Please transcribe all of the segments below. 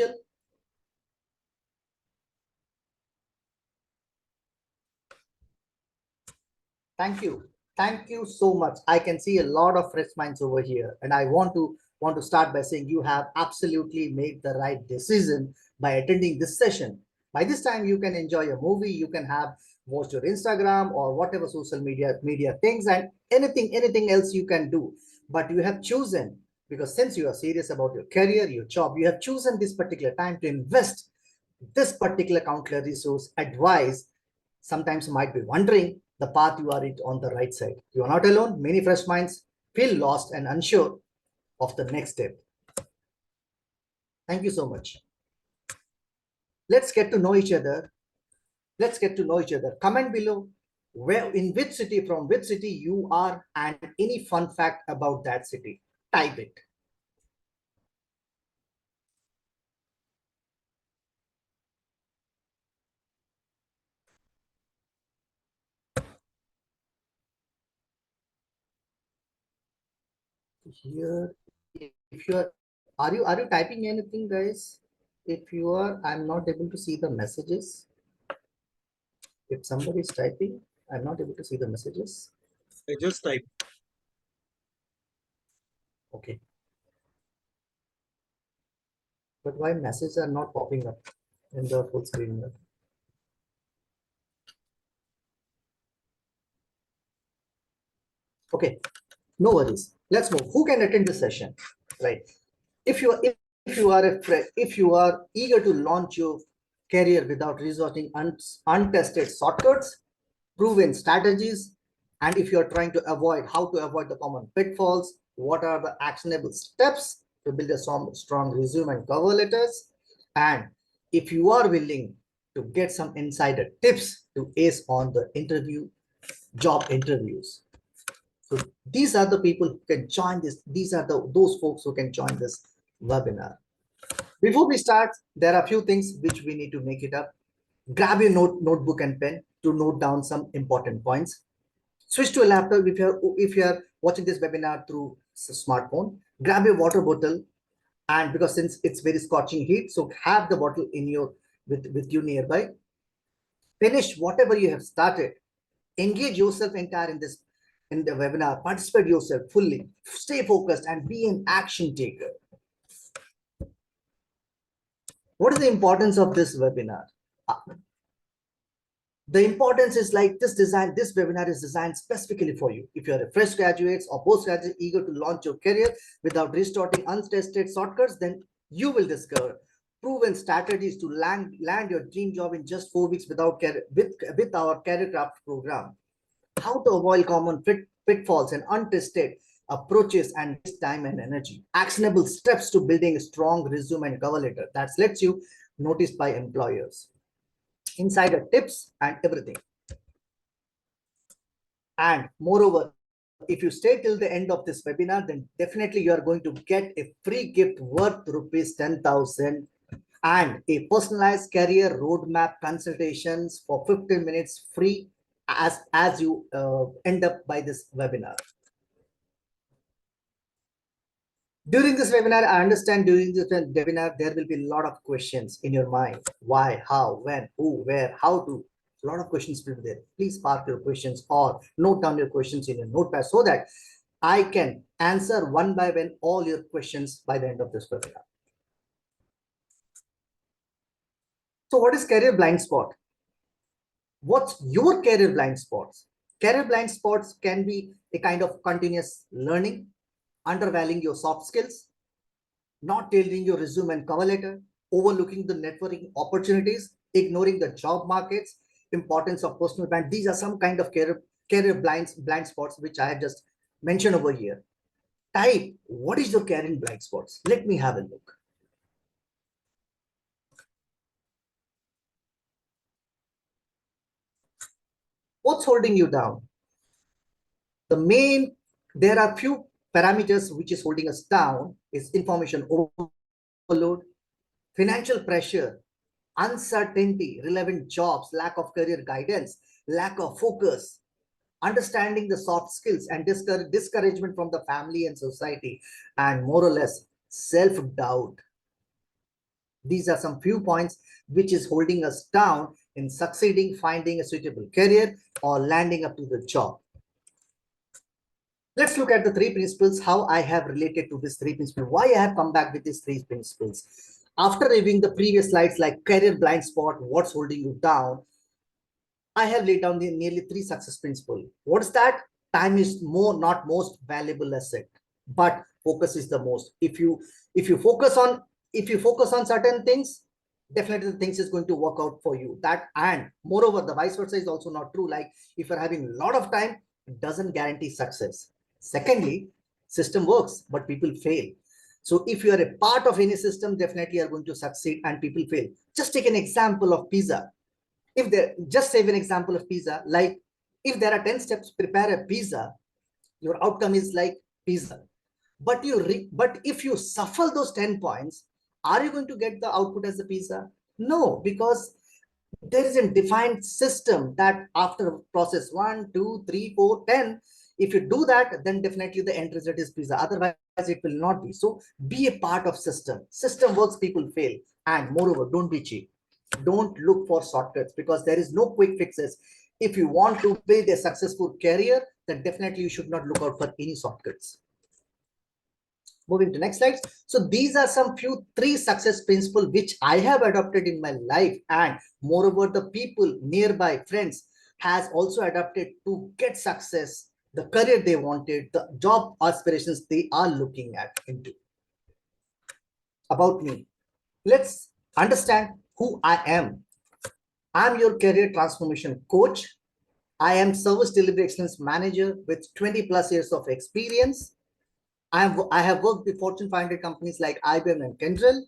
beneficial? Thank you. Thank you so much. I can see a lot of fresh minds over here. And I want to start by saying you have absolutely made the right decision by attending this session. By this time, you can enjoy a movie, you can have watch your Instagram or whatever social media things and anything else you can do. But you have chosen, because since you are serious about your career, your job, you have chosen this particular time to invest this particular counselor resource advice. Sometimes you might be wondering the path you are on the right side. You are not alone. Many fresh minds feel lost and unsure of the next step. Thank you so much. Let's get to know each other. Let's get to know each other. Comment below in which city, from which city you are, and any fun fact about that city. Type it. Here, if you are you typing anything, guys? If you are, I'm not able to see the messages. If somebody is typing, I'm not able to see the messages. I just typed. Okay. But why messages are not popping up in the full screen here? Okay, no worries. Let's move. Who can attend this session? Right. If you are eager to launch your career without resorting untested shortcuts, proven strategies, and if you are trying to avoid the common pitfalls, what are the actionable steps to build a strong resume and cover letters, and if you are willing to get some insider tips to ace on the job interviews. So these are the people who can join this. These are those folks who can join this webinar. Before we start, there are a few things which we need to make it up. Grab your notebook and pen to note down some important points. Switch to a laptop if you are watching this webinar through a smartphone. Grab your water bottle, and because since it's very scorching heat, so have the bottle in your with you nearby. Finish whatever you have started. Engage yourself entire in the webinar. Participate yourself fully. Stay focused and be an action taker. What is the importance of this webinar? The importance is like this webinar is designed specifically for you. If you're a fresh graduate or postgraduate eager to launch your career without resorting untested shortcuts, then you will discover proven strategies to land your dream job in just 4 weeks with our Career Craft program. How to avoid common pitfalls and untested approaches and waste time and energy. Actionable steps to building a strong resume and cover letter that lets you noticed by employers. Insider tips and everything. And moreover, if you stay till the end of this webinar, then definitely you are going to get a free gift worth rupees 10,000 and a personalized career roadmap consultations for 15 minutes free as you end up by this webinar. During this webinar, I understand during this webinar, there will be a lot of questions in your mind. Why, how, when, who, where, how to. A lot of questions will be there. Please park your questions or note down your questions in your notepad so that I can answer one by one all your questions by the end of this webinar. So what is career blind spot? What's your career blind spots? Career blind spots can be a kind of continuous learning, undervaluing your soft skills, not tailoring your resume and cover letter, overlooking the networking opportunities, ignoring the job markets, importance of personal brand. These are some kind of career blind spots which I have just mentioned over here. Type, what is your career blind spots? Let me have a look. What's holding you down? There are few parameters which is holding us down is information overload, financial pressure, uncertainty, relevant jobs, lack of career guidance, lack of focus, understanding the soft skills and discouragement from the family and society, and more or less self-doubt. These are some few points which is holding us down in succeeding, finding a suitable career or landing up to the job. Let's look at the three principles, how I have related to these three principles, why I have come back with these three principles. After reviewing the previous slides like career blind spot, what's holding you down, I have laid down the nearly three success principles. What is that? Time is not most valuable asset, but focus is the most. If you focus on certain things, definitely the things is going to work out for you. That, and moreover, the vice versa is also not true. Like if you're having a lot of time, it doesn't guarantee success. Secondly, system works, but people fail. So if you are a part of any system, definitely you are going to succeed and people fail. Just take an example of pizza. If there, just say an example of pizza, like if there are 10 steps, prepare a pizza, your outcome is like pizza. But but if you shuffle those 10 points, are you going to get the output as a pizza? No, because there is a defined system that after process 1, 2, 3, 4, 10, if you do that, then definitely the end result is pizza. Otherwise, it will not be. So be a part of system. System works, people fail. And moreover, don't be cheap. Don't look for shortcuts because there is no quick fixes. If you want to build a successful career, then definitely you should not look out for any shortcuts. Moving to next slide. So these are some few three success principles which I have adopted in my life, and moreover the people nearby, friends, has also adapted to get success, the career they wanted, the job aspirations they are looking at into. About me, let's understand who I am. I'm your career transformation coach. I am service delivery excellence manager with 20 plus years of experience. I have worked with Fortune 500 companies like IBM and Kyndryl.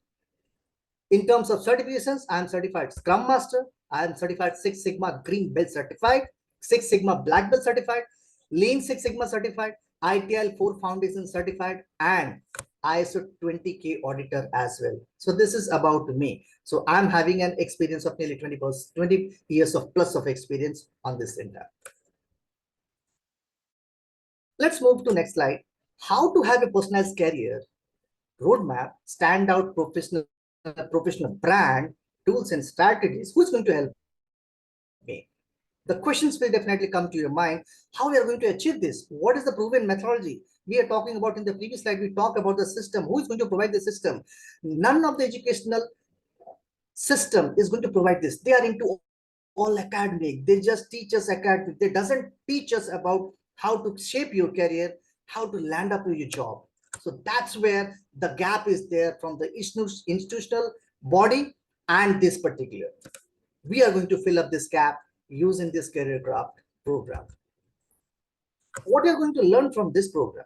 In terms of certifications, I am certified Scrum Master. I am certified Six Sigma Green Belt certified, Six Sigma Black Belt certified, Lean Six Sigma certified, ITIL 4 Foundation certified, and ISO 20K auditor as well. So this is about me. So I'm having an experience of nearly 20 years of plus of experience on this entire. Let's move to next slide. How to have a personalized career roadmap, standout professional brand, tools and strategies. Who's going to help me? The questions will definitely come to your mind. How we are going to achieve this? What is the proven methodology? We are talking about in the previous slide, we talked about the system. Who is going to provide the system? None of the educational system is going to provide this. They are into all academic. They just teach us academic. They doesn't teach us about how to shape your career, how to land up with your job. So that's where the gap is there from the institutional body and this particular. We are going to fill up this gap using this career craft program. What you're going to learn from this program?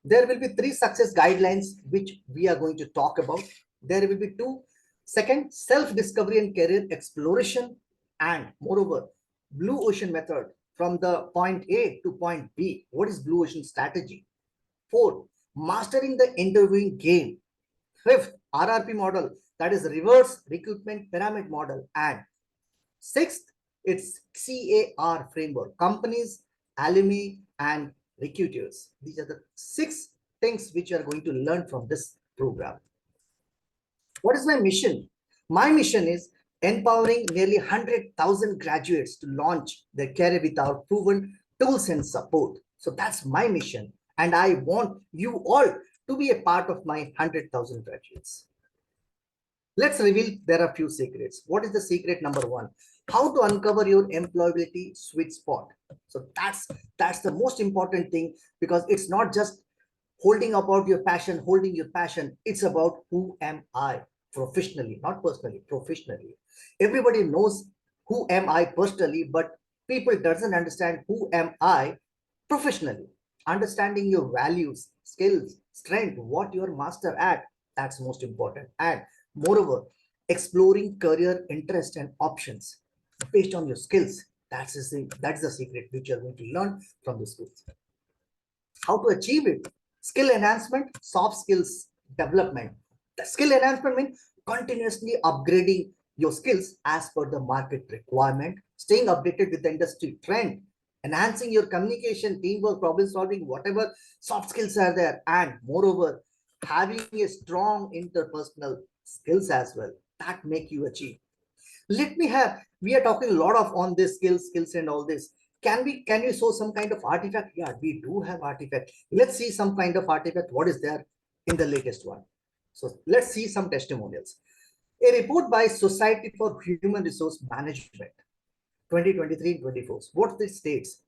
There will be 3 success guidelines which we are going to talk about. There will be 2. Second, self-discovery and career exploration, and moreover, blue ocean method from the point A to point B. What is blue ocean strategy? 4, mastering the interviewing game. 5th, RRP model, that is reverse recruitment pyramid model. And 6th, it's CAR framework, companies, alumni, and recruiters. These are the 6 things which you are going to learn from this program. What is my mission? My mission is empowering nearly 100,000 graduates to launch their career with our proven tools and support. So that's my mission. And I want you all to be a part of my 100,000 graduates. Let's reveal there are few secrets. What is the secret number 1? How to uncover your employability sweet spot. So that's the most important thing, because it's not just holding about your passion, holding your passion. It's about who am I professionally, not personally, professionally. Everybody knows who am I personally, but people doesn't understand who am I professionally. Understanding your values, skills, strength, what you're master at, that's most important. And moreover, exploring career interest and options based on your skills. That's the secret which you're going to learn from the schools. How to achieve it? Skill enhancement, soft skills development. The skill enhancement means continuously upgrading your skills as per the market requirement, staying updated with the industry trend, enhancing your communication, teamwork, problem solving, whatever soft skills are there, and moreover, having a strong interpersonal skills as well that make you achieve. We are talking a lot of on this skills and all this. Can you show some kind of artifact? Yeah, we do have artifact. Let's see some kind of artifact. What is there in the latest one? So let's see some testimonials. A report by Society for Human Resource Management, 2023-24. What this states?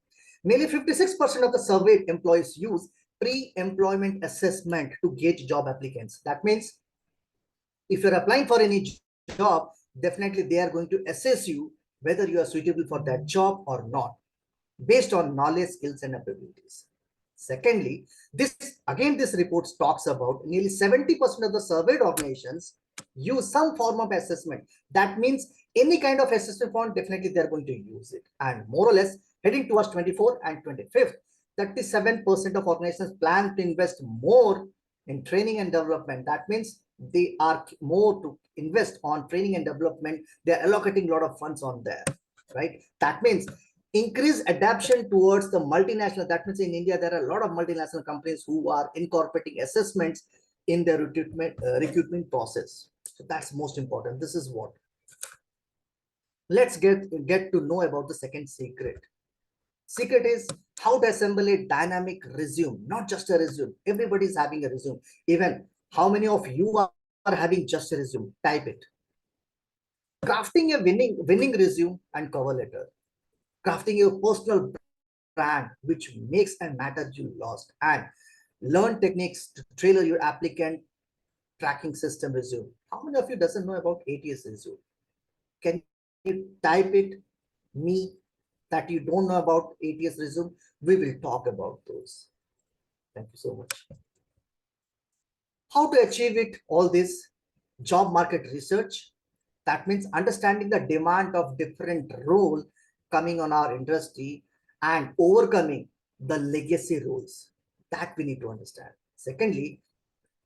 Nearly 56% of the surveyed employees use pre-employment assessment to gauge job applicants. That means if you're applying for any job, definitely they are going to assess you whether you are suitable for that job or not, based on knowledge, skills, and abilities. Secondly, this report talks about nearly 70% of the surveyed organizations use some form of assessment. That means any kind of assessment form, definitely they're going to use it. And more or less, heading towards 24 and 25th, 37% of organizations plan to invest more in training and development. That means they are more to invest on training and development. They're allocating a lot of funds on there, right? That means increase adaptation towards the multinational. That means in India, there are a lot of multinational companies who are incorporating assessments in their recruitment process. So that's most important. This is what. Let's get to know about the second secret. Secret is how to assemble a dynamic resume, not just a resume. Everybody's having a resume. Even how many of you are having just a resume? Type it. Crafting a winning resume and cover letter. Crafting your personal brand, which makes and matters you lost, and learn techniques to tailor your applicant tracking system resume. How many of you doesn't know about ATS resume? Can you type it? Me, that you don't know about ATS resume, we will talk about those. Thank you so much. How to achieve it? All this job market research. That means understanding the demand of different role coming on our industry and overcoming the legacy roles that we need to understand. Secondly,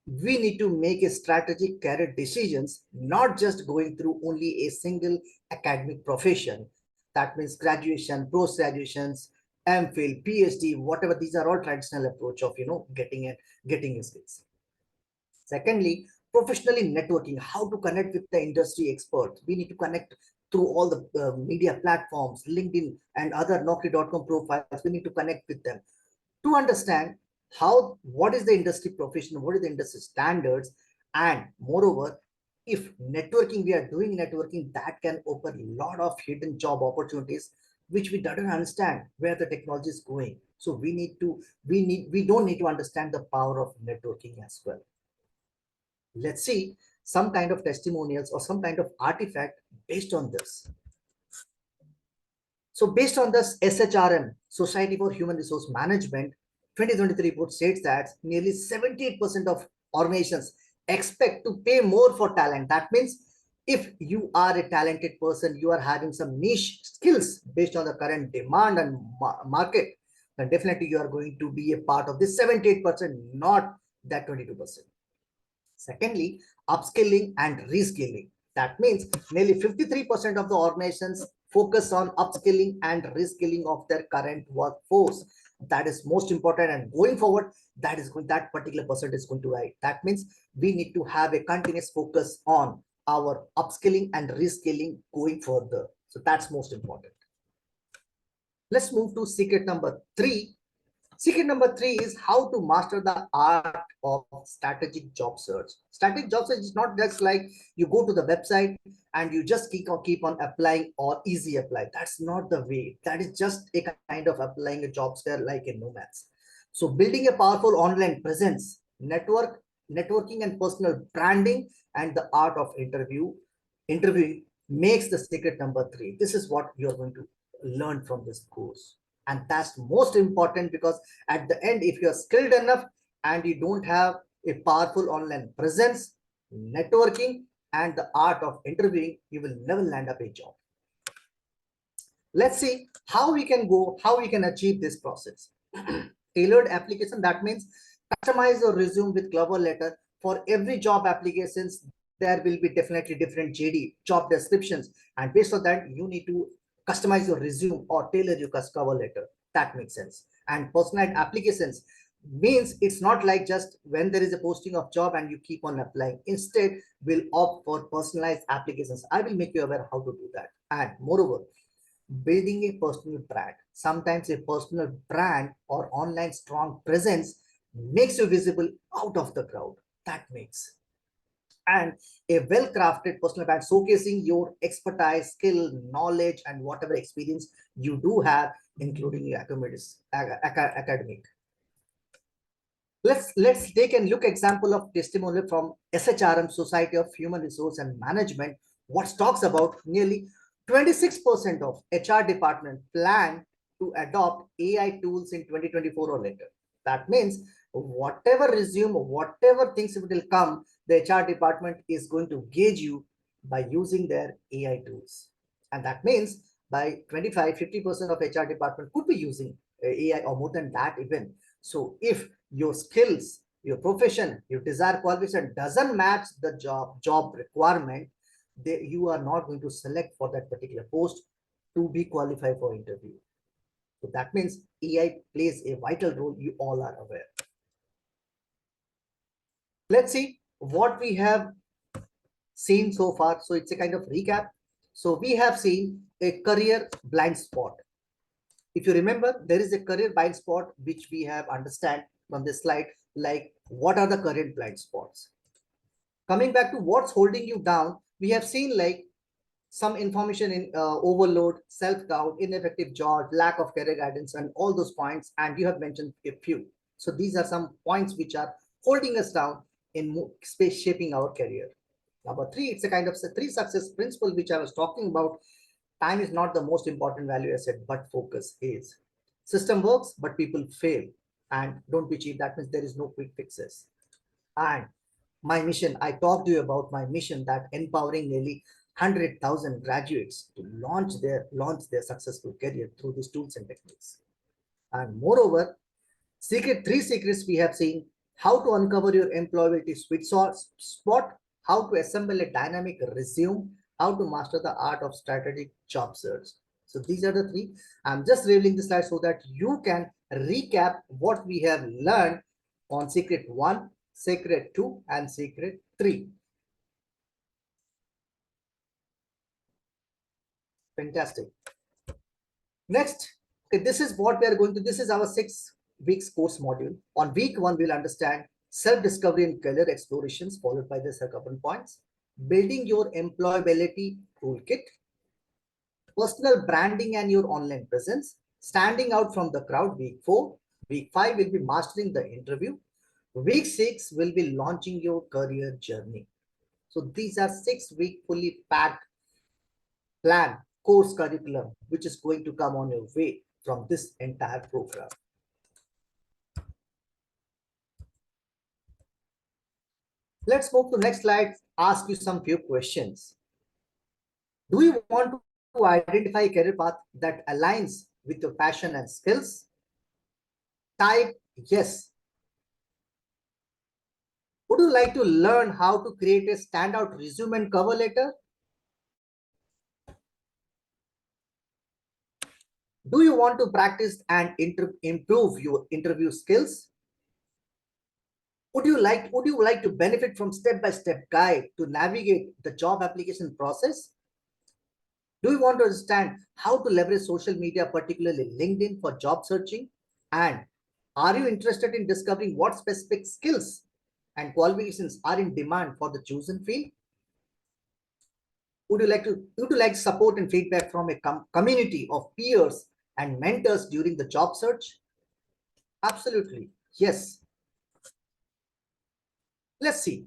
we need to make a strategic career decisions, not just going through only a single academic profession. That means graduation, post graduations, MPhil, PhD, whatever. These are all traditional approach of getting skills. Secondly, professionally networking, how to connect with the industry experts. We need to connect through all the media platforms, LinkedIn and other Naukri.com profiles. We need to connect with them to understand what is the industry profession, what is the industry standards, and moreover, if we are doing networking, that can open a lot of hidden job opportunities, which we don't understand where the technology is going. So we don't need to understand the power of networking as well. Let's see some kind of testimonials or some kind of artifact based on this. So based on this SHRM, Society for Human Resource Management, 2023 report states that nearly 78% of organizations expect to pay more for talent. That means if you are a talented person, you are having some niche skills based on the current demand and market, then definitely you are going to be a part of this 78%, not that 22%. Secondly, upskilling and reskilling. That means nearly 53% of the organizations focus on upskilling and reskilling of their current workforce. That is most important, and going forward, that particular percent is going to rise. That means we need to have a continuous focus on our upskilling and reskilling going further. So that's most important. Let's move to secret number 3. Secret number 3 is how to master the art of strategic job search. Strategic job search is not just like you go to the website and you just keep on applying or easy apply. That's not the way. That is just a kind of applying a job fair like a nomads. So building a powerful online presence, networking and personal branding, and the art of interviewing makes the secret number 3. This is what you're going to learn from this course. And that's most important, because at the end, if you're skilled enough and you don't have a powerful online presence, networking, and the art of interviewing, you will never land up a job. Let's see how we can achieve this process. Tailored application, that means customize your resume with cover letter. For every job applications, there will be definitely different JD, job descriptions, and based on that, you need to customize your resume or tailor your cover letter. That makes sense. And personalized applications, Means it's not like just when there is a posting of job and you keep on applying. Instead, we'll opt for personalized applications. I will make you aware how to do that. And moreover, building a personal brand. Sometimes a personal brand or online strong presence makes you visible out of the crowd. That makes. And a well-crafted personal brand showcasing your expertise, skill, knowledge, and whatever experience you do have, including your academic. Let's take a look example of testimonial from SHRM, Society of Human Resource and Management, what talks about nearly 26% of HR department plan to adopt AI tools in 2024 or later. That means whatever resume, whatever things will come, the HR department is going to gauge you by using their AI tools. And that means by 25-50% of HR department could be using AI or more than that even. So if your skills, your profession, your desired qualification doesn't match the job requirement, you are not going to select for that particular post to be qualified for interview. So that means AI plays a vital role. You all are aware. Let's see what we have seen so far. So it's a kind of recap. So we have seen a career blind spot. If you remember, there is a career blind spot which we have understand from this slide, like what are the career blind spots. Coming back to what's holding you down, we have seen like some information in overload, self-doubt, ineffective job, lack of career guidance, and all those points. And you have mentioned a few. So these are some points which are holding us down in space shaping our career. Number three, it's a kind of three success principle which I was talking about. Time is not the most important value asset, but focus is. System works, but people fail. And don't be cheap. That means there is no quick fixes. And my mission, I talked to you about my mission that empowering nearly 100,000 graduates to launch their successful career through these tools and techniques. And moreover, three secrets we have seen: how to uncover your employability sweet spot, how to assemble a dynamic resume, how to master the art of strategic job search. So these are the three. I'm just revealing the slide so that you can recap what we have learned on secret 1, secret 2, and secret 3. Fantastic. Next, okay, this is what we are going to, this is our 6 weeks course module. On week 1, we'll understand self-discovery and career explorations, followed by the couple points. Building your employability toolkit, personal branding and your online presence, standing out from the crowd, week 4. Week 5 will be mastering the interview. Week 6 will be launching your career journey. So these are 6-week fully packed plan course curriculum, which is going to come on your way from this entire program. Let's move to next slide, ask you some few questions. Do you want to identify a career path that aligns with your passion and skills? Type yes. Would you like to learn how to create a standout resume and cover letter? Do you want to practice and improve your interview skills? Would you like to benefit from step-by-step guide to navigate the job application process? Do you want to understand how to leverage social media, particularly LinkedIn, for job searching? And are you interested in discovering what specific skills and qualifications are in demand for the chosen field? Would you like support and feedback from a community of peers and mentors during the job search? Absolutely, yes. Let's see.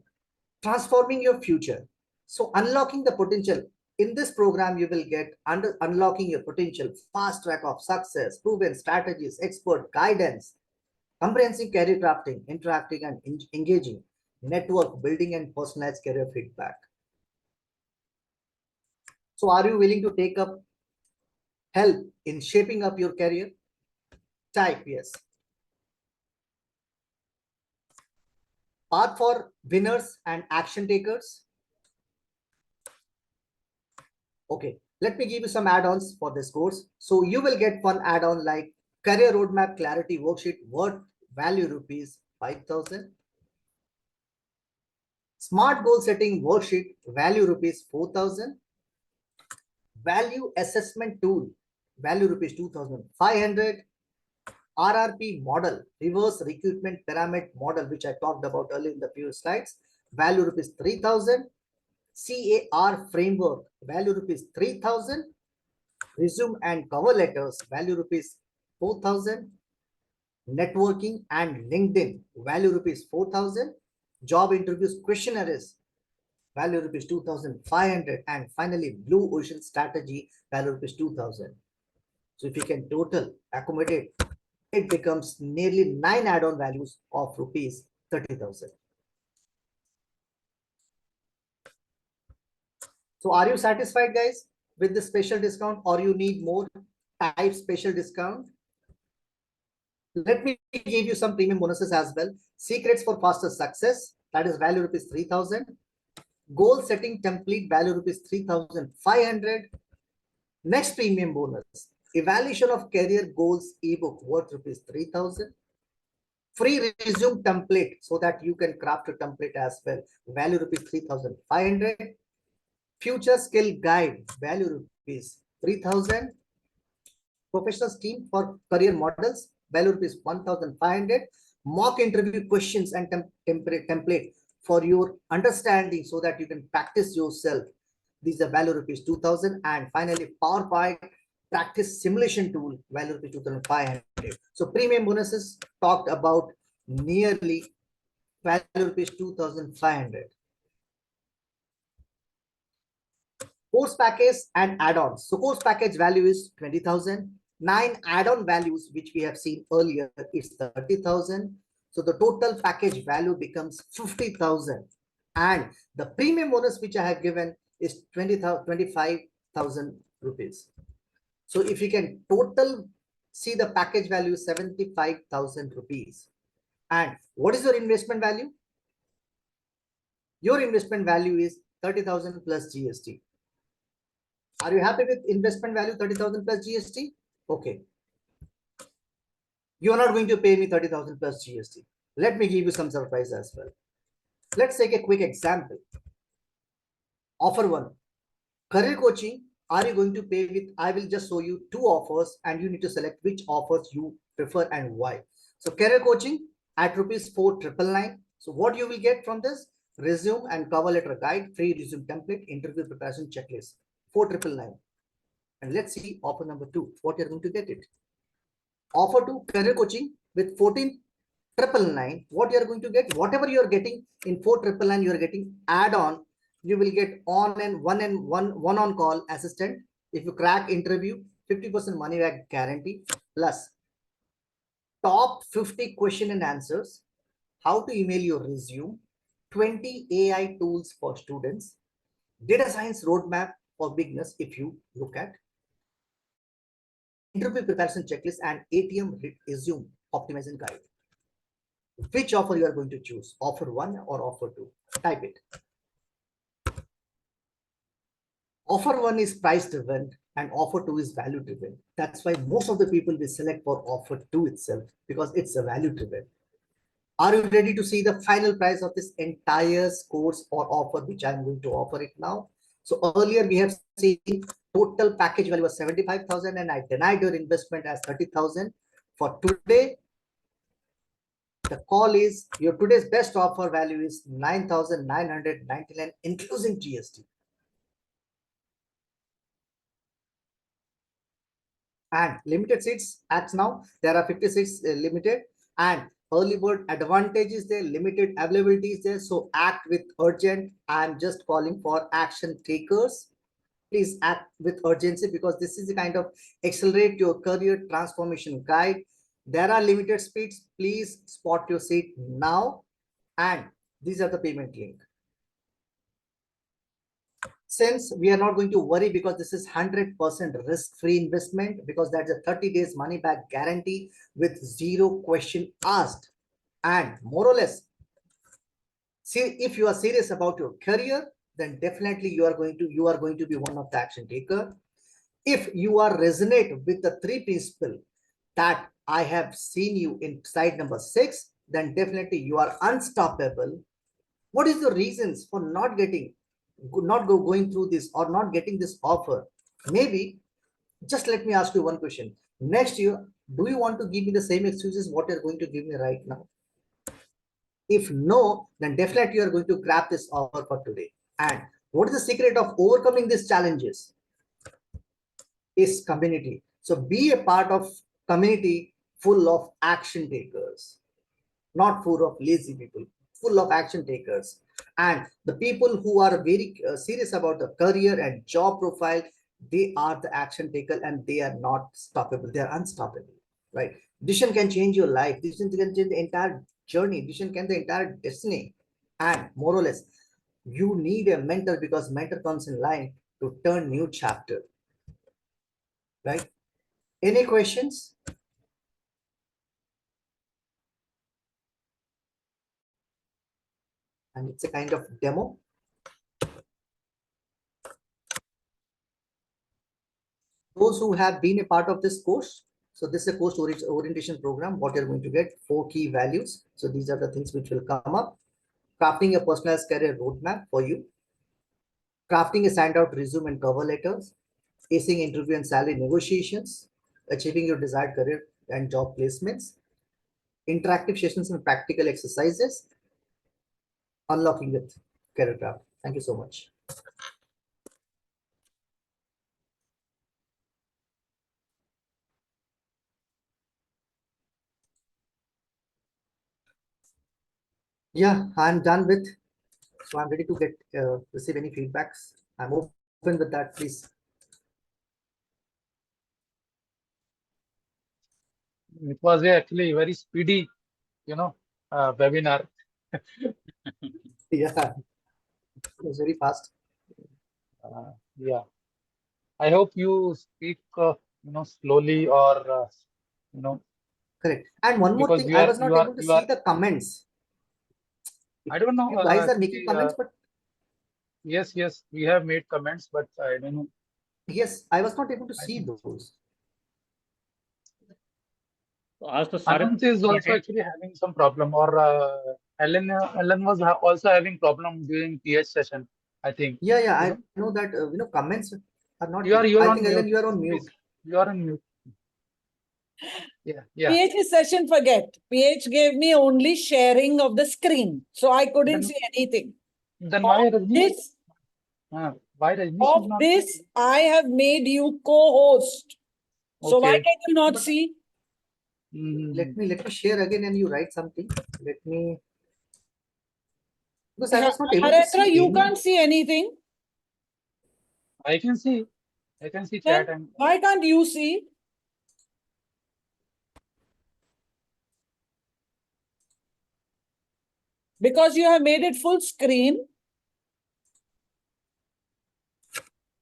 Transforming your future. So unlocking the potential. In this program, you will get unlocking your potential, fast track of success, proven strategies, expert guidance, comprehensive career crafting, interacting and engaging, network building and personalized career feedback. So are you willing to take up help in shaping up your career? Type yes. Path for winners and action takers. Okay, let me give you some add-ons for this course. So you will get one add-on like career roadmap clarity worksheet, value rupees 5,000. Smart goal setting worksheet, value rupees 4,000. Value assessment tool, value rupees 2,500. RRP model, reverse recruitment pyramid model, which I talked about earlier in the previous slides, value rupees 3,000. CAR framework, value rupees 3,000. Resume and cover letters, value rupees 4,000. Networking and LinkedIn, value rupees 4,000. Job interviews questionnaires, value rupees 2,500. And finally, Blue Ocean strategy, value rupees 2,000. So if you can total accommodate, it becomes nearly 9 add-on values of rupees 30,000. So are you satisfied, guys, with the special discount, or you need more type special discount? Let me give you some premium bonuses as well. Secrets for faster success, that is value rupees 3,000. Goal setting template, value rupees 3,500. Next premium bonus, evaluation of career goals ebook, worth rupees 3,000. Free resume template, so that you can craft a template as well, value rupees 3,500. Future skill guide, value rupees 3,000. Professional team for career models, value rupees 1,500. Mock interview questions and template for your understanding, so that you can practice yourself. These are value rupees 2,000. And finally, PowerPoint practice simulation tool, value rupees 2,500. So premium bonuses talked about nearly value rupees 2,500. Course package and add-ons. So course package value is 20,000. 9 add-on values, which we have seen earlier, is 30,000. So the total package value becomes 50,000. And the premium bonus which I have given is 25,000 rupees. So if you can total see, the package value is 75,000 rupees. And what is your investment value? Your investment value is 30,000 plus GST. Are you happy with investment value 30,000 plus GST? Okay. You are not going to pay me 30,000 plus GST. Let me give you some surprise as well. Let's take a quick example. Offer 1. Career coaching, are you going to pay with, I will just show you 2 offers and you need to select which offers you prefer and why. So career coaching at rupees 4,999. So what you will get from this? Resume and cover letter guide, free resume template, interview preparation checklist, 4,999. And let's see offer number 2, what you're going to get it. Offer 2, career coaching with 14,999. What you're going to get? Whatever you're getting in 4,999, you're getting add-on. You will get one on call assistant. If you crack interview, 50% money back guarantee, plus top 50 question and answers, how to email your resume, 20 AI tools for students, data science roadmap for beginners, if you look at, interview preparation checklist, and ATM resume optimization guide. Which offer you are going to choose? Offer 1 or offer 2? Type it. Offer 1 is price driven and offer 2 is value driven. That's why most of the people will select for offer 2 itself, because it's a value driven. Are you ready to see the final price of this entire course or offer which I'm going to offer it now? So earlier we have seen total package value was 75,000 and I denied your investment as 30,000. For today, the call is your today's best offer value is 9,999 including GST. And limited seats as now, there are 56 limited, and early bird advantage is there, limited availability is there. So act with urgent. I'm just calling for action takers. Please act with urgency, because this is the kind of accelerate your career transformation guide. There are limited speeds. Please spot your seat now. And these are the payment link. Since we are not going to worry, because this is 100% risk-free investment, because that's a 30 days money back guarantee with 0 question asked. And more or less, see, if you are serious about your career, then definitely you are going to be one of the action taker. If you are resonate with the 3 principles that I have seen you in slide number 6, then definitely you are unstoppable. What is the reasons for not going through this or not getting this offer? Maybe just let me ask you one question. Next year, do you want to give me the same excuses what you're going to give me right now? If no, then definitely you are going to grab this offer for today. And what is the secret of overcoming these challenges? Is community. So be a part of community full of action takers, not full of lazy people, full of action takers. And the people who are very serious about the career and job profile, they are the action taker and they are not stoppable. They are unstoppable, right? Decision can change your life. Decision can change the entire journey. Decision can the entire destiny. And more or less, you need a mentor because mentor comes in line to turn new chapter, right? Any questions? And it's a kind of demo. Those who have been a part of this course, so this is a course orientation program, what you're going to get 4 key values. So these are the things which will come up. Crafting a personalized career roadmap for you, crafting a standout resume and cover letters, acing interview and salary negotiations, achieving your desired career and job placements, interactive sessions and practical exercises, unlocking with career craft. Thank you so much. Yeah, I'm done with. So I'm ready to get receive any feedbacks. I'm open with that, please. It was actually very speedy, webinar. Yeah, it was very fast. Yeah. I hope you speak, slowly or, you know, Correct. And one more because thing, I was not able to see the comments. If I don't know, you guys are making actually, comments, but yes, we have made comments, but I don't know. yes, I was not able to I see think those. Ask the Anant is also actually having some problem, or Ellen was also having problem during PH session, I think. Yeah, You I know, know that, comments are not, you're I on think, Ellen, mute. you are on mute. Please, you are on mute. Yeah. PH session, forget. PH gave me only sharing of the screen. So I couldn't Then, see anything. then Of why Rajnish? this, Why Rajnish is not? I have made you co-host. So why Okay. can you not But see? let me share again and you write something. Let me, because I was not able to Haretra, see you any. can't see anything. I can see Then chat and why can't you see? Because you have made it full screen.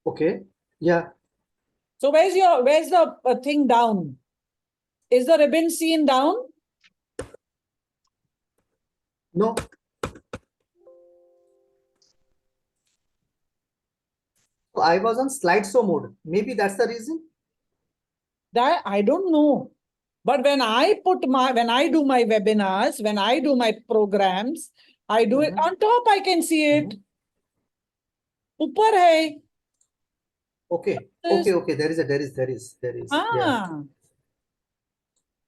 Okay. Yeah. So where's the thing down? Is the ribbon seen down? No. So I was on slideshow mode. Maybe that's the reason. That I don't know. But when I do my webinars, when I do my programs, I do it on top. I can see it. Upar hai. Okay. This- Okay. There is. Yeah. Ah,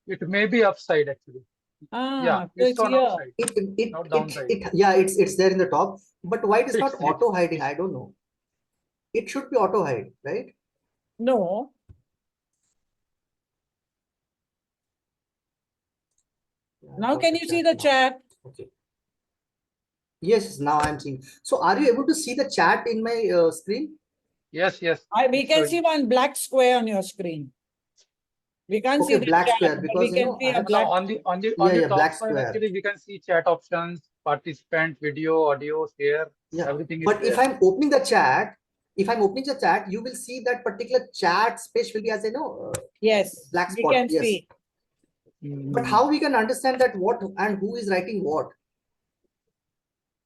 it may be upside actually. Yeah, so it's it's on here. upside, not downside. Yeah, it's there in the top, but why it is not It's lit- auto hiding? I don't know. It should be auto hide, right? No. Yeah, Now can you see the now. chat? Okay. Yes, now I'm seeing. So are you able to see the chat in my screen? Yes. We It's can showing. see one black square on your screen. We can't see Okay, the black chat, square, but we because can see I a have, Now black. on the top black side square. actually we can see chat options, participant, video, audio, share, Yeah, everything is but if there. I'm opening the chat, you will see that particular chat space will be as Yes, black we spot. can Yes, see. but how we can understand that what and who is writing what?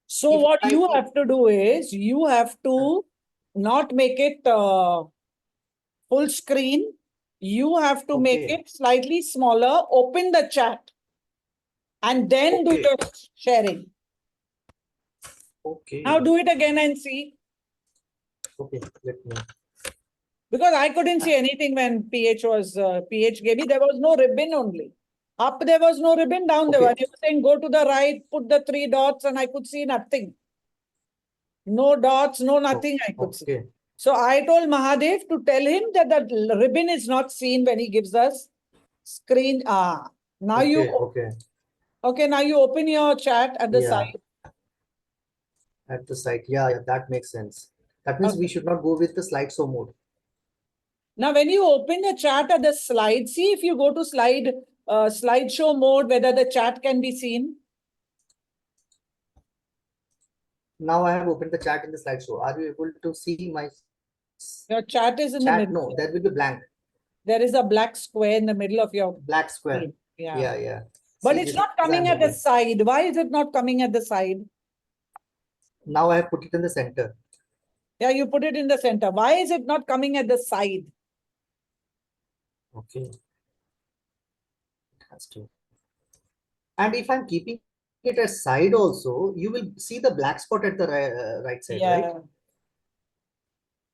So If what I you have to do is you have to not make it full screen. You have to make Okay. it slightly smaller, open the chat, and then do Okay. your sharing. Okay. Now do it again and see. Okay, let me. Because I couldn't see anything when PH gave me. There was no ribbon only. Up there was no ribbon, down there Okay. was. You were saying go to the right, put the 3 dots, and I could see nothing. No dots, no nothing I could see. Okay. So I told Mahadev to tell him that the ribbon is not seen when he gives us screen. Now Okay. Okay. now you open your chat at the Yeah. side. At the site. Yeah, yeah, that makes sense. That means we Okay. should not go with the slideshow mode. Now, when you open the chat at the slide, see if you go to slideshow mode, whether the chat can be seen. Now I have opened the chat in the slideshow. Are you able to see my Your chat is in the chat? middle. No, there will be blank, There is a black square in the middle of your black square. screen. Yeah. Yeah, yeah. But See, it's this not is coming I'm at the moving. side. Why is it not coming at the side? Now I have put it in the center. Yeah, you put it in the center. Why is it not coming at the side? Okay. It has to. And if I'm keeping it aside also, you will see the black spot at the right side, right? Yeah.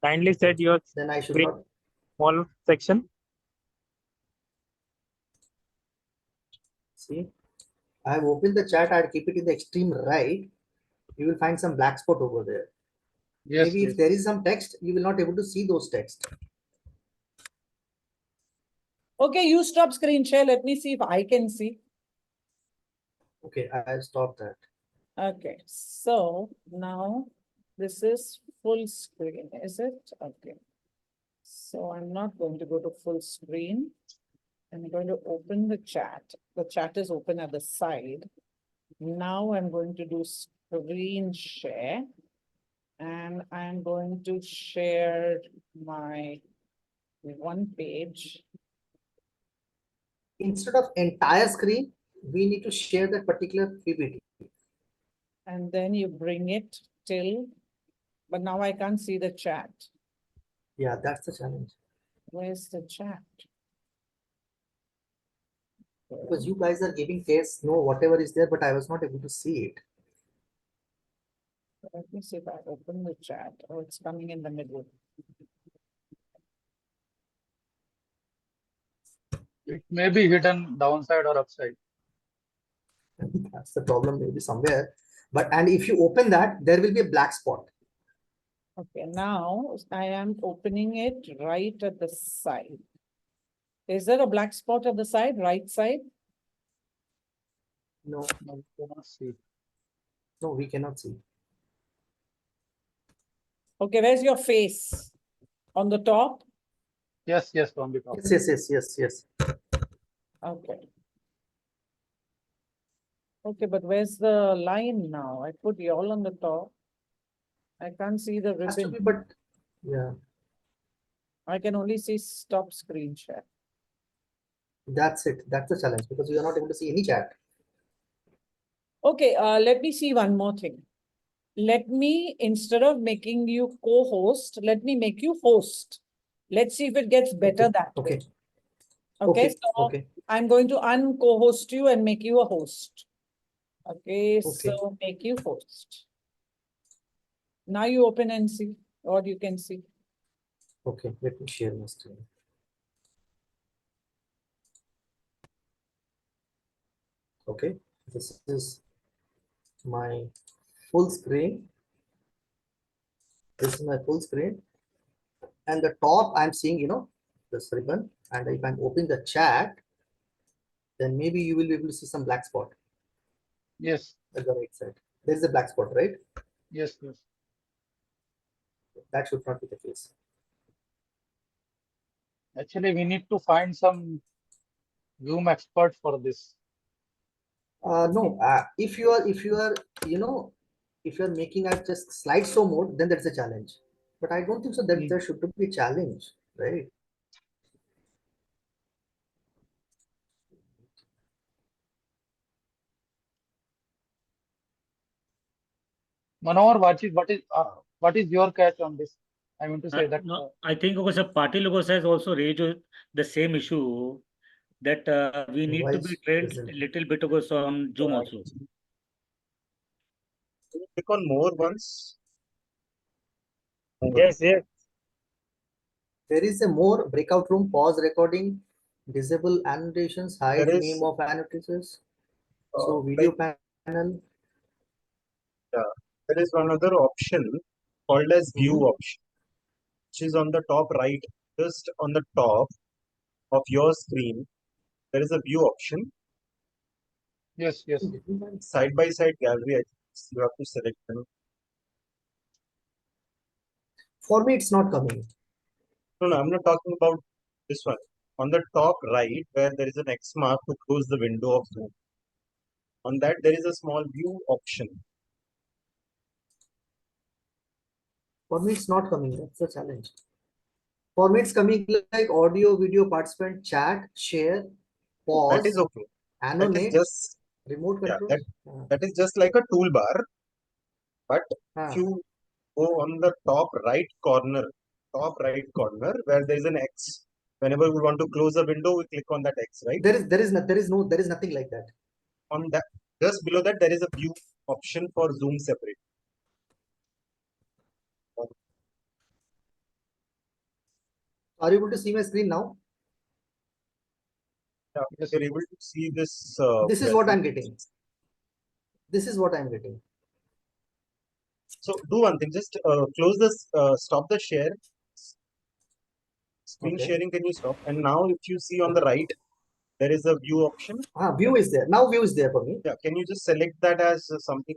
Kindly set your Then I should screen not. small section. See, I have opened the chat. I'll keep it in the extreme right. You will find some black spot over there. Yes, Maybe yes. if there is some text, you will not able to see those text. Okay, you stop screen share. Let me see if I can see. Okay, I'll stop that. Okay, so now this is full screen, is it? Okay. So I'm not going to go to full screen. I'm going to open the chat. The chat is open at the side. Now I'm going to do screen share. And I'm going to share my one page. Instead of entire screen, we need to share that particular PPT. And then you bring it till, but now I can't see the chat. Yeah, that's the challenge. Where's the chat? Because you guys are giving tests, no, whatever is there, but I was not able to see it. Let me see if I open the chat. Oh, it's coming in the middle. It may be hidden downside or upside. That's the problem, maybe somewhere. But and if you open that, there will be a black spot. Okay, now I am opening it right at the side. Is there a black spot at the side, right side? No, No, we cannot see. no, we cannot see. Okay, where's your face? On the top? Yes, yes, on the top. Yes, yes, yes, yes, yes. Okay. Okay, but where's the line now? I put y'all on the top. I can't see the Has to ribbon. be, but yeah, I can only see stop screen share. that's it. That's the challenge because we are not able to see any chat. Okay, let me see one more thing. Let me, instead of making you co-host, let me make you host. Let's see if it gets better Okay, that okay, way. Okay, okay, so okay, I'm going to un-co-host you and make you a host. Okay, okay. so make you host. Now you open and see what you can see. Okay, let me share my screen. Okay, this is my full screen. This is my full screen. And the top I'm seeing, this ribbon. And if I'm opening the chat, then maybe you will be able to see some black spot Yes, at the right side. There is a black spot, right? yes, yes. That should not be the case. Actually, we need to find some Zoom expert for this. No, if you are making a just slideshow mode, then that's a challenge. But I don't think so that there should be a challenge, right? Manohar, what is your catch on this? I want to say that. No, I think because party logos has also raised the same issue that we need to be Vice trained a President. little bit also on Zoom also. Click on more once. Yes, yes. There is a more breakout room, pause recording, disable annotations, hide There is, name of annotators. So like, video panel. there is one other option called as view Mhm. option, which is on the top right, just on the top of your screen. There is a view option, Yes, yes. side by side gallery. I think you have to select them. For me, it's not coming. No, I'm not talking about this one. On the top right, where there is an X mark to close the window of Zoom. On that, there is a small view option. For me, it's not coming. That's the challenge. For me, it's coming like audio, video, participant, chat, share, That is pause, okay. That is annotate, just, remote yeah, control. that is just like a toolbar. But if you go on the top right corner where there is an X, whenever we want to close a window, we click on that X, right? There is nothing like that. On that, just below that, there is a view option for Zoom separate. Are you able to see my screen now? Yeah, Yes. you're able to see this. This is what I'm getting. This is what I'm getting. So do one thing, just close this, stop the share. Screen Okay. sharing, can you stop? And now if you see on the right, there is a view option. View is there. Now view is there for me. Yeah, can you just select that as something,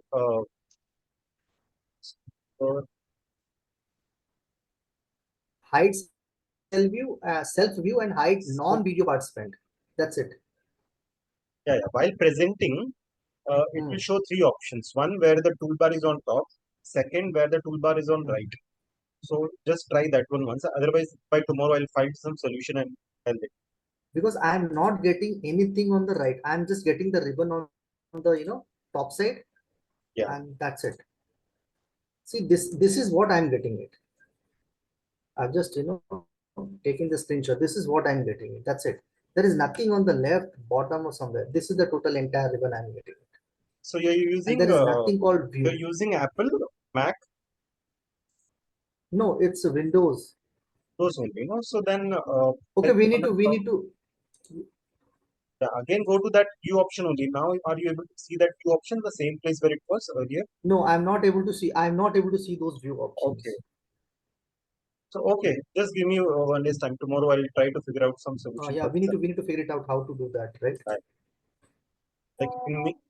Hide self view and hide non-video participant. That's it. yeah, while presenting, it will show three options. One where the toolbar is on top, second where the toolbar is on right. So just try that one once. Otherwise, by tomorrow I'll find some solution and tell it. Because I'm not getting anything on the right. I'm just getting the ribbon on the top side. Yeah. And that's it. See, this is what I'm getting it. I've just taking the screenshot. This is what I'm getting it. That's it. There is nothing on the left, bottom, or somewhere. This is the total entire ribbon I'm getting it. So you're using, And there is nothing called view. you're using Apple, Mac, No, it's Windows. those only, no? So then, Okay, we on need the to top, yeah, again go to that view option only. Now, are you able to see that view option, the same place where it was earlier? No, I'm not able to see. I'm not able to see those view options. Okay. So okay, just give me 1 day's time. Tomorrow I'll try to figure out some solution. Yeah, for we need that. to figure it out how to do that, right? Like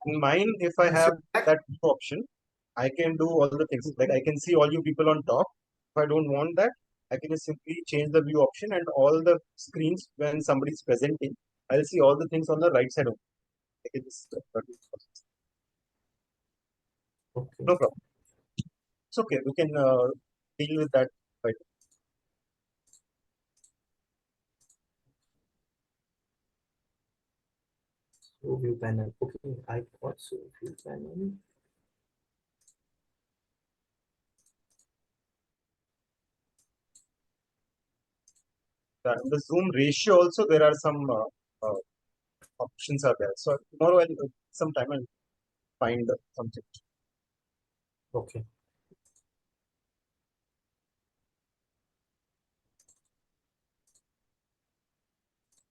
in mine, if I have that view option, I can do all the things. Like I can see all you people on top. If I don't want that, I can just simply change the view option and all the screens when somebody is presenting, I'll see all the things on the right side of I can just, Okay. no problem. It's okay. We can deal with that. Right. So view panel. Okay, I got so view panel. In the zoom ratio also there are some options are there. So tomorrow I'll sometime I'll find something. Okay.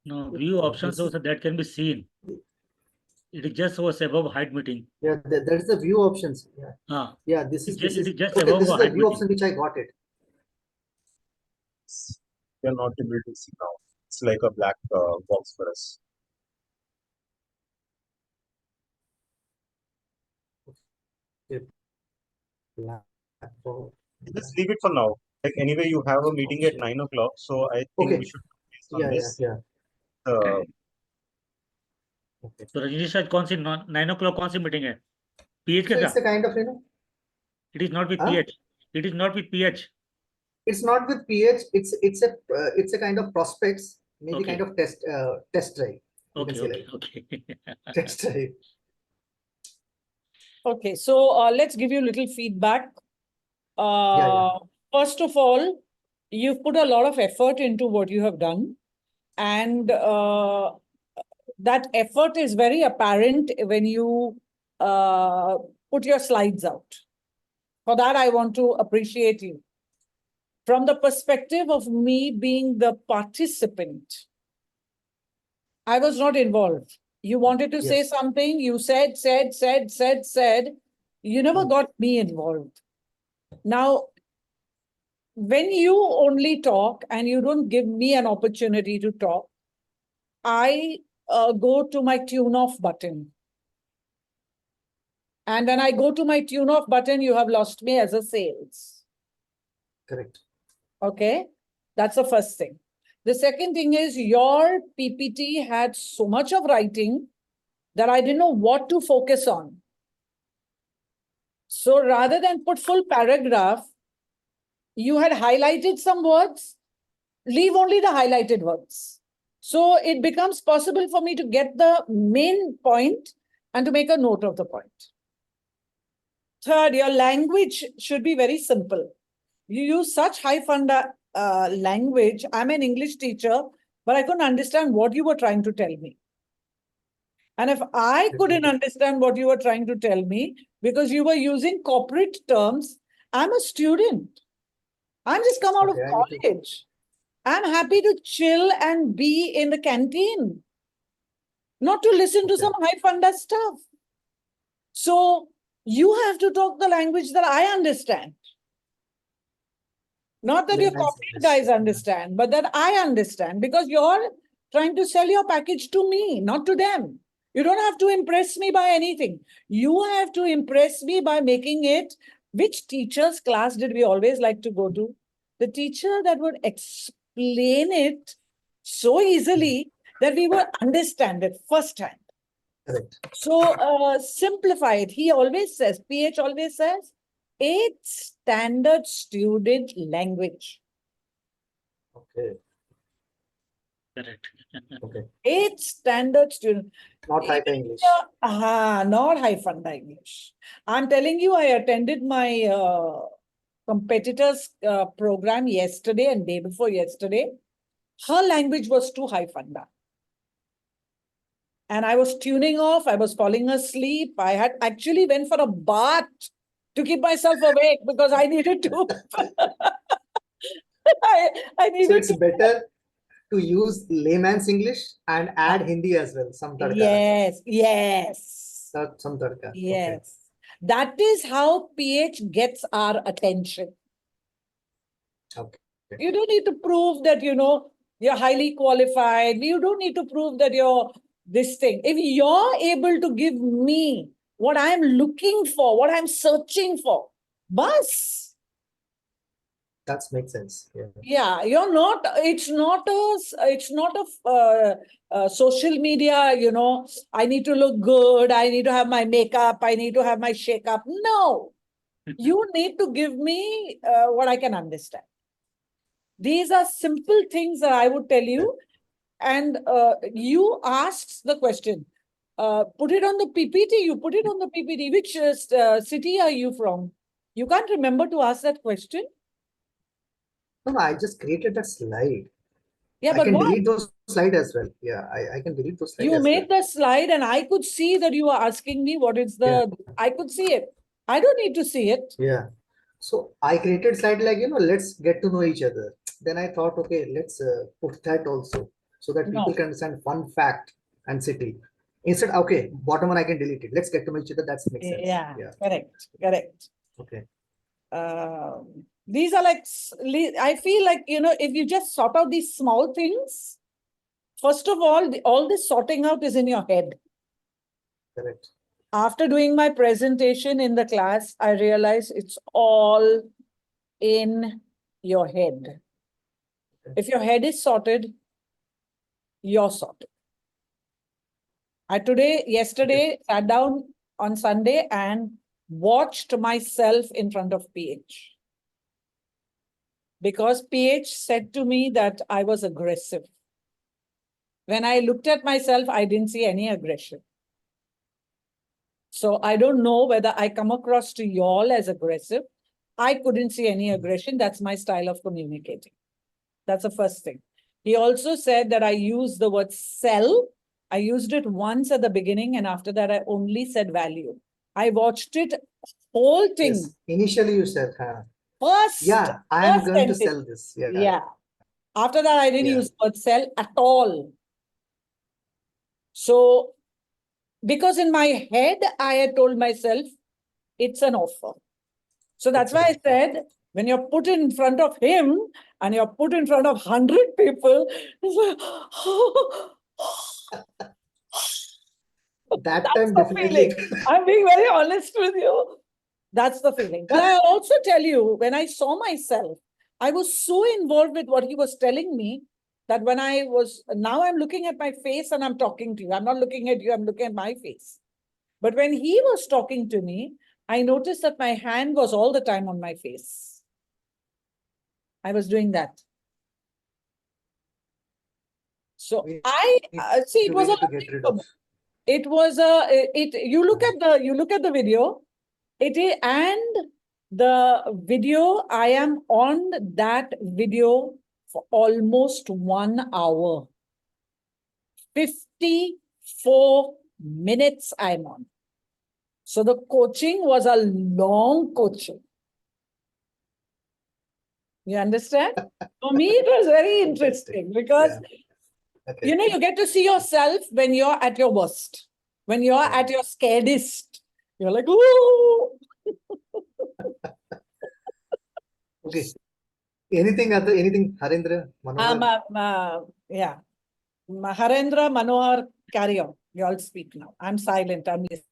No, view options also that can be seen. It is just was above hide meeting. Yeah, that is the view options. Yeah. Yeah, this is it is just okay. above This is the hide view meeting. option which I got it. We are not able to see now. It's like a black box for us. Okay. Black box. Just leave it for now. Like anyway, you have a meeting at Option. 9 o'clock, so I think Okay. we should based on this. Yeah. Okay. तो रजनीश आज कौन सी 9 o'clock कौन सी meeting है pH So के it's a kind of it is not with Huh? ph it is not with ph it's not with PH. It's a kind of prospects, maybe Okay. kind of test drive. You can say okay like okay test drive. Okay, so let's give you a little feedback. Yeah. First of all, you've put a lot of effort into what you have done. And that effort is very apparent when you put your slides out. For that, I want to appreciate you. From the perspective of me being the participant, I was not involved. You wanted to say Yes. something, you said. You never got me involved. Now, when you only talk and you don't give me an opportunity to talk, I go to my tune off button. And when I go to my tune off button, you have lost me as a sales. Correct. Okay, that's the first thing. The second thing is your PPT had so much of writing that I didn't know what to focus on. So rather than put full paragraph, you had highlighted some words, leave only the highlighted words. So it becomes possible for me to get the main point and to make a note of the point. Third, your language should be very simple. You use such high funda language. I'm an English teacher, but I couldn't understand what you were trying to tell me. And if I couldn't understand what you were trying to tell me because you were using corporate terms, I'm a student. I'm just come out of Okay, I need to- college. I'm happy to chill and be in the canteen, not to listen to Okay. some high funda stuff. So you have to talk the language that I understand. Not that your Layman's corporate English, guys yeah. understand, but that I understand, because you're trying to sell your package to me, not to them. You don't have to impress me by anything. You have to impress me by making it. Which teacher's class did we always like to go to? The teacher that would explain it so easily that we would understand it firsthand. Correct. So simplify it. He always says, PH always says, 8 standard student language. Okay. Correct. Okay. 8 standard student. Not hyper English. Not high funda English. I'm telling you, I attended my competitors program yesterday and day before yesterday. Her language was too high funda. And I was tuning off. I was falling asleep. I had actually went for a bath to keep myself awake because I needed to. I So needed it's to. better to use layman's English and add Hindi as well. Some tadka. Yes. Some tadka. Okay. Yes. That is how PH gets our attention. Okay. You don't need to prove that, you're highly qualified. You don't need to prove that you're this thing. If you're able to give me what I'm looking for, what I'm searching for, bus. That makes sense. Yeah. Yeah, it's not a social media, I need to look good. I need to have my makeup. I need to have my shake up. No, you need to give me what I can understand. These are simple things that I would tell you. And you asked the question, put it on the PPT. You put it on the PPT. Which city are you from? You can't remember to ask that question? No, I just created that slide. Yeah, I but can what? delete those slides as well. Yeah, I can delete those slides You as made well. the slide and I could see that you were asking me what is the, I could see it. I don't need to see it. Yeah. So I created slide like, let's get to know each other. Then I thought, okay, let's put that also so that people No. can understand fun fact and city. Instead, okay, bottom one I can delete it. Let's get to know each other. That makes sense. Yeah, Yeah. correct. Okay. These are like, I feel like, if you just sort out these small things, first of all this sorting out is in your head. Correct. After doing my presentation in the class, I realized it's all in your head. If your head is sorted, you're sorted. Yesterday, sat down on Sunday and watched myself in front of PH. Because PH said to me that I was aggressive. When I looked at myself, I didn't see any aggression. So I don't know whether I come across to you all as aggressive. I couldn't see any aggression. That's my style of communicating. That's the first thing. He also said that I used the word sell. I used it once at the beginning, and after that, I only said value. I watched it whole thing. Yes. Initially you said, First, yeah, I am first going to sentence. sell this. Yeah. Yeah. After that, I didn't Yeah. use the word sell at all. So, because in my head, I had told myself, it's an offer. So that's why I said, when you're put in front of him and you're put in front of 100 people, it's like, That that's time the definitely. feeling. I'm being very honest with you. That's the feeling. But I'll also tell you, when I saw myself, I was so involved with what he was telling me that now I'm looking at my face and I'm talking to you. I'm not looking at you, I'm looking at my face. But when he was talking to me, I noticed that my hand was all the time on my face. I was doing that. So We see, it was a need to learning get rid for of. me. It was you look at the video, it is, and the video, I am on that video for almost 1 hour. 54 minutes I'm on. So the coaching was a long coaching. You understand? For me, it was very interesting because, Okay. you get to see yourself when you're at your worst, when you're at your scaredest. You're like, ooh. Okay. Anything, Harendra, Manohar? Yeah. Harendra, Manohar, carry on. You all speak now. I'm silent. I'm listening.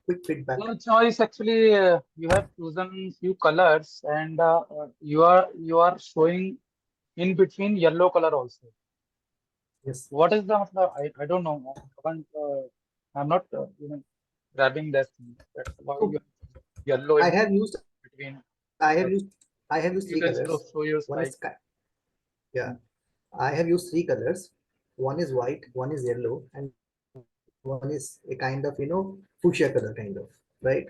Quick feedback. Your choice actually, you have chosen few colors, and you are showing in between yellow color also. Yes. What is the I don't know. I'm not grabbing that thing. That why you have yellow I in have used between. I have used You three can colors. show your One is slide. sky. Yeah. I have used three colors. One is white, one is yellow, and one is a kind of, fuchsia color kind of, right?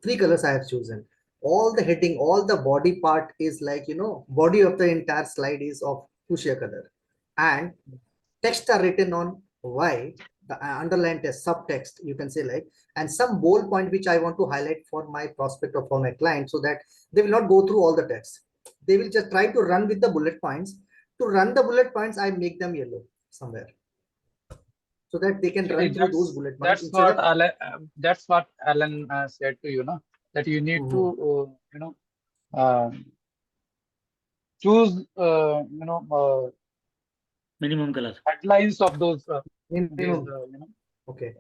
Three colors I have chosen. All the heading, all the body part is like, body of the entire slide is of fuchsia color. And text are written on white, the underlined text, subtext, you can say, like, and some bold point which I want to highlight for my prospect or for my client, so that they will not go through all the text. They will just try to run with the bullet points. To run the bullet points, I make them yellow somewhere, so that they can Actually, run through those bullet points that's instead what of. Alan said to you, no? That you need to choose Minimum color. headlines of those these Minimum. Okay.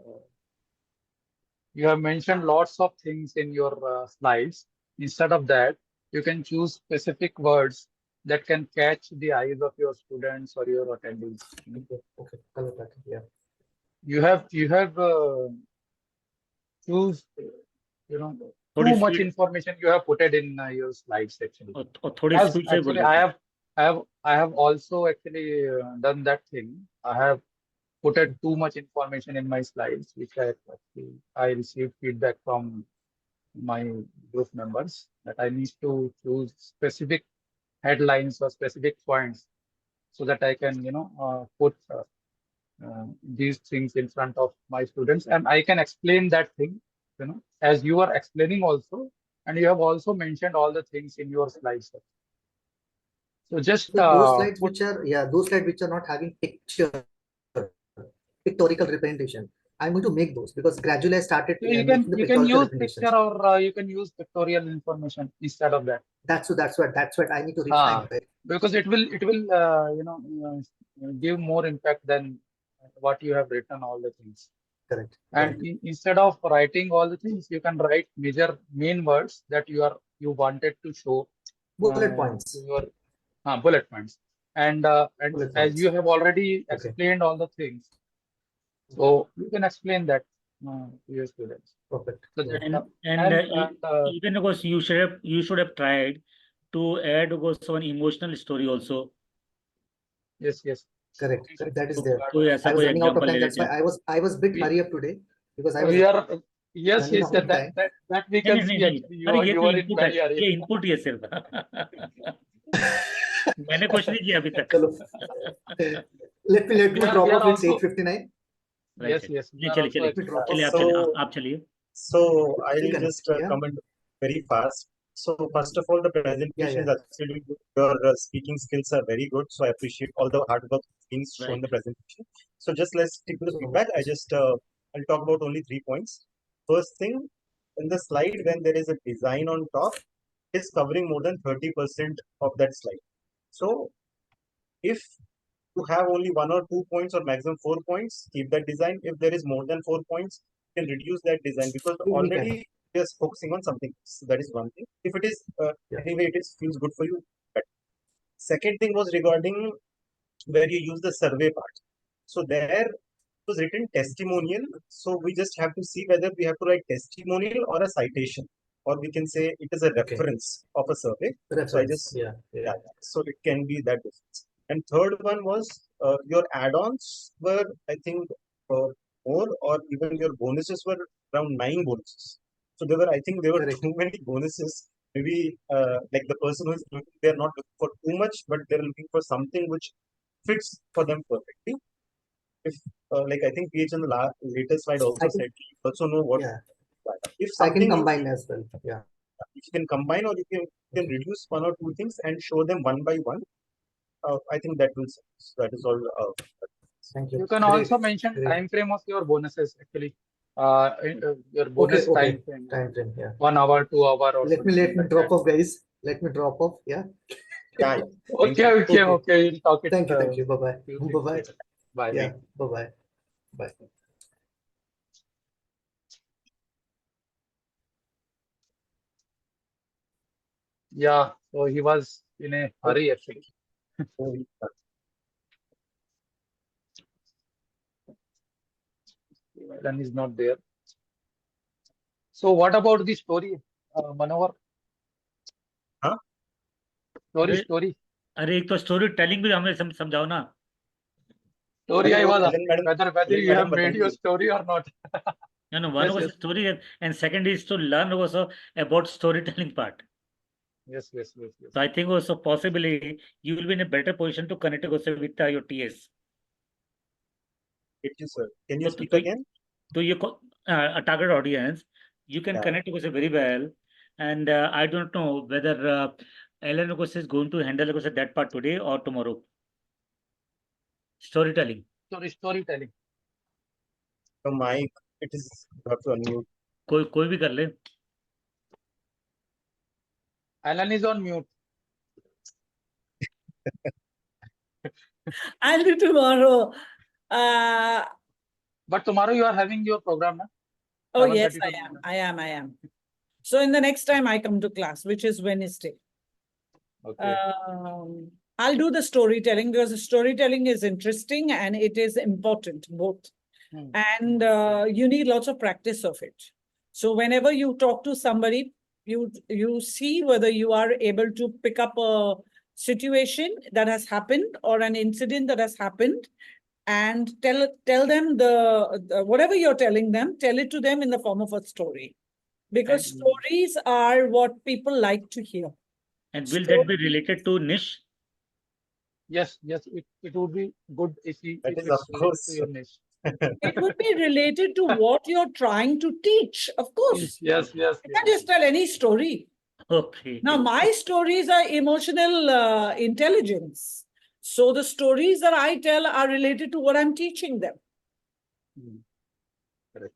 you have mentioned lots of things in your slides. Instead of that, you can choose specific words that can catch the eyes of your students or your attendees. Okay. Color pattern. Yeah. You have choose थोड़ी too much speed information you have put it in your slides actually. और थोड़ी As speed से actually बोलिए sir. I have also actually done that thing. I have put it too much information in my slides, which I received feedback from my group members that I need to choose specific headlines or specific points so that I can put these things in front of my students, and I can explain that thing as you are explaining also, and you have also mentioned all the things in your slides. So just So those slides those slides which are not having pictorial representation, I'm going to make those, because gradually I started so making the you can pictorial use representations. picture or you can use pictorial information instead of that. That's what I need to refine, right? Because it will give more impact than what you have written all the things. Correct. And instead of writing all the things, you can write main words that you wanted to show. Bullet points. Your bullet points. And Bullet as points. you have already Okay. explained all the things, so you can explain that to your students. Perfect. So Yeah. that, Even because you should have tried to add one emotional story also. yes. Correct. That is there. कोई ऐसा I was कोई running out of example time. ले That's लेते why हैं. I was bit hurry up today, because I was. we are Yes, running yes, out of time. that we नहीं can नहीं see नहीं नहीं actually. अरे ये You तो are in इनपुट है, very hurry. ये इनपुट ही है सिर्फ मैंने कुछ नहीं किया अभी तक चलो, let me drop We are off. It's also 8:59. Right yes, yes. We चलिए are चलिए also चलिए Let me drop चलिए off. आप चलिए So, आप चलिए so I'll Still connect. just Yeah. comment very fast. So first of all, the presentation Yeah. is actually good. Your speaking skills are very good. So I appreciate all the hard work being shown in the presentation. So just let's stick to the So- feedback. I'll talk about only 3 points. First thing, in the slide when there is a design on top, it's covering more than 30% of that slide. So if you have only 1 or 2 points or maximum 4 points, keep that design. If there is more than 4 points, you can reduce that design because We can. already just focusing on something. So that is one thing. If it is Yeah. anyway, it is feels good for you. But second thing was regarding where you use the survey part. So there was written testimonial. So we just have to see whether we have to write testimonial or a citation, or we can say it is a Okay. reference of a survey. Reference. So I just yeah. So it can be that difference. And third one was your add-ons were, I think, more, or even your bonuses were around 9 bonuses. So I think there were Correct. too many bonuses. Maybe like the person who is looking, they are not looking for too much, but they're looking for something which fits for them perfectly. If like I think PH in the latest slide also can- said you also know what. Yeah. If I can something combine as well. Yeah. if you can combine, or you can reduce 1 or 2 things and show them one by one, I think that will suffice. That is all. Thank you. You can Great. also mention Great. time frame of your bonuses actually. Your bonus Okay. time frame. Time frame. Yeah. 1 hour, 2 hour, or Let me something like drop that. off, guys. Let me drop off. Yeah. Yeah, yeah. Thank Okay, you. okay, Okay. okay. We'll talk it. Thank you. Bye-bye. few Bye-bye. minutes later. Bye. Yeah. Bye-bye. Bye. Yeah. So he was in a hurry actually. Then he's not there. So what about the story, Manohar? Huh? Story. अरे एक तो story telling भी हमें समझाओ ना Story I was asking Madam, whether you have made your story or not. no one Yes, was yes. story and second is to learn also about storytelling part. Yes. So I think also possibly you will be in a better position to connect also with your TS. Thank you, sir. Can you So speak again? to your a target audience, you can Yeah. connect also very well. And I don't know whether Ellen is going to handle that part today or tomorrow. Storytelling. Storytelling. So Mike, it is you have to unmute. कोई भी कर ले. Alan is on mute. I'll do tomorrow. But tomorrow you are having your program, na? Oh, yes, 7:30 to 9. I am. So in the next time I come to class, which is Wednesday, Okay. I'll do the storytelling because the storytelling is interesting and it is important, both. And you need lots of practice of it. So whenever you talk to somebody, you see whether you are able to pick up a situation that has happened or an incident that has happened and tell them the whatever you're telling them, tell it to them in the form of a story. Because stories are what people like to hear. And will that be related to niche? Yes, it would be good if That is, it's of related course. to your niche. It would be related to what you're trying to teach, of course. Yes. You can't just tell any story. Okay. Now, my stories are emotional intelligence. So the stories that I tell are related to what I'm teaching them. Correct.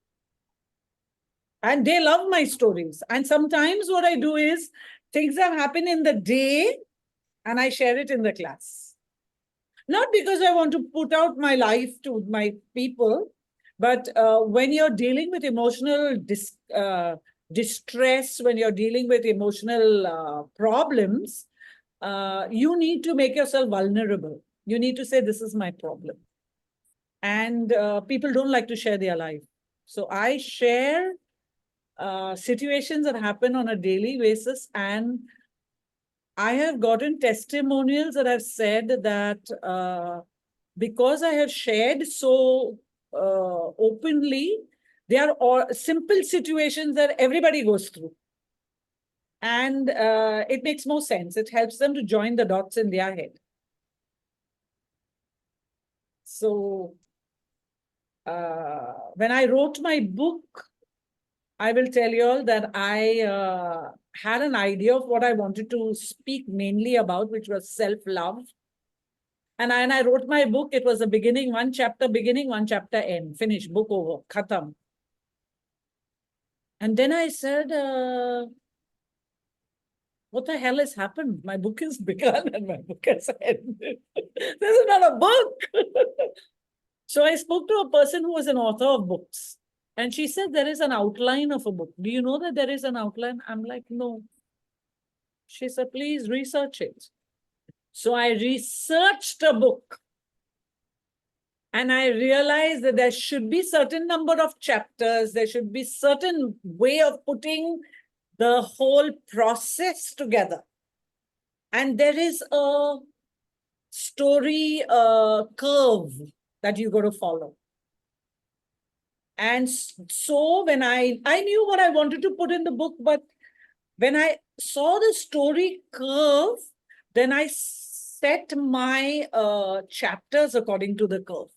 And they love my stories. And sometimes what I do is things that happen in the day and I share it in the class. Not because I want to put out my life to my people, but when you're dealing with emotional distress, when you're dealing with emotional problems, you need to make yourself vulnerable. You need to say, this is my problem. And people don't like to share their life. So I share situations that happen on a daily basis, and I have gotten testimonials that have said that because I have shared so openly, They are all simple situations that everybody goes through. And it makes more sense. It helps them to join the dots in their head. So when I wrote my book, I will tell you all that I had an idea of what I wanted to speak mainly about, which was self-love. And when I wrote my book, it was a beginning, one chapter end, finish, book over, khatam. And then I said, what the hell has happened? My book is begun and my book has ended. This is not a book. So I spoke to a person who was an author of books. And she said, there is an outline of a book. Do you know that there is an outline? I'm like, no. She said, please research it. So I researched a book. And I realized that there should be certain number of chapters. There should be certain way of putting the whole process together. And there is a story curve that you got to follow. And so when I knew what I wanted to put in the book, but when I saw the story curve, then I set my chapters according to the curve.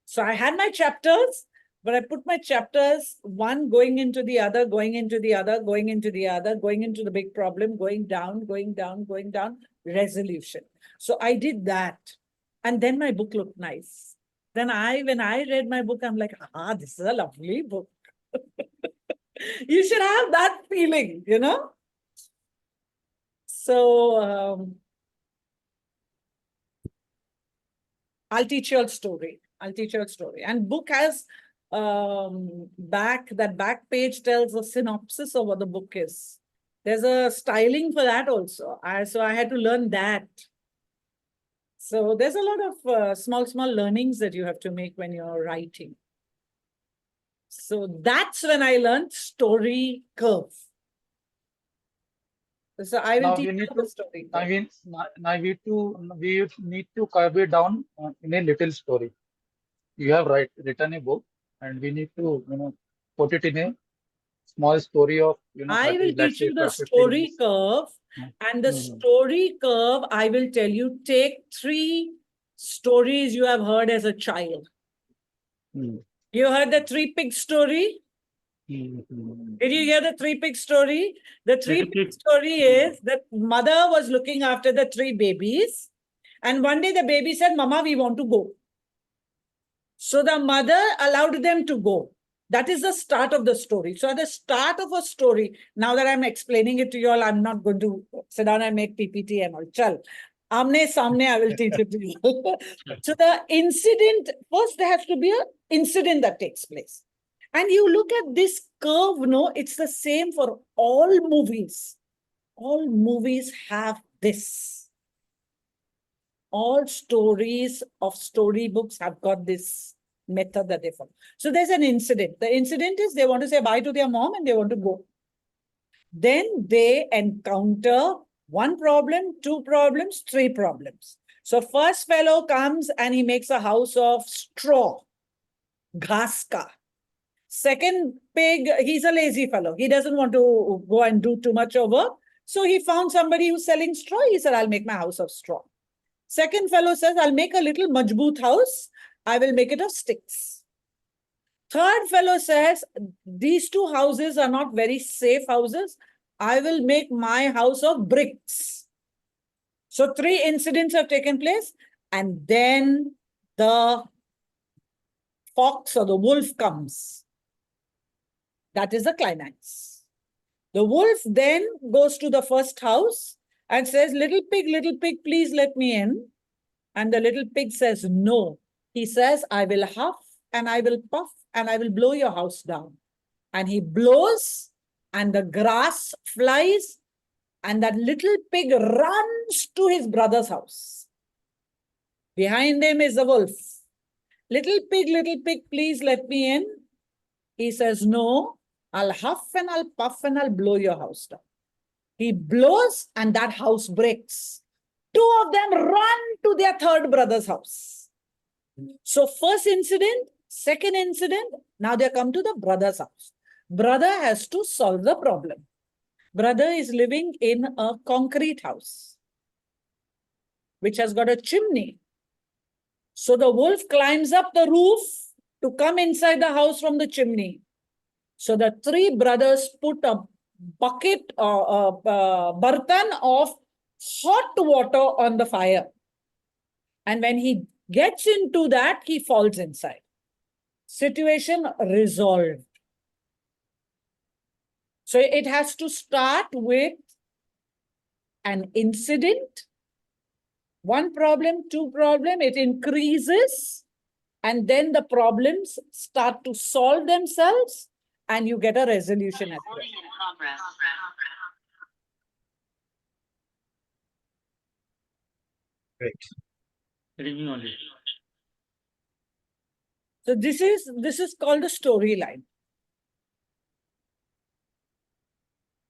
So I had my chapters, but I put my chapters, one going into the other, going into the other, going into the other, going into the big problem, going down, resolution. So I did that. And then my book looked nice. Then when I read my book, I'm like, this is a lovely book. You should have that feeling, you know? So I'll teach you a story. And book has that back page tells a synopsis of what the book is. There's a styling for that also. So I had to learn that. So there's a lot of small learnings that you have to make when you're writing. So that's when I learned story curve. So I will teach you the story. We need to curve it down in a little story. You have written a book, and we need to put it in a small story of I 30, will let's teach say you the 50 story minutes. curve, and the story curve, I will tell you, take 3 stories you have heard as a child. You heard the 3 pig story? Did you hear the 3 pig story? The 3 pig story is that mother was looking after the 3 babies. And one day the baby said, Mama, we want to go. So the mother allowed them to go. That is the start of the story. So at the start of a story, now that I'm explaining it to you all, I'm not going to sit down and make PPT and all. Chal. Amne samne, I will teach it to you. So the incident, first there has to be an incident that takes place. And you look at this curve, no, it's the same for all movies. All movies have this. All stories of storybooks have got this method that they follow. So there's an incident. The incident is they want to say bye to their mom and they want to go. Then they encounter 1 problem, 2 problems, 3 problems. So first fellow comes and he makes a house of straw, ghas ka. Second pig, he's a lazy fellow. He doesn't want to go and do too much of work. So he found somebody who's selling straw. He said, I'll make my house of straw. Second fellow says, I'll make a little majboot house. I will make it of sticks. Third fellow says, these 2 houses are not very safe houses. I will make my house of bricks. So 3 incidents have taken place. And then the fox or the wolf comes. That is the climax. The wolf then goes to the first house and says, little pig, please let me in. And the little pig says, no. He says, I will huff and I will puff and I will blow your house down. And he blows and the grass flies and that little pig runs to his brother's house. Behind him is the wolf. Little pig, please let me in. He says, no, I'll huff and I'll puff and I'll blow your house down. He blows and that house breaks. 2 of them run to their third brother's house. So first incident, Second incident, now they come to the brother's house. Brother has to solve the problem. Brother is living in a concrete house, which has got a chimney. So the wolf climbs up the roof to come inside the house from the chimney. So the three brothers put a bucket or a bartan of hot water on the fire. And when he gets into that, he falls inside. Situation resolved. So it has to start with an incident, one problem, two problem, it increases, and then the problems start to solve themselves, and you get a resolution at the end. Great. Reading only. So this is called a storyline.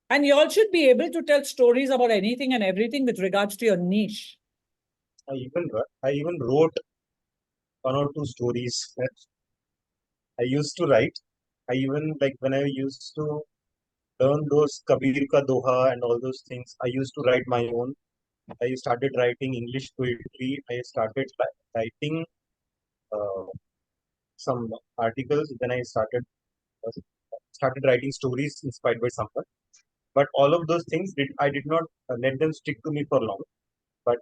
And you all should be able to tell stories about anything and everything with regards to your niche. I even wrote one or two stories that I used to write. I even like when I used to learn those Kabir Ka Doha and all those things, I used to write my own. I started writing English poetry. I started writing uh, some articles. Then I started writing stories inspired by someone. But all of those things I did not let them stick to me for long. But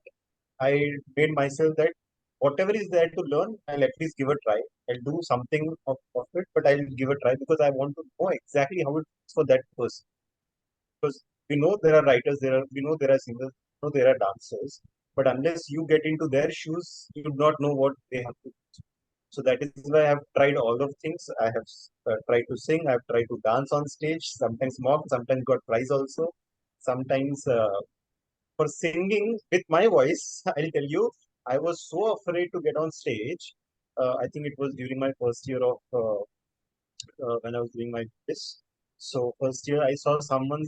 I made myself that whatever is there to learn, I'll at least give a try. I'll do something of it, but I'll give a try because I want to know exactly how it's for that person. Because we know there are writers, we know there are singers, we know there are dancers, but unless you get into their shoes, you do not know what they have to do. So that is why I have tried all of things. I have tried to sing, I have tried to dance on stage, sometimes mock, sometimes got prize also. Sometimes for singing with my voice, I'll tell you, I was so afraid to get on stage. I think it was during my first year of when I was doing my this. So first year, I saw someone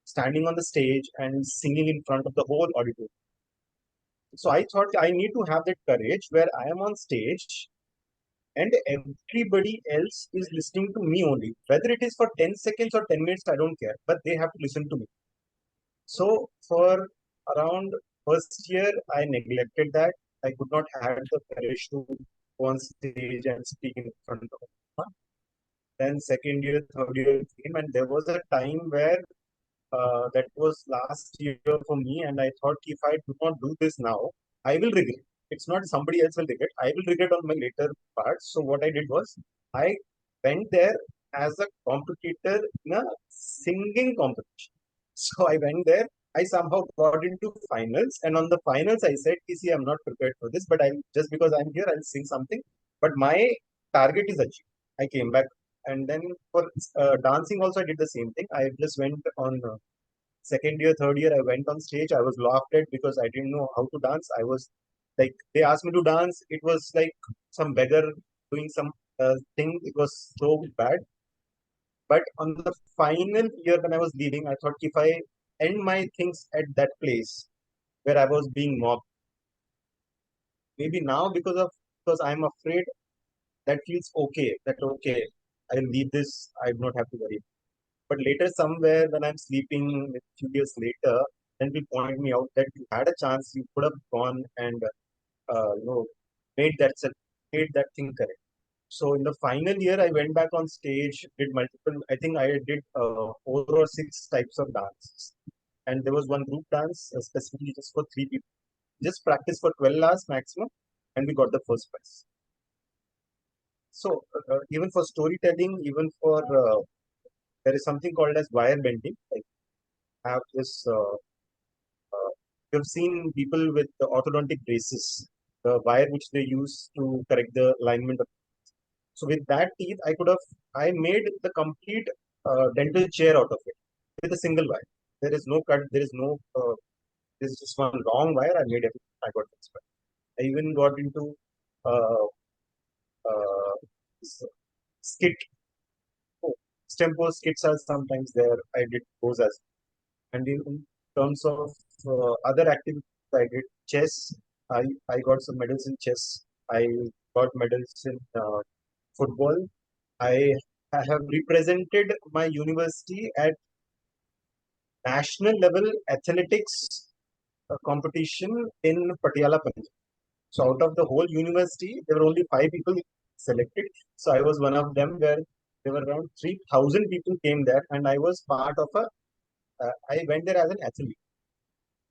standing on the stage and singing in front of the whole auditorium. So I thought I need to have that courage where I am on stage and everybody else is listening to me only. Whether it is for 10 seconds or 10 minutes, I don't care, but they have to listen to me. So for around first year, I neglected that. I could not have the courage to go on stage and speak in front of everyone. Then second year, third year came, and there was a time where that was last year for me, and I thought if I do not do this now, I will regret. It's not somebody else will regret. I will regret on my later parts. So what I did was I went there as a competitor in a singing competition. So I went there. I somehow got into finals, and on the finals I said, "See, I'm not prepared for this, but I'm just because I'm here, I'll sing something. But my target is achieved." I came back, and then for dancing also I did the same thing. I just went on second year, third year. I went on stage. I was laughed at because I didn't know how to dance. I was like they asked me to dance. It was like some beggar doing some thing. It was so bad. But on the final year when I was leaving, I thought if I end my things at that place where I was being mobbed, maybe now because I'm afraid that feels okay. That okay, I'll leave this. I do not have to worry. But later, somewhere when I'm sleeping a few years later, then people point me out that you had a chance, you could have gone and you know made made that thing correct. So in the final year, I went back on stage, did multiple. I think I did 4 or 6 types of dances, and there was one group dance specifically just for 3 people. Just practice for 12 hours maximum, and we got the first prize. So even for storytelling, even for there is something called as wire bending. Like have this. You've seen people with the orthodontic braces, the wire which they use to correct the alignment of. So with that teeth, I made the complete dental chair out of it with a single wire. There is no cut. There is no. This is just one long wire. I made everything. I got this. I even got into uh, this skit. Oh, Stempo skits are sometimes there. I did those as. And in terms of other activities, I did chess. I got some medals in chess. I got medals in football. I have represented my university at national level athletics competition in Patiala, Punjab. So out of the whole university, there were only 5 people selected. So I was one of them, where there were around 3,000 people came there, and I was part of a. I went there as an athlete.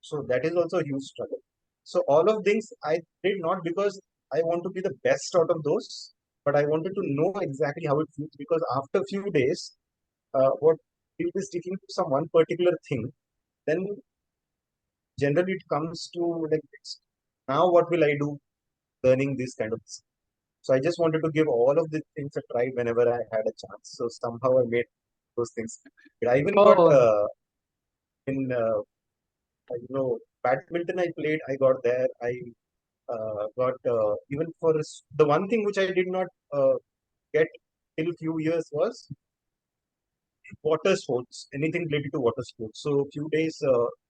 So that is also a huge struggle. So all of things I did not because I want to be the best out of those, but I wanted to know exactly how it feels, because after a few days, what you be sticking to some one particular thing, then generally it comes to like now what will I do learning this kind of thing. So I just wanted to give all of the things a try whenever I had a chance. So somehow I made those things. I even got Oh, in badminton I played. I got there. I got even for the one thing which I did not get till few years was water sports, anything related to water sports. So a few days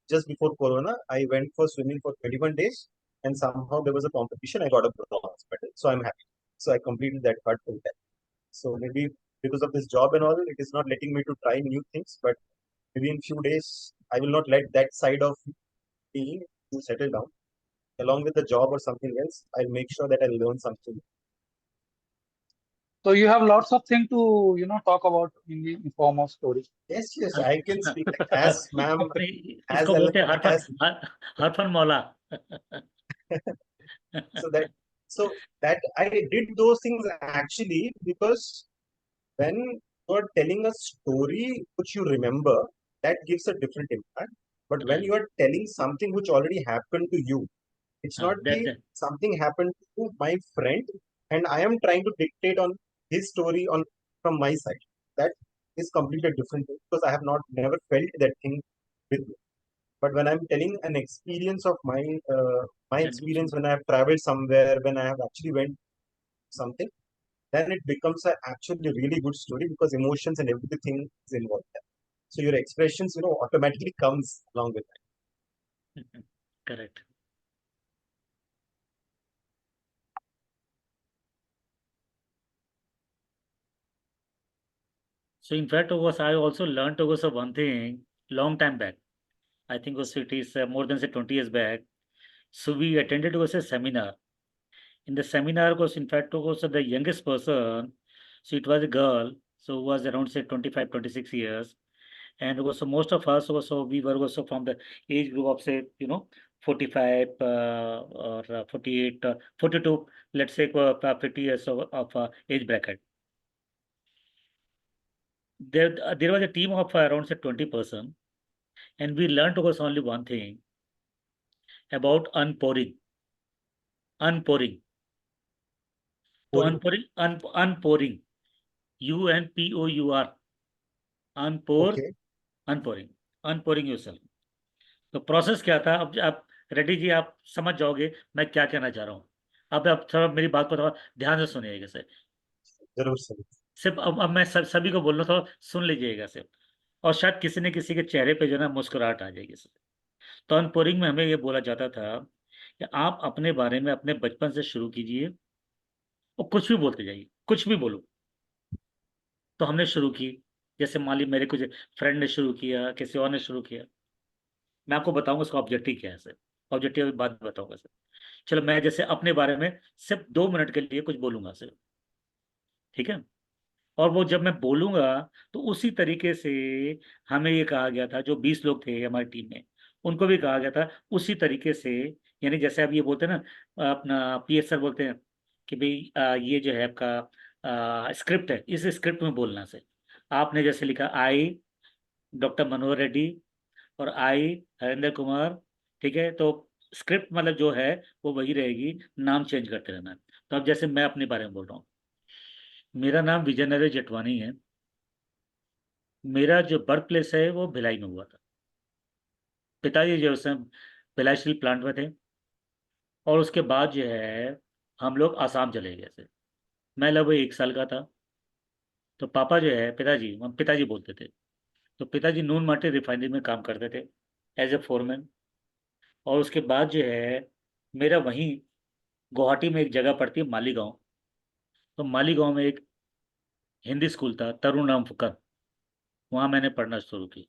just before Corona, I went for swimming for 21 days, and somehow there was a competition. I got a bronze medal, so I'm happy. So I completed that part full time. So maybe because of this job and all, it is not letting me to try new things. But maybe in few days, I will not let that side of me to settle down. Along with the job or something else, I'll make sure that I learn something. so you have lots of things to talk about in the form of story. Yes, yes, I can speak as ma'am, अपने as इसको बोलते हैं as हरफन मौला. so that I did those things actually because when you are telling a story which you remember, that gives a different impact. But when you are telling something which already happened to you, it's not the that something happened to my friend, and I am trying to dictate on his story on from my side. That is completely different thing, because I have not never felt that thing with me. But when I'm telling an experience of my experience when I have traveled somewhere, when I have actually went something, then it becomes a actually really good story, because emotions and everything is involved there. So your expressions, automatically comes along with that. correct. So in fact, I also learned one thing long time back. I think it is more than say 20 years back. So we attended a seminar. In the seminar was in fact was the youngest person. So it was a girl. So who was around say 25, 26 years. And also most of us also we were also from the age group of say 45 or 48, 42, let's say 50 years of age bracket. There was a team of around say 20 person, and we learned was only one thing about unpouring. Unpouring. So Pouring. unpouring. UNPOUR. Unpour. Okay. Unpouring. Unpouring yourself. तो process क्या था? अब आप रेड्डी जी आप समझ जाओगे मैं क्या कहना चाह रहा हूँ. अब आप थोड़ा मेरी बात को थोड़ा ध्यान से सुनिएगा सर. जरूर सर. सिर्फ अब मैं सभी को बोल रहा था, सुन लीजिएगा सिर्फ. और शायद किसी न किसी के चेहरे पे जो ना मुस्कुराहट आ जाएगी सर. तो अनपोरिंग में हमें ये बोला जाता था कि आप अपने बारे में अपने बचपन से शुरू कीजिए और कुछ भी बोलते जाइए, कुछ भी बोलो. तो हमने शुरू की. जैसे मान ली मेरे कुछ फ्रेंड ने शुरू किया, किसी और ने शुरू किया. मैं आपको बताऊंगा उसका ऑब्जेक्टिव क्या है सर. ऑब्जेक्टिव बात बताऊंगा सर. चलो मैं जैसे अपने बारे में सिर्फ 2 मिनट के लिए कुछ बोलूंगा सर. ठीक है. और वो जब मैं बोलूंगा तो उसी तरीके से हमें ये कहा गया था, जो 20 लोग थे हमारी टीम में, उनको भी कहा गया था उसी तरीके से. यानी जैसे अब ये बोलते हैं ना, अपना पीएस सर बोलते हैं कि भाई ये जो है आपका स्क्रिप्ट है, इस स्क्रिप्ट में बोलना से. आपने जैसे लिखा आई डॉक्टर मनोहर रेड्डी और आई हरेंद्र कुमार. ठीक है. तो स्क्रिप्ट मतलब जो है वो वही रहेगी, नाम चेंज करते रहना. तो अब जैसे मैं अपने बारे में बोल रहा हूँ. मेरा नाम विजय नरेश जेठवानी है. मेरा जो बर्थ प्लेस है वो भिलाई में हुआ था. पिताजी जो है भिलाई स्टील प्लांट में थे. और उसके बाद जो है हम लोग आसाम चले गए थे. मैं लगभग 1 साल का था. तो पापा जो है पिताजी, हम पिताजी बोलते थे. तो पिताजी नून माटी रिफाइनरी में काम करते थे एज ए फोरमैन. और उसके बाद जो है मेरा वहीं गुवाहाटी में एक जगह पड़ती है मालीगांव. तो मालीगांव में एक हिंदी स्कूल था, तरुण राम फुकर, वहाँ मैंने पढ़ना शुरू की।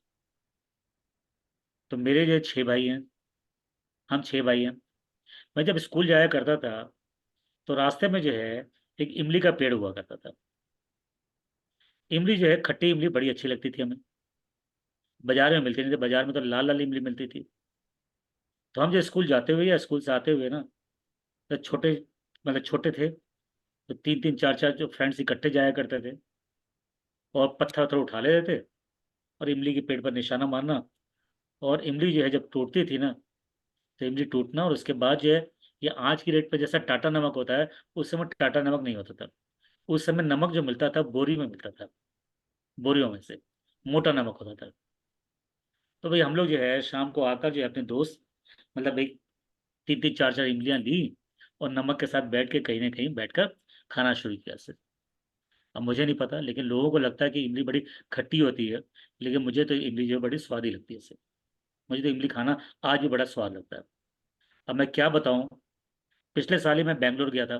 तो मेरे जो 6 भाई हैं, हम 6 भाई हैं। मैं जब स्कूल जाया करता था तो रास्ते में जो है एक इमली का पेड़ हुआ करता था। इमली जो है, खट्टी इमली बड़ी अच्छी लगती थी हमें। बाजार में मिलती नहीं थी, बाजार में तो लाल लाल इमली मिलती थी। तो हम जो स्कूल जाते हुए या स्कूल से आते हुए ना, तो छोटे, मतलब छोटे थे, तो 3 3 4 4 जो फ्रेंड्स इकट्ठे जाया करते थे और पत्थर वत्थर उठा लेते थे और इमली के पेड़ पर निशाना मारना। और इमली जो है जब टूटती थी ना, तो इमली टूटना, और उसके बाद जो है, ये आज की रेट पे जैसा टाटा नमक होता है, उस समय टाटा नमक नहीं होता था। उस समय नमक जो मिलता था बोरी में मिलता था, बोरियों में से मोटा नमक होता था। तो भाई हम लोग जो है शाम को आकर जो है अपने दोस्त, मतलब एक 3 3 4 4 इमलियां ली और नमक के साथ बैठ के कहीं ना कहीं बैठकर खाना शुरू किया से। अब मुझे नहीं पता, लेकिन लोगों को लगता है कि इमली बड़ी खट्टी होती है, लेकिन मुझे तो इमली जो है बड़ी स्वादी लगती है इससे। मुझे तो इमली खाना आज भी बड़ा स्वाद लगता है। अब मैं क्या बताऊं, पिछले साल ही मैं बैंगलोर गया था।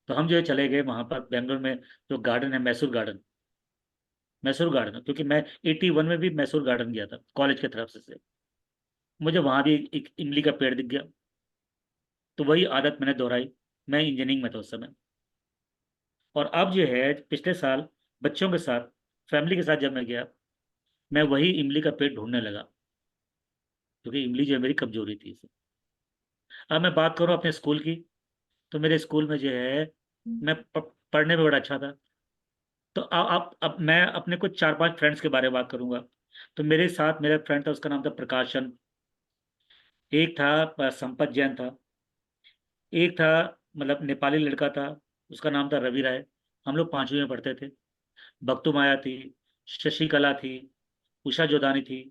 तो हम जो है चले गए वहां पर बेंगलोर में, जो गार्डन है मैसूर गार्डन। मैसूर गार्डन, क्योंकि मैं 81 में भी मैसूर गार्डन गया था कॉलेज की तरफ से। मुझे वहां भी एक इमली का पेड़ दिख गया। तो वही आदत मैंने दोहराई। मैं इंजीनियरिंग में था उस समय। और अब जो है पिछले साल बच्चों के साथ, फैमिली के साथ जब मैं गया, मैं वही इमली का पेड़ ढूंढने लगा, क्योंकि इमली जो है मेरी कमजोरी थी इसे। अब मैं बात करूं अपने स्कूल की, तो मेरे स्कूल में जो है मैं पढ़ने में बड़ा अच्छा था। तो अब मैं अपने कुछ 4 5 फ्रेंड्स के बारे में बात करूंगा। तो मेरे साथ मेरा फ्रेंड था, उसका नाम था प्रकाशन। एक था संपत जैन था। एक था, मतलब नेपाली लड़का था, उसका नाम था रवि राय। हम लोग 5वीं में पढ़ते थे। बक्तु माया थी, शशिकला थी, उषा जोदानी थी।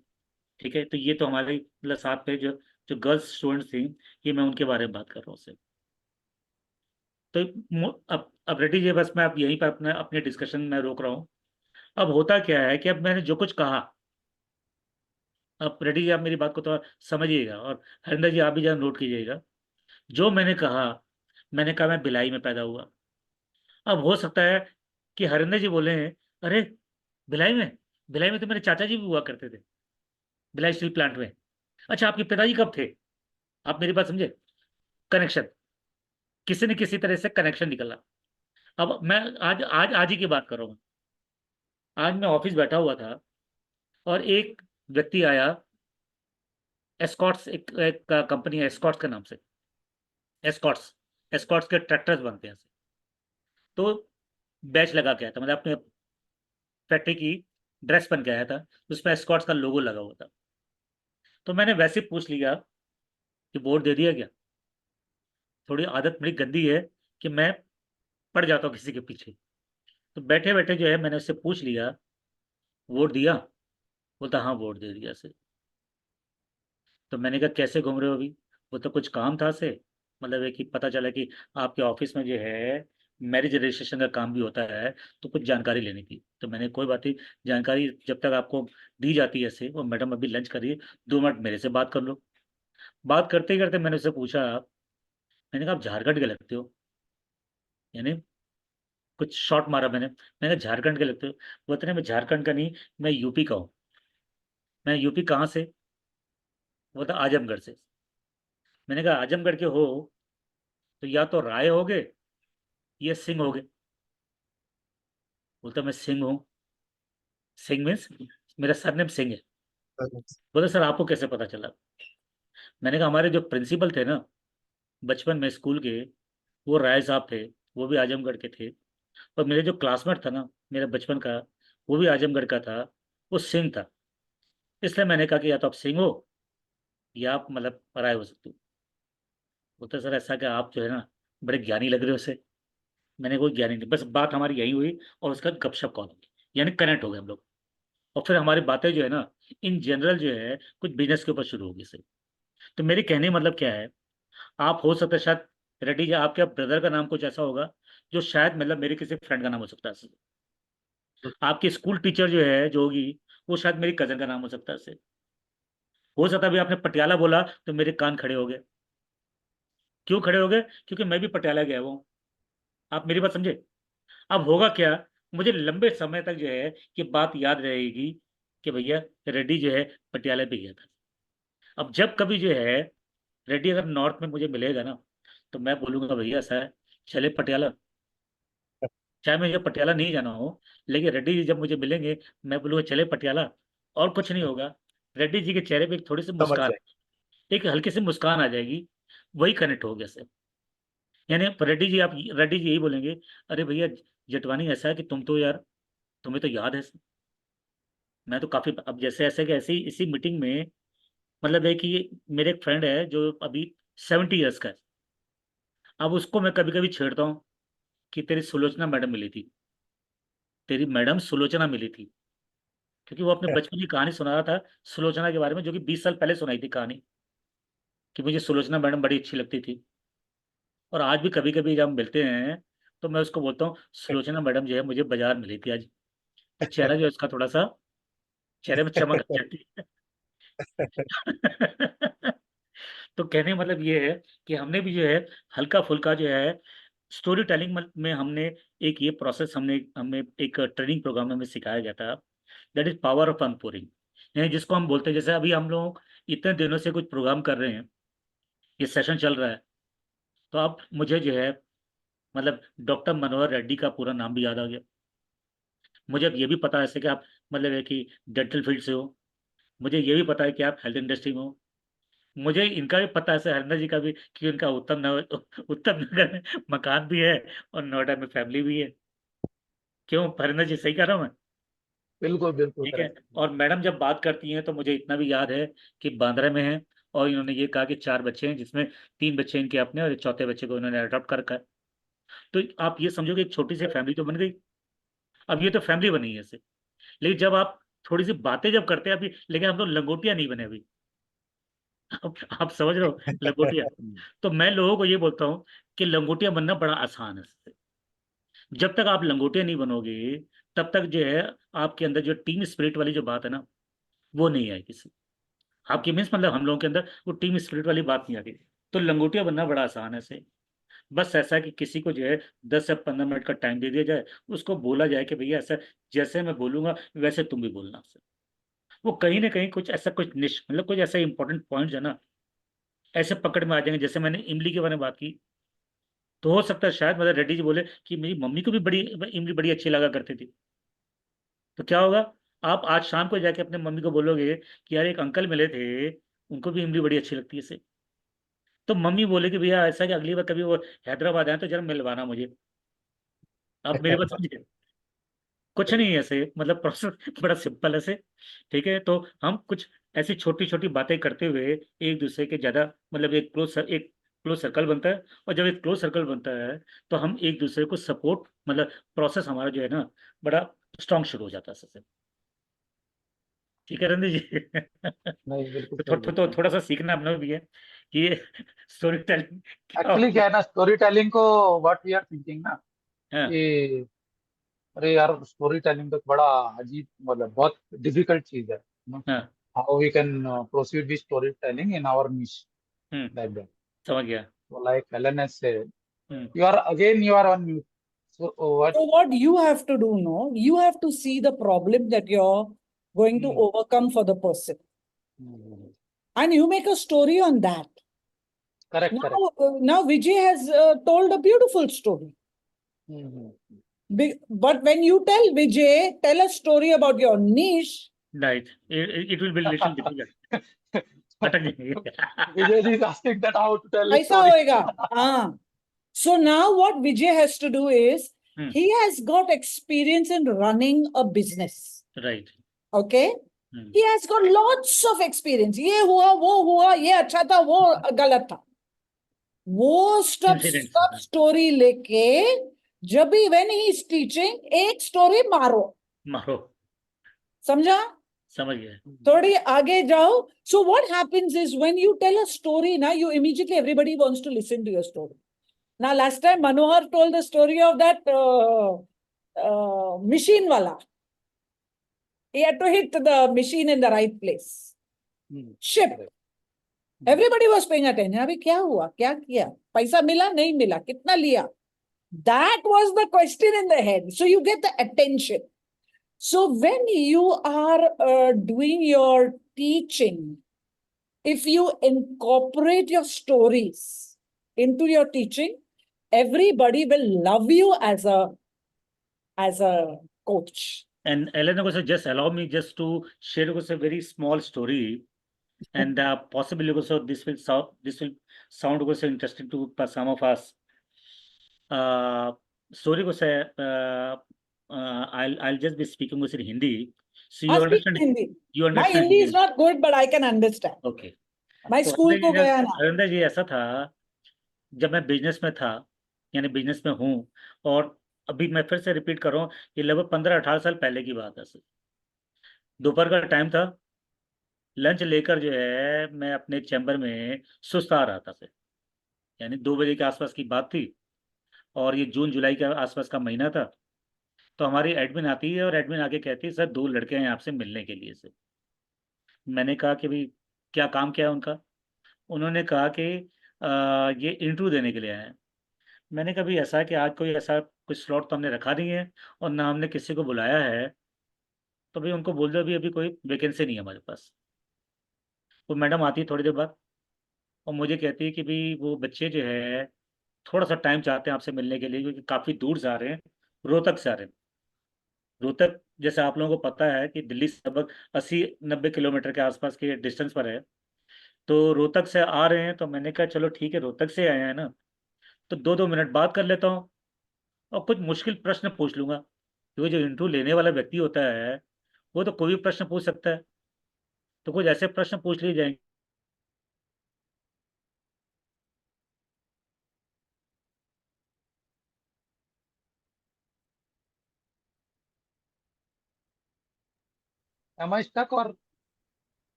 ठीक है, तो ये तो हमारे मतलब साथ पे जो जो गर्ल्स स्टूडेंट्स थी, ये मैं उनके बारे में बात कर रहा हूँ उससे। तो अब रेड्डी जी, बस मैं अब यहीं पर अपने अपने डिस्कशन में रोक रहा हूँ। अब होता क्या है कि अब मैंने जो कुछ कहा, अब रेड्डी जी आप मेरी बात को तो समझिएगा, और हरिंदर जी आप भी जरा नोट कीजिएगा। जो मैंने कहा, मैंने कहा मैं भिलाई में पैदा हुआ। अब हो सकता है कि हरिंदर जी बोले, अरे भिलाई में, भिलाई में तो मेरे चाचा जी भी हुआ करते थे, भिलाई स्टील प्लांट में। अच्छा, आपके पिताजी कब थे? आप मेरी बात समझे। कनेक्शन, किसी न किसी तरह से कनेक्शन निकला। अब मैं आज आज आज ही की बात कर रहा हूँ। आज मैं ऑफिस बैठा हुआ था और एक व्यक्ति आया, एस्कॉर्ट्स, एक कंपनी है एस्कॉर्ट्स के नाम से। एस्कॉर्ट्स, एस्कॉर्ट्स के ट्रैक्टर्स बनते हैं। तो बैच लगा के आया था, मतलब अपने फैक्ट्री की ड्रेस पहन के आया था, उसमें एस्कॉर्ट्स का लोगो लगा हुआ था। तो मैंने वैसे ही पूछ लिया कि वोट दे दिया क्या। थोड़ी आदत मेरी गंदी है कि मैं पड़ जाता हूँ किसी के पीछे। तो बैठे बैठे जो है मैंने उससे पूछ लिया, वोट दिया? बोलता हाँ वोट दे दिया से। तो मैंने कहा कैसे घूम रहे हो अभी? वो तो कुछ काम था से, मतलब है कि पता चला कि आपके ऑफिस में जो है मैरिज रजिस्ट्रेशन का काम भी होता है, तो कुछ जानकारी लेनी थी। तो मैंने, कोई बात नहीं, जानकारी जब तक आपको दी जाती है ऐसे, और मैडम अभी लंच करिए, 2 मिनट मेरे से बात कर लो। बात करते ही करते मैंने उससे पूछा, मैंने कहा आप झारखंड के लगते हो, यानी कुछ शॉर्ट मारा मैंने कहा झारखंड के लगते हो। बोलते नहीं मैं झारखंड का नहीं, मैं यूपी का हूँ। मैं यूपी कहाँ से? वो था आजमगढ़ से। मैंने कहा आजमगढ़ के हो तो या तो राय होगे या सिंह होगे। बोलता मैं सिंह हूँ। सिंह मीन्स मेरा सरनेम सिंह है। बोले सर आपको कैसे पता चला? मैंने कहा हमारे जो प्रिंसिपल थे ना बचपन में स्कूल के, वो राय साहब थे, वो भी आजमगढ़ के थे। और मेरे जो क्लासमेट था ना मेरे बचपन का, वो भी आजमगढ़ का था, वो सिंह था। इसलिए मैंने कहा कि या तो आप सिंह हो या आप मतलब राय हो सकते हो। बोलते सर ऐसा कि आप जो है ना बड़े ज्ञानी लग रहे हो उसे। मैंने कोई ज्ञानी नहीं, बस बात हमारी यही हुई और उसका गपशप कॉल हो गया, यानी कनेक्ट हो गए हम लोग। और फिर हमारी बातें जो है ना इन जनरल जो है कुछ बिजनेस के ऊपर शुरू होगी सर। तो मेरे कहने का मतलब क्या है, आप हो सकता है शायद रेड्डी जी आपके ब्रदर का नाम कुछ ऐसा होगा जो शायद मतलब मेरे किसी फ्रेंड का नाम हो सकता है सर। आपकी स्कूल टीचर जो है जो होगी, वो शायद मेरी कजन का नाम हो सकता है सर। हो सकता है अभी आपने पटियाला बोला तो मेरे कान खड़े हो गए। क्यों खड़े हो गए? क्योंकि मैं भी पटियाला गया हुआ हूँ। आप मेरी बात समझे? अब होगा क्या, मुझे लंबे समय तक जो है ये बात याद रहेगी कि भैया रेड्डी जो है पटियाला पे गया था। अब जब कभी जो है रेड्डी अगर नॉर्थ में मुझे मिलेगा ना, तो मैं बोलूंगा भैया ऐसा है, चले पटियाला। चाहे मुझे पटियाला नहीं जाना हो, लेकिन रेड्डी जी जब मुझे मिलेंगे, मैं बोलूंगा चले पटियाला। और कुछ नहीं होगा, रेड्डी जी के चेहरे पे एक थोड़ी सी समझ मुस्कान, गए। एक हल्की सी मुस्कान आ जाएगी, वही कनेक्ट हो गया सर। यानी रेड्डी जी, आप रेड्डी जी यही बोलेंगे, अरे भैया जटवानी ऐसा है कि तुम तो यार, तुम्हें तो याद है सर। मैं तो काफी, अब जैसे ऐसे कि ऐसी इसी मीटिंग में, मतलब है कि मेरे एक फ्रेंड है जो अभी 70 ईयर्स का है। अब उसको मैं कभी कभी छेड़ता हूँ कि तेरी सुलोचना मैडम मिली थी, तेरी मैडम सुलोचना मिली थी, क्योंकि वो अपने बचपन की कहानी सुना रहा था सुलोचना के बारे में, जो कि 20 साल पहले सुनाई थी कहानी, कि मुझे सुलोचना मैडम बड़ी अच्छी लगती थी। और आज भी कभी कभी जब हम मिलते हैं, तो मैं उसको बोलता हूँ सुलोचना मैडम जो है मुझे बाजार मिली थी आज। तो चेहरा जो है उसका थोड़ा सा, चेहरे में चमक आ जाती है। तो कहने का मतलब ये है कि हमने भी जो है हल्का फुल्का जो है स्टोरी टेलिंग में हमने एक ये प्रोसेस, हमने हमें एक ट्रेनिंग प्रोग्राम में हमें सिखाया गया था, दैट इज पावर ऑफ अनपोरिंग। यानी जिसको हम बोलते हैं, जैसे अभी हम लोग इतने दिनों से कुछ प्रोग्राम कर रहे हैं, ये सेशन चल रहा है, तो अब मुझे जो है मतलब डॉक्टर मनोहर रेड्डी का पूरा नाम भी याद आ गया। मुझे अब ये भी पता है ऐसे कि आप मतलब है कि डेंटल फील्ड से हो, मुझे ये भी पता है कि आप हेल्थ इंडस्ट्री में हो, मुझे इनका भी पता है सर, हरिंदर जी का भी, कि उनका उत्तम नगर में मकान भी है और नोएडा में फैमिली भी है। क्यों हरिंदर जी, सही कह रहा हूँ मैं? बिल्कुल बिल्कुल ठीक है। करेक्ट। और मैडम जब बात करती हैं तो मुझे इतना भी याद है कि बांद्रा में है, और इन्होंने ये कहा कि 4 बच्चे हैं, जिसमें 3 बच्चे इनके अपने और एक चौथे बच्चे को इन्होंने अडॉप्ट कर रखा है। तो आप ये समझो कि एक छोटी सी फैमिली तो बन गई। अब ये तो फैमिली बनी है इससे, लेकिन जब आप थोड़ी सी बातें जब करते हैं अभी, लेकिन हम लोग लंगोटिया नहीं बने अभी। आप समझ रहे हो, लंगोटिया। तो मैं लोगों को ये बोलता हूँ कि लंगोटिया बनना बड़ा आसान है। जब तक आप लंगोटिया नहीं बनोगे, तब तक जो है आपके अंदर जो टीम स्पिरिट वाली जो बात है ना, वो नहीं आएगी किसी आपकी, मीन्स मतलब हम लोगों के अंदर वो टीम स्पिरिट वाली बात नहीं आती। तो लंगोटिया बनना बड़ा आसान है से, बस ऐसा है कि किसी को जो है 10 से 15 मिनट का टाइम दे दिया जाए, उसको बोला जाए कि भैया ऐसा, जैसे मैं बोलूंगा वैसे तुम भी बोलना। वो कहीं ना कहीं कुछ ऐसा, कुछ निश मतलब कुछ ऐसा इंपॉर्टेंट पॉइंट्स है ना, ऐसे पकड़ में आ जाएंगे। जैसे मैंने इमली के बारे में बात की, तो हो सकता है शायद मतलब रेड्डी जी बोले कि मेरी मम्मी को भी बड़ी इमली बड़ी अच्छी लगा करती थी। तो क्या होगा, आप आज शाम को जाके अपने मम्मी को बोलोगे कि यार एक अंकल मिले थे, उनको भी इमली बड़ी अच्छी लगती है इसे। तो मम्मी बोले कि भैया ऐसा कि अगली बार कभी वो हैदराबाद आए तो जरा मिलवाना मुझे। आप मेरी बात समझिए, कुछ नहीं है ऐसे, मतलब प्रोसेस बड़ा सिंपल है से। ठीक है, तो हम कुछ ऐसी छोटी छोटी बातें करते हुए एक दूसरे के ज्यादा मतलब एक क्लोज सर्कल बनता है। और जब एक क्लोज सर्कल बनता है, तो हम एक दूसरे को सपोर्ट, मतलब प्रोसेस हमारा जो है ना, बड़ा स्ट्रांग शुरू हो जाता है सबसे। ठीक है रणदीप जी। नहीं बिल्कुल तो सही बिल्कुल। थोड़ा सा सीखना अपना भी है कि ये स्टोरी टेलिंग क्या एक्चुअली होती क्या है ना, स्टोरी टेलिंग को व्हाट वी आर थिंकिंग ना है। हाँ, कि अरे यार स्टोरी टेलिंग तो बड़ा अजीब, मतलब बहुत डिफिकल्ट चीज है। हाँ। How we can proceed with story telling in our niche hmm, like that. समझ गया। So like Helen has said, हम्म, you are on mute. So what? So what you have to do, no, you have to see the problem that you're going to overcome for the person. And you make a story on that. Correct, correct. Now Vijay has told a beautiful story. But when you tell Vijay, tell a story about your niche, right, it will be little difficult, अटक जाएंगे। Vijay ji is asking that how to tell a aisa story. hoega. हाँ. So now what Vijay has to do is, he has got experience in running a business. Right. Okay? He has got lots of experience. ये हुआ, वो हुआ, ये अच्छा था, वो गलत था. वो इंसिडेंट्स। सब स्टोरी लेके जब भी when he is teaching, एक स्टोरी मारो. मारो, समझा? समझ गया। थोड़ी आगे जाओ. So what happens is when you tell a story, now you immediately everybody wants to listen to your story. Now last time Manohar told the story of that machine wala. He had to hit the machine in the right place. Ship. Everybody was paying attention. अभी क्या हुआ, क्या किया, पैसा मिला नहीं मिला, कितना लिया. That was the question in the head. So you get the attention. So when you are doing your teaching, if you incorporate your stories into your teaching, everybody will love you as a coach. And Elena, just allow me just to share a very small story, and possibly this will sound interesting to some of us. Story I'll just be speaking in Hindi, so you I speak understand. Hindi. You My understand Hindi is Hindi. not good, but I can understand. Okay. My तो school को गया ना. हरिंदर जी ऐसा था, जब मैं business में था, यानी बिजनेस में हूँ, और अभी मैं फिर से रिपीट कर रहा हूँ, ये लगभग 15-18 साल पहले की बात है सर। दोपहर का टाइम था, लंच लेकर जो है मैं अपने चैम्बर में सुस्त आ रहा था सर, यानी 2 बजे के आसपास की बात थी, और ये जून जुलाई के आसपास का महीना था। तो हमारी एडमिन आती है और एडमिन आके कहती है, सर 2 लड़के हैं आपसे मिलने के लिए सर। मैंने कहा कि भाई क्या काम क्या है उनका? उन्होंने कहा कि ये इंटरव्यू देने के लिए आए हैं। मैंने कहा भी ऐसा है कि आज कोई ऐसा कुछ स्लॉट तो हमने रखा नहीं है, और ना हमने किसी को बुलाया है, तो भाई उनको बोल दो अभी अभी कोई वैकेंसी नहीं है हमारे पास। वो मैडम आती है थोड़ी देर बाद और मुझे कहती है कि भाई वो बच्चे जो है थोड़ा सा टाइम चाहते हैं आपसे मिलने के लिए, क्योंकि काफ़ी दूर से आ रहे हैं, रोहतक से आ रहे हैं। रोहतक जैसे आप लोगों को पता है कि दिल्ली से लगभग 80-90 किलोमीटर के आसपास के डिस्टेंस पर है, तो रोहतक से आ रहे हैं। तो मैंने कहा चलो ठीक है, रोहतक से आए हैं ना, तो 2-2 मिनट बात कर लेता हूँ और कुछ मुश्किल प्रश्न पूछ लूंगा, क्योंकि जो इंटरव्यू लेने वाला व्यक्ति होता है वो तो कोई भी प्रश्न पूछ सकता है। तो कुछ ऐसे प्रश्न पूछ लिए जाएंगे। Am I stuck or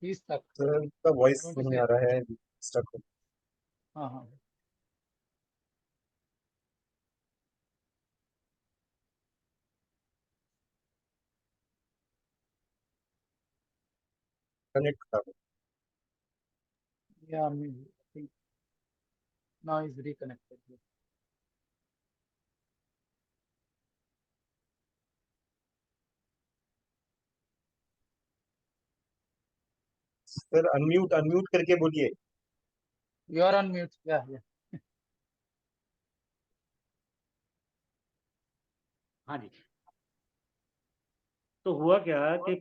he's stuck? Sir का वॉइस Going to नहीं say. आ रहा है, स्टक। हाँ हाँ. कनेक्ट कर। Yeah, I think now he's reconnected. Sir unmute unmute करके बोलिए। You are on mute. Yeah, yeah. हाँ जी। तो हुआ क्या कि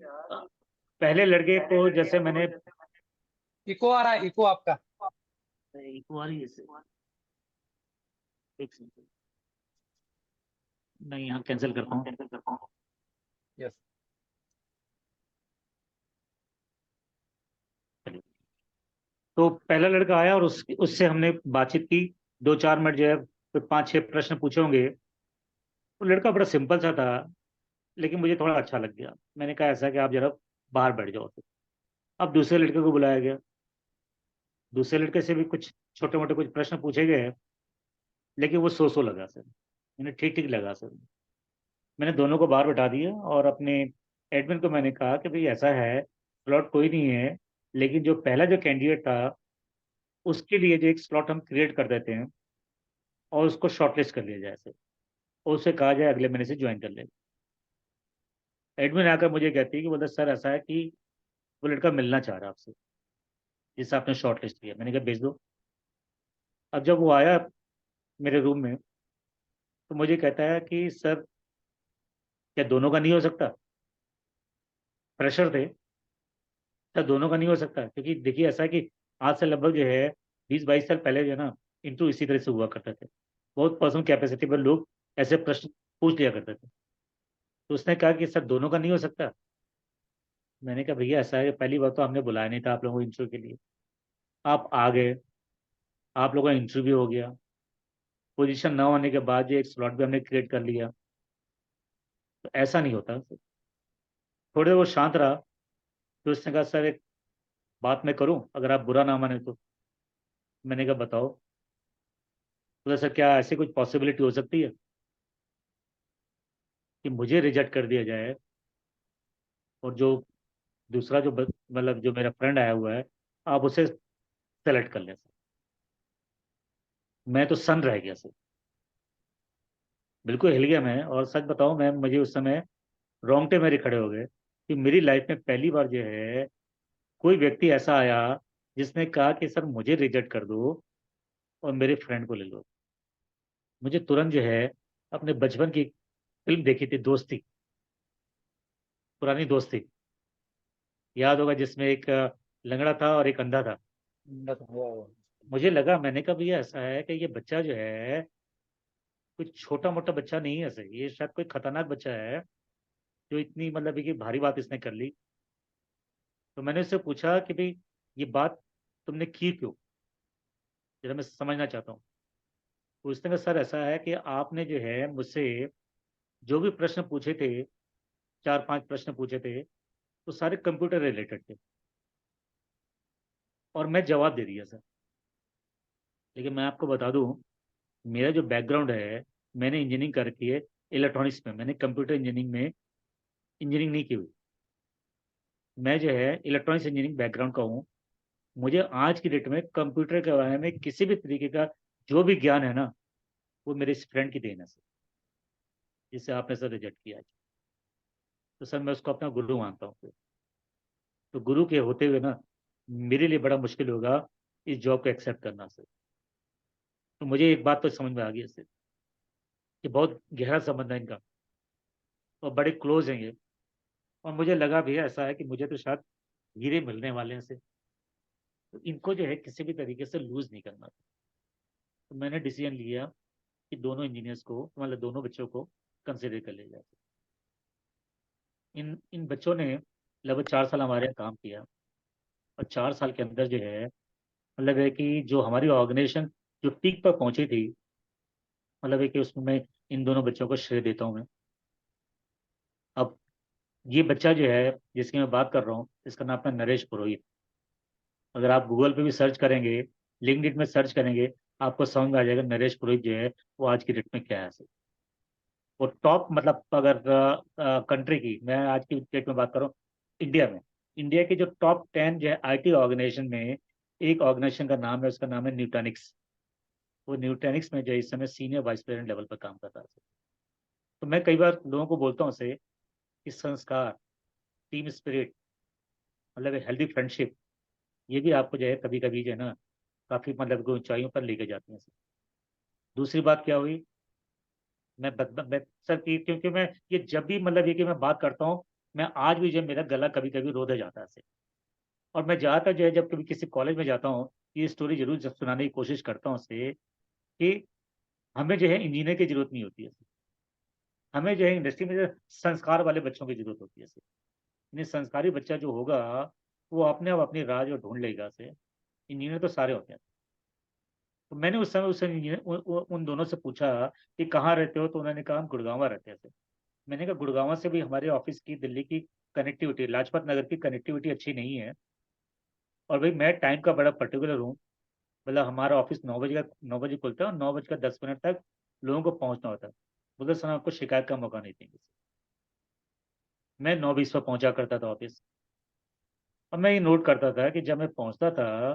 पहले लड़के को जैसे मैंने इको आ रहा है, इको आपका. एक बार ही ऐसे एक सेकंड, मैं यहाँ कैंसिल करता हूँ। Yes. तो पहला लड़का आया और उससे हमने बातचीत की 2-4 मिनट, जो है फिर 5-6 प्रश्न पूछे होंगे। वो लड़का बड़ा सिंपल सा था, लेकिन मुझे थोड़ा अच्छा लग गया। मैंने कहा ऐसा कि आप जरा बाहर बैठ जाओ। तो अब दूसरे लड़के को बुलाया गया, दूसरे लड़के से भी कुछ छोटे मोटे कुछ प्रश्न पूछे गए, लेकिन वो सो लगा सर, मैंने ठीक ठीक लगा सर। मैंने दोनों को बाहर बैठा दिया और अपने एडमिन को मैंने कहा कि भाई ऐसा है, स्लॉट कोई नहीं है, लेकिन जो पहला जो कैंडिडेट था उसके लिए जो एक स्लॉट हम क्रिएट कर देते हैं और उसको शॉर्टलिस्ट कर लिया जाए सर, और उसे कहा जाए अगले महीने से ज्वाइन कर ले। एडमिन आकर मुझे कहती है कि बोलते सर ऐसा है कि वो लड़का मिलना चाह रहा है आपसे जिससे आपने शॉर्ट लिस्ट किया। मैंने कहा भेज दो। अब जब वो आया मेरे रूम में, तो मुझे कहता है कि सर क्या दोनों का नहीं हो सकता? प्रेशर थे, क्या दोनों का नहीं हो सकता? क्योंकि देखिए ऐसा है कि आज से लगभग जो है 20-22 साल पहले जो है ना, इंटरव्यू इसी तरह से हुआ करते थे। बहुत पर्सनल कैपेसिटी पर लोग ऐसे प्रश्न पूछ लिया करते थे। तो उसने कहा कि सर दोनों का नहीं हो सकता। मैंने कहा भैया ऐसा है कि पहली बार तो हमने बुलाया नहीं था आप लोगों को इंटरव्यू के लिए, आप आ गए, आप लोगों का इंटरव्यू हो गया, पोजीशन ना होने के बाद जो एक स्लॉट भी हमने क्रिएट कर लिया, तो ऐसा नहीं होता। थोड़ी देर वो शांत रहा, तो उसने कहा सर एक बात मैं करूं, अगर आप बुरा ना माने तो। मैंने कहा बताओ। तो सर क्या ऐसी कुछ पॉसिबिलिटी हो सकती है कि मुझे रिजेक्ट कर दिया जाए और जो दूसरा जो मतलब जो मेरा फ्रेंड आया हुआ है आप उसे सेलेक्ट कर लें? सर मैं तो सन रह गया सर। बिल्कुल हिल गया मैं। और सच बताऊं मैं, मुझे उस समय रोंगटे मेरे खड़े हो गए कि मेरी लाइफ में पहली बार जो है कोई व्यक्ति ऐसा आया जिसने कहा कि सर मुझे रिजेक्ट कर दो और मेरे फ्रेंड को ले लो। मुझे तुरंत जो है अपने बचपन की फिल्म देखी थी, दोस्ती, पुरानी दोस्ती, याद होगा, जिसमें एक लंगड़ा था और एक अंधा था। मुझे लगा, मैंने कहा भैया ऐसा है कि ये बच्चा जो है कोई छोटा मोटा बच्चा नहीं है सर, ये शायद कोई खतरनाक बच्चा है जो इतनी मतलब कि भारी बात इसने कर ली। तो मैंने उससे पूछा कि भाई ये बात तुमने की क्यों, जरा मैं समझना चाहता हूँ। तो उसने कहा सर ऐसा है कि आपने जो है मुझसे जो भी प्रश्न पूछे थे, 4-5 प्रश्न पूछे थे, वो सारे कंप्यूटर रिलेटेड थे और मैं जवाब दे दिया सर। लेकिन मैं आपको बता दूं, मेरा जो बैकग्राउंड है, मैंने इंजीनियरिंग कर रखी है इलेक्ट्रॉनिक्स में, मैंने कंप्यूटर इंजीनियरिंग में इंजीनियरिंग नहीं की हुई। मैं जो है इलेक्ट्रॉनिक्स इंजीनियरिंग बैकग्राउंड का हूँ। मुझे आज की डेट में कंप्यूटर के बारे में किसी भी तरीके का जो भी ज्ञान है ना, वो मेरे इस फ्रेंड की देन है सर, जिससे आपने सर रिजेक्ट किया। तो सर मैं उसको अपना गुरु मानता हूँ। तो गुरु के होते हुए ना मेरे लिए बड़ा मुश्किल होगा इस जॉब को एक्सेप्ट करना सर। तो मुझे एक बात तो समझ में आ गई इससे कि बहुत गहरा संबंध है इनका और बड़े क्लोज हैं ये। और मुझे लगा भी ऐसा है कि मुझे तो शायद हीरे मिलने वाले हैं से, तो इनको जो है किसी भी तरीके से लूज नहीं करना। तो मैंने डिसीजन लिया कि दोनों इंजीनियर्स को, मतलब दोनों बच्चों को कंसिडर कर लिया जाए। इन इन बच्चों ने लगभग 4 साल हमारे यहाँ काम किया और 4 साल के अंदर जो है मतलब है कि जो हमारी ऑर्गेनाइजेशन जो पीक पर पहुंची थी, मतलब है कि उसमें मैं इन दोनों बच्चों को श्रेय देता हूँ मैं। अब ये बच्चा जो है जिसकी मैं बात कर रहा हूँ, इसका नाम है नरेश पुरोहित। अगर आप गूगल पे भी सर्च करेंगे, लिंक्डइन में सर्च करेंगे, आपको समझ में आ जाएगा नरेश पुरोहित जो है वो आज की डेट में क्या है। वो टॉप, मतलब अगर कंट्री की मैं आज की डेट में बात करूँ, इंडिया में, इंडिया के जो टॉप 10 जो है आईटी ऑर्गेनाइजेशन में, एक ऑर्गेनाइजेशन का नाम है, उसका नाम है न्यूटॉनिक्स। वो न्यूटॉनिक्स में जो है इस समय सीनियर वाइस प्रेसिडेंट लेवल पर काम कर रहा है। तो मैं कई बार लोगों को बोलता हूँ उसे कि संस्कार, टीम स्पिरिट, मतलब हेल्दी फ्रेंडशिप, ये भी आपको जो है कभी कभी जो है ना काफी मतलब ऊंचाइयों पर लेके जाती हैं। दूसरी बात क्या हुई, मैं सर क्योंकि मैं ये जब भी मतलब ये कि मैं बात करता हूँ, मैं आज भी जो है मेरा गला कभी कभी रोधा जाता है। और मैं ज़्यादातर जो है जब कभी किसी कॉलेज में जाता हूँ, ये स्टोरी जरूर जब सुनाने की कोशिश करता हूँ उससे कि हमें जो है इंजीनियर की जरूरत नहीं होती है, हमें जो है इंडस्ट्री में जो संस्कार वाले बच्चों की जरूरत होती है। यानी संस्कारी बच्चा जो होगा वो अपने आप अपनी राह जो ढूंढ लेगा से। इंजीनियर तो सारे होते हैं। तो मैंने उस समय उस इंजीनियर उन दोनों से पूछा कि कहाँ रहते हो, तो उन्होंने कहा हम गुड़गांव रहते थे। मैंने कहा गुड़गांव से भी हमारे ऑफिस की, दिल्ली की कनेक्टिविटी, लाजपत नगर की कनेक्टिविटी अच्छी नहीं है। और भाई मैं टाइम का बड़ा पर्टिकुलर हूँ, मतलब हमारा ऑफिस 9 बजे का, 9 बजे खुलता है और 9 बजकर 10 मिनट तक लोगों को पहुंचना होता है। बोलते सर आपको शिकायत का मौका नहीं देंगे। मैं 9:20 पर पहुंचा करता था ऑफिस। और मैं ये नोट करता था कि जब मैं पहुंचता था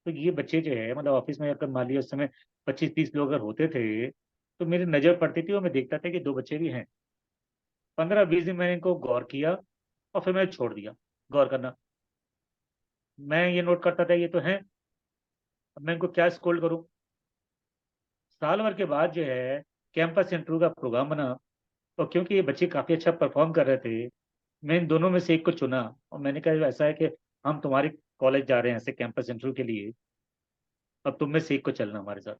तो ये बच्चे जो है मतलब ऑफिस में अगर मान लिया उस समय 25-30 लोग अगर होते थे, तो मेरी नजर पड़ती थी और मैं देखता था कि दो बच्चे भी हैं। 15-20 दिन मैंने इनको गौर किया और फिर मैंने छोड़ दिया गौर करना। मैं ये नोट करता था ये तो है, अब मैं इनको क्या स्कोल्ड करूं। साल भर के बाद जो है कैंपस इंटरव्यू का प्रोग्राम बना, और क्योंकि ये बच्चे काफी अच्छा परफॉर्म कर रहे थे, मैं इन दोनों में से एक को चुना। और मैंने कहा ऐसा है कि हम तुम्हारे कॉलेज जा रहे हैं ऐसे कैंपस इंटरव्यू के लिए, अब तुम में से एक को चलना हमारे साथ।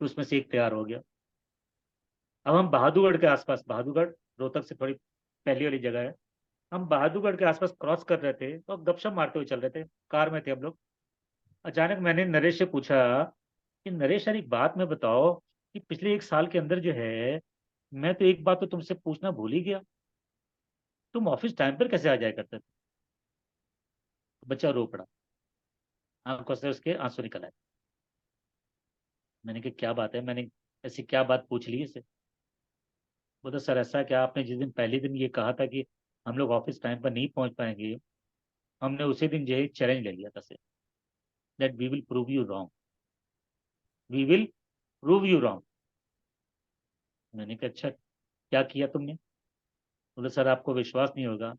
तो उसमें से एक तैयार हो गया। अब हम बहादुरगढ़ के आसपास, बहादुरगढ़ रोहतक से थोड़ी पहली वाली जगह है, हम बहादुरगढ़ के आसपास क्रॉस कर रहे थे तो गपशप मारते हुए चल रहे थे, कार में थे हम लोग। अचानक मैंने नरेश से पूछा कि नरेश यार एक बात मैं बताओ कि पिछले 1 साल के अंदर जो है मैं तो एक बात तो तुमसे पूछना भूल ही गया, तुम ऑफिस टाइम पर कैसे आ जाया करते थे। बच्चा रो पड़ा, आंखों से उसके आंसू निकल आए। मैंने कहा क्या बात है, मैंने ऐसी क्या बात पूछ ली इसे। बोला सर ऐसा क्या, आपने जिस दिन पहले दिन ये कहा था कि हम लोग ऑफिस टाइम पर नहीं पहुंच पाएंगे, हमने उसी दिन जो है चैलेंज ले लिया था sir, that we will prove you wrong, we will prove you wrong. मैंने कहा अच्छा क्या किया तुमने? बोले सर आपको विश्वास नहीं होगा,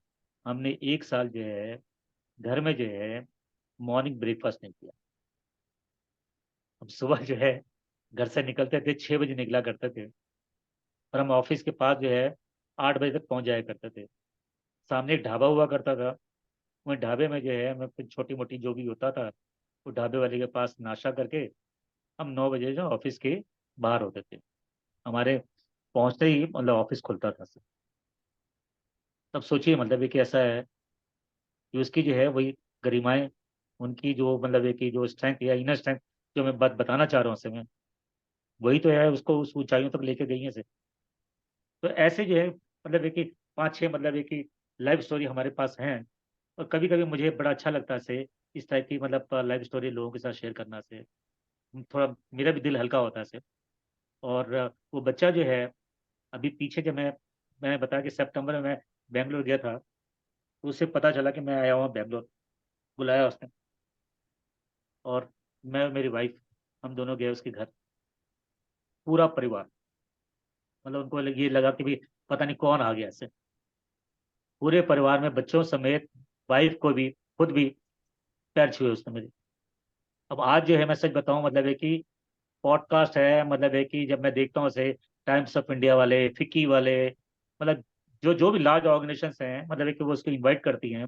हमने 1 साल जो है घर में जो है मॉर्निंग ब्रेकफास्ट नहीं किया। हम सुबह जो है घर से निकलते थे 6 बजे निकला करते थे, और हम ऑफिस के पास जो है 8 बजे तक पहुंच जाया करते थे। सामने एक ढाबा हुआ करता था, वही ढाबे में जो है मैं फिर छोटी मोटी जो भी होता था वो ढाबे वाले के पास नाश्ता करके हम 9 बजे जो ऑफिस के बाहर होते थे। हमारे पहुंचते ही मतलब ऑफिस खुलता था सर। तब सोचिए मतलब ये कि ऐसा है कि उसकी जो है वही गरिमाएं, उनकी जो मतलब है कि जो स्ट्रेंथ या इनर स्ट्रेंथ जो मैं बात बताना चाह रहा हूँ उससे मैं, वही तो है उसको उस ऊंचाइयों तक लेके गई है सर। तो ऐसे जो है मतलब है कि 5-6 मतलब है कि लाइफ स्टोरी हमारे पास हैं। और कभी कभी मुझे बड़ा अच्छा लगता है से इस टाइप की मतलब लाइफ स्टोरी लोगों के साथ शेयर करना से थोड़ा मेरा भी दिल हल्का होता है से। और वो बच्चा जो है अभी पीछे जब मैंने बताया कि सितंबर में मैं बेंगलोर गया था, तो उसे पता चला कि मैं आया हुआ बेंगलोर, बुलाया उसने, और मैं और मेरी वाइफ हम दोनों गए उसके घर, पूरा परिवार। मतलब उनको ये लगा कि भी पता नहीं कौन आ गया ऐसे, पूरे परिवार में बच्चों समेत वाइफ को भी खुद भी पैर छुए उसने मेरे। अब आज जो है मैं सच बताऊं मतलब है कि पॉडकास्ट है, मतलब है कि जब मैं देखता हूँ उसे टाइम्स ऑफ इंडिया वाले, फिक्की वाले, मतलब जो जो भी लार्ज ऑर्गेनाइजेशंस हैं मतलब है कि वो उसको इनवाइट करती हैं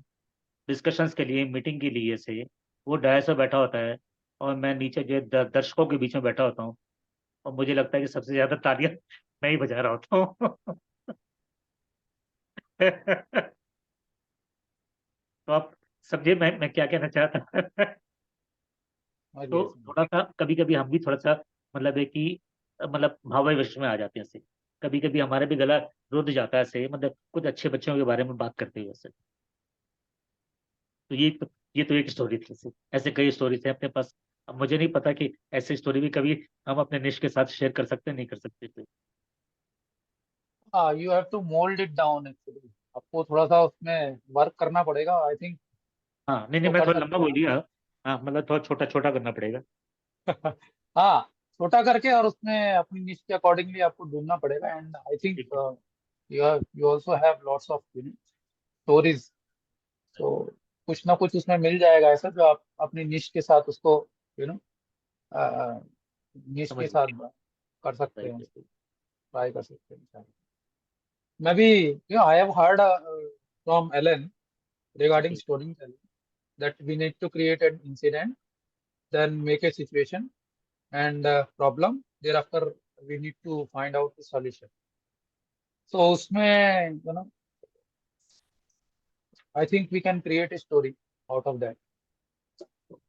डिस्कशंस के लिए, मीटिंग के लिए से। वो डायस पे बैठा होता है और मैं नीचे जो है दर्शकों के बीच में बैठा होता हूँ, और मुझे लगता है कि सबसे ज्यादा तालियां मैं ही बजा रहा होता हूँ। तो आप समझे मैं क्या कहना चाहता। समझ तो गए समझ थोड़ा सा कभी कभी हम भी थोड़ा सा मतलब है कि मतलब भावाविष्ट में आ जाते हैं ऐसे, कभी कभी हमारे भी गला रुध जाता है ऐसे, मतलब कुछ अच्छे बच्चों के बारे में बात करते हुए ऐसे। तो ये तो एक स्टोरी थी ऐसे, ऐसे कई स्टोरीज हैं अपने पास। अब मुझे नहीं पता कि ऐसी स्टोरी भी कभी हम अपने निश के साथ शेयर कर सकते हैं नहीं कर सकते थे। हाँ, you have to mould it down actually. आपको थोड़ा सा उसमें वर्क करना पड़ेगा, आई थिंक। हाँ नहीं नहीं तो मैं कर थोड़ा लंबा सकते बोल हैं दिया। हाँ मतलब थोड़ा छोटा छोटा करना पड़ेगा। आप। हाँ, छोटा करके और उसमें अपनी निश के अकॉर्डिंगली आपको ढूंढना पड़ेगा। एंड आई थिंक ठीक है। You also have lots of stories. तो कुछ ना कुछ उसमें मिल जाएगा ऐसा जो आप अपनी निश के साथ उसको यू नो निश समझ के गया। साथ कर सकते हैं, राइट। उसको ट्राई कर सकते हैं। मैं भी I have heard from Alan regarding okay. storytelling that we need to create an incident, then make a situation and problem. Thereafter, we need to find out the solution. So उसमें I think we can create a story out of that.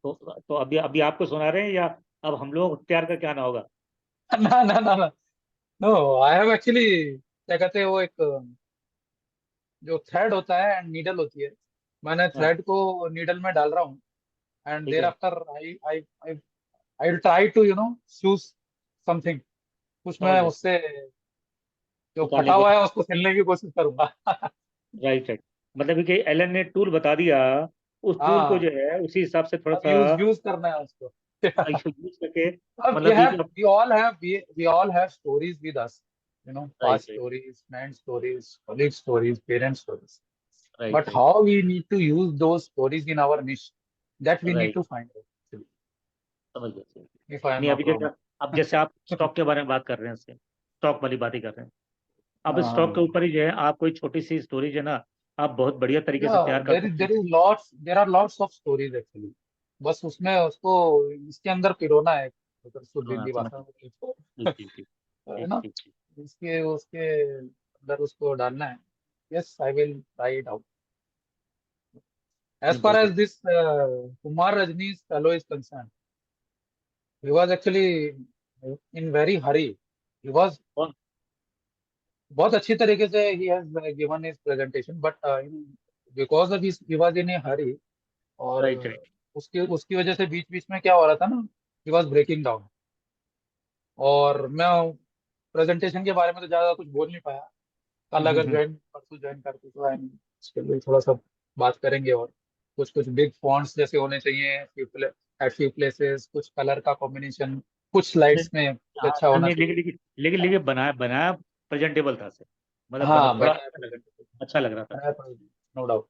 तो अभी अभी आपको सुना रहे हैं या अब हम लोग तैयार करके आना होगा? ना ना ना ना, नो, आई हैव एक्चुअली क्या कहते हैं वो एक जो थ्रेड होता है एंड नीडल होती है, मैंने हाँ थ्रेड को नीडल में डाल रहा हूँ। एंड ठीक देर है। After I I will try to choose something, कुछ समझ मैं गया। उससे जो निकालने फटा की। हुआ है उसको सिलने की कोशिश करूंगा। Right right. मतलब कि एलन ने टूल बता दिया, उस टूल को हाँ, जो है उसी हिसाब से थोड़ा अब सा यूज करना है उसको। यूज करके अब मतलब भी कि we all have stories with us, right past right. stories, friend stories, colleague stories, parent stories. Right But right. how we need to use those stories in our niche, that we need right. to find out, actually, समझ गया समझ गया। if I am नहीं not अभी जैसे wrong. अब जैसे आप स्टॉक के बारे में बात कर रहे हैं उसके, स्टॉक वाली बात ही कर रहे हैं। अब स्टॉक के हाँ, ऊपर ही जो है आप कोई छोटी सी स्टोरी जो है ना आप बहुत बढ़िया तरीके से yeah, तैयार कर सकते there हैं। is lots, there are lots of stories actually. बस उसमें उसको इसके अंदर पिरोना है, अगर शुद्ध हाँ हिंदी समझ भाषा गया। में तो, ठीक ठीक ठीक। है ठीक ना, ठीक ठीक। इसके उसके अंदर उसको डालना है. Yes, I will try it out. As नहीं far बहुत as बढ़िया। this Kumar Rajnish fellow is concerned, he was actually in very hurry. He was कौन? बहुत अच्छी तरीके से he has given his presentation, but because of his he was in a hurry. और right right. उसकी उसकी वजह से बीच बीच में क्या हो रहा था ना, he was breaking down. और मैं प्रेजेंटेशन के बारे में तो ज्यादा कुछ बोल नहीं पाया. कल अगर परसों ज्वाइन करते तो इसके लिए थोड़ा सा बात करेंगे. और कुछ कुछ बिग फॉन्ट्स जैसे होने चाहिए एट फ्यू प्लेसेस, कुछ कलर का कॉम्बिनेशन कुछ स्लाइड्स में कुछ अच्छा होना नहीं, चाहिए। लेकिन बनाया बनाया प्रेजेंटेबल था सर, मतलब हाँ, थोड़ा बनाया अच्छा लग रहा था। No doubt,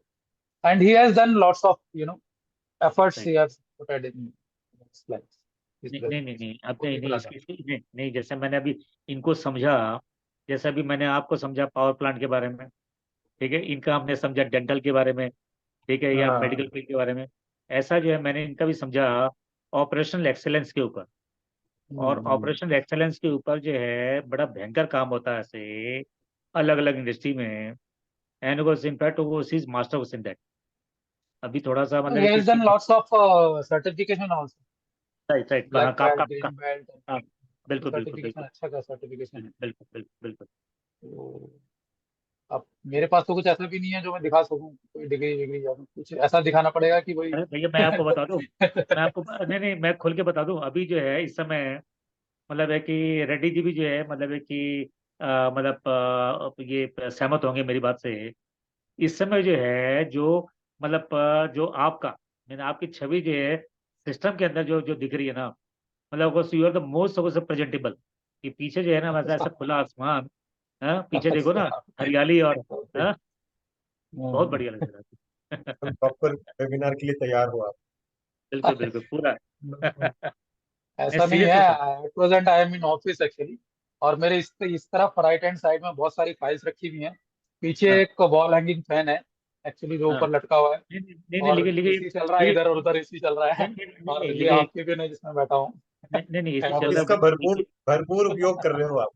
and he has done lots of efforts he Right. has put in slides. His नहीं, आपने people नहीं are इसकी नहीं, जैसे मैंने अभी इनको समझा, जैसे अभी मैंने आपको समझा पावर प्लांट के बारे में, ठीक है, इनका हमने समझा डेंटल के बारे में, ठीक है, या मेडिकल फील्ड के बारे में, ऐसा जो है मैंने इनका भी समझा ऑपरेशनल एक्सेलेंस के ऊपर। और ऑपरेशनल एक्सेलेंस के ऊपर जो है बड़ा भयंकर काम होता है ऐसे अलग अलग इंडस्ट्री में, एंड was in fact वो is master was in that। अभी थोड़ा सा he मतलब has done lots of certification also, right right, black का, belt, का, green belt, हाँ, बिल्कुल बिल्कुल certification बिल्कुल अच्छा का certification है। बिल्कुल बिल्कुल बिल्कुल। तो अब मेरे पास तो कुछ ऐसा भी नहीं है जो मैं दिखा सकूं, कोई डिग्री विग्री या कुछ ऐसा दिखाना पड़ेगा कि भाई अरे भैया मैं आपको बता दूं, मैं आपको नहीं मैं खोल के बता दूं, अभी जो है इस समय मतलब है कि रेड्डी जी भी जो है मतलब है कि मतलब ये सहमत होंगे मेरी बात से। इस समय जो है जो मतलब जो आपका मैंने आपकी छवि जो है सिस्टम के अंदर जो जो दिख रही है ना, मतलब you are the most presentable. कि पीछे जो है ना मतलब ऐसा खुला आसमान, हाँ पीछे देखो ना, हरियाली और हाँ, बहुत बढ़िया लग रहा है। हम प्रॉपर वेबिनार के लिए तैयार हो आप। बिल्कुल बिल्कुल पूरा। नहीं ऐसा नहीं है, seriously sir. At present I am in office actually, और मेरे इस तरफ राइट हैंड साइड में बहुत सारी फाइल्स रखी हुई हैं। पीछे हाँ एक वॉल हैंगिंग फैन है एक्चुअली, जो हाँ। ऊपर लटका हुआ है, नहीं और लेकिन एसी चल रहा है, लेकिन इधर और उधर एसी चल रहा है, और ये लेकिन आपके भी है जिसमें बैठा हूँ। नहीं एसी चल और रहा इसका है भरपूर भरपूर उपयोग कर रहे हो आप।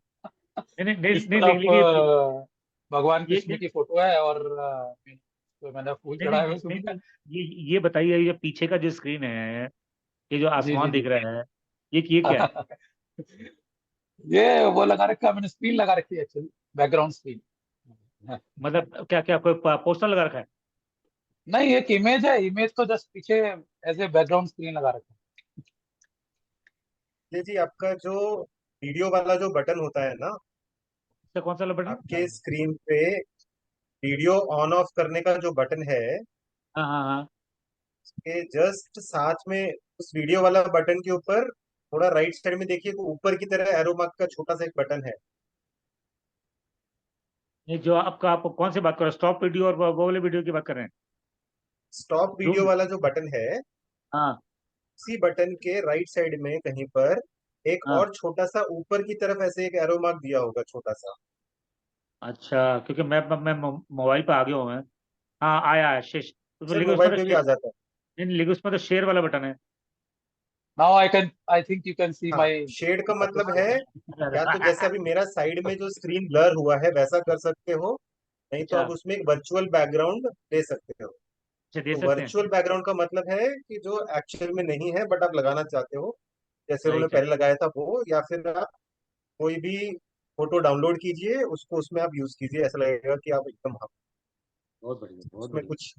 इस नहीं तरफ लेकिन भगवान ये कृष्ण की फोटो है, और तो मैंने फूल नहीं चढ़ाए नहीं हुए नहीं सुबह। नहीं, ये बताइए, ये पीछे का जो स्क्रीन है, ये जो जी आसमान जी दिख जी। रहा है, ये क्या है? ये वो लगा रखा है मैंने, स्क्रीन लगा रखी है एक्चुअली, बैकग्राउंड स्क्रीन। मतलब क्या क्या कोई पोस्टर लगा रखा है? नहीं, एक इमेज है, इमेज तो जस्ट पीछे एज ए बैकग्राउंड स्क्रीन लगा रखा ये जी आपका जो वीडियो वाला जो बटन होता है ना, इसका कौन सा वाला बटन? आपके स्क्रीन पे वीडियो ऑन ऑफ करने का जो बटन है, हाँ हाँ हाँ। के जस्ट साथ में उस वीडियो वाला बटन के ऊपर थोड़ा राइट साइड में देखिए, ऊपर की तरह एरो मार्क का छोटा सा एक बटन है। ये जो आपका आप कौन सी बात कर रहे हैं, स्टॉप वीडियो और वो वाले वीडियो की बात कर रहे हैं? Stop video zoom. वाला जो बटन है, हाँ उसी बटन के राइट साइड में कहीं पर एक हाँ। और छोटा सा ऊपर की तरफ ऐसे एक एरो मार्क दिया होगा, छोटा सा। अच्छा, क्योंकि मैं मोबाइल पे आ गया हूँ मैं। हाँ आया शेष, सर लेकिन उसमें मोबाइल तो पे भी शेयर, आ जाता है। नहीं लेकिन उसमें तो शेयर वाला बटन है। Now I think you can see हाँ, माय शेड का ऑफिस मतलब है, स्क्रीन। या तो जैसे अभी मेरा साइड में जो स्क्रीन ब्लर हुआ है वैसा कर सकते हो, नहीं तो अच्छा आप उसमें एक वर्चुअल बैकग्राउंड दे सकते हो। अच्छा, दे तो सकते हैं। वर्चुअल बैकग्राउंड का मतलब है कि जो एक्चुअल में नहीं है बट आप लगाना चाहते हो, जैसे उन्होंने राइट राइट, पहले लगाया था वो, या फिर आप कोई भी फोटो डाउनलोड कीजिए, उसको उसमें आप यूज कीजिए, ऐसा लगेगा कि आप एकदम बहुत बढ़िया बहुत उसमें बढ़िया। कुछ।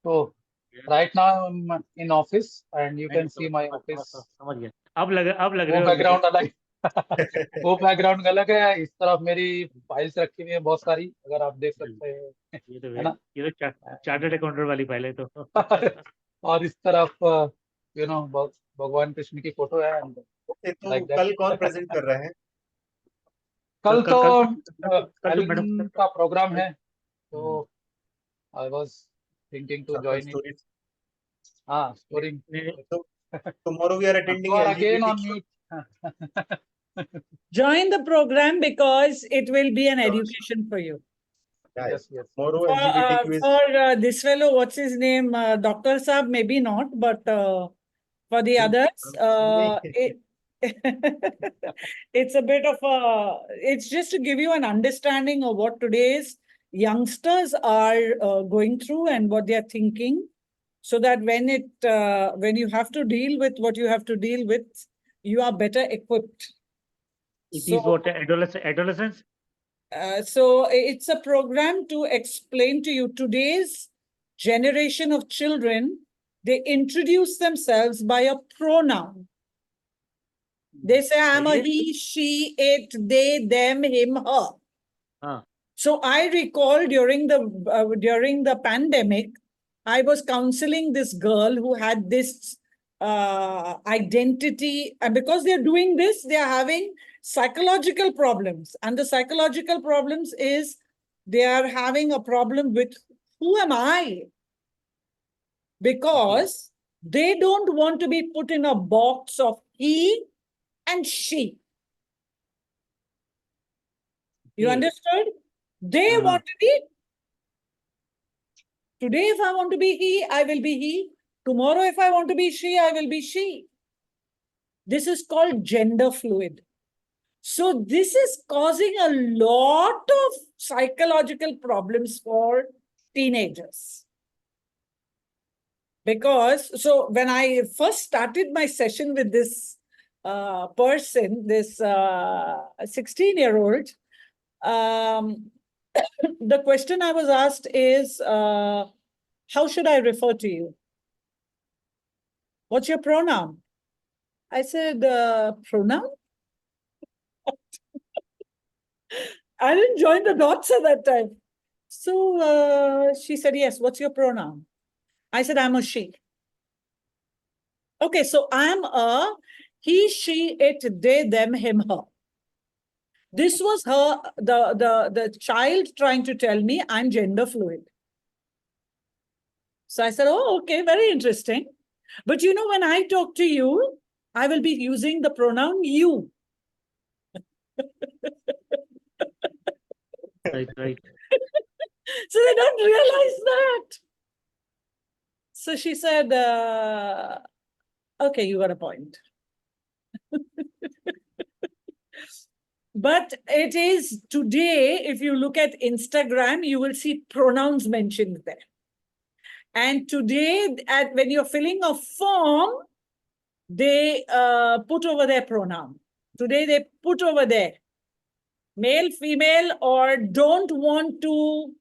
तो right now in office and you नहीं कैन नहीं, सी माय समझ समझ ऑफिस। समझ समझ गया। अब लग रहे वो हो मुझे। बैकग्राउंड अलग वो बैकग्राउंड अलग है, इस तरफ मेरी फाइल्स रखी हुई है बहुत सारी, अगर आप देख सकते हैं, है ना। ये तो चार्टर्ड अकाउंटेंट वाली फाइल है तो। और इस तरफ भगवान कृष्ण की फोटो है, ओके, तो लाइक दैट। कल कौन प्रेजेंट कर रहा है? कल तो कल तो मैडम। एलन का प्रोग्राम है, हम्म, तो आई वाज थिंकिंग टू आपका जॉइन इट। स्टोरी। हाँ, स्टोरी। तो tomorrow we are You attending are again on LGBTQ. mute. Join the program because it will be an education for you. Yes, yes. Tomorrow For, LGBTQ is this fellow, what's his name? Dr. Saab, maybe not, but for the others, it's a bit of a, it's just to give you an understanding of what today's youngsters are going through and what they are thinking, so that when you have to deal with what you have to deal with, you are better equipped. it is what adolescence. So it's a program to explain to you today's generation of children. They introduce themselves by a pronoun. They say, I'm a he, she, it, they, them, him, her. हाँ So I recall during the pandemic, I was counseling this girl who had this identity, and because they're doing this, they're having psychological problems, and the psychological problems is they are having a problem with who am I, because they don't want to be put in a box of he and she. You Okay. understood? They want to be, today if I want to be he, I will be he. Tomorrow if I want to be she, I will be she. This is called gender fluid. So this is causing a lot of psychological problems for teenagers. Because, so when I first started my session with this person, this 16-year-old, the question I was asked is, how should I refer to you? What's your pronoun? I said, pronoun? I didn't join the dots at that time. So she said, yes, what's your pronoun? I said, I'm a she. Okay, so I'm a he, she, it, they, them, him, her. This was her, the child trying to tell me I'm gender fluid. So I said, oh, okay, very interesting. But you know, when I talk to you, I will be using the pronoun you. Right, right. So they don't realize that. So she said, okay, you got a point. But it is today, if you look at Instagram, you will see pronouns mentioned there. And today, when you're filling a form, they put over their pronoun. Today, they put over there male, female, or don't want to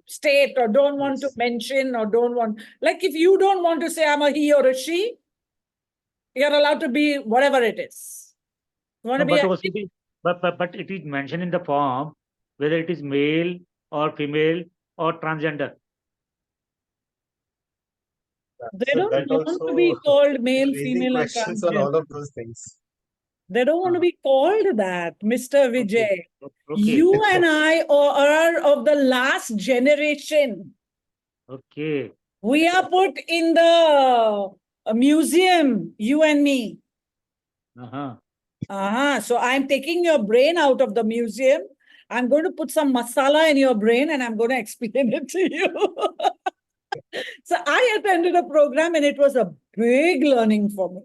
state, or don't want to mention, or don't want, like if you don't want to say I'm a he or a she, you're allowed to be whatever it is. You want to No, be but a also but it is mentioned in the form whether it is male or female or transgender. they So don't that want also to be called male, raising female, or questions on transgender. all of those things. They don't want to be called that, Mr. Vijay. Okay. You and I are of the last generation. Okay. We are put in the museum, you and me. So I'm taking your brain out of the museum. I'm going to put some masala in your brain and I'm going to explain it to you. So I attended a program and it was a big learning for me.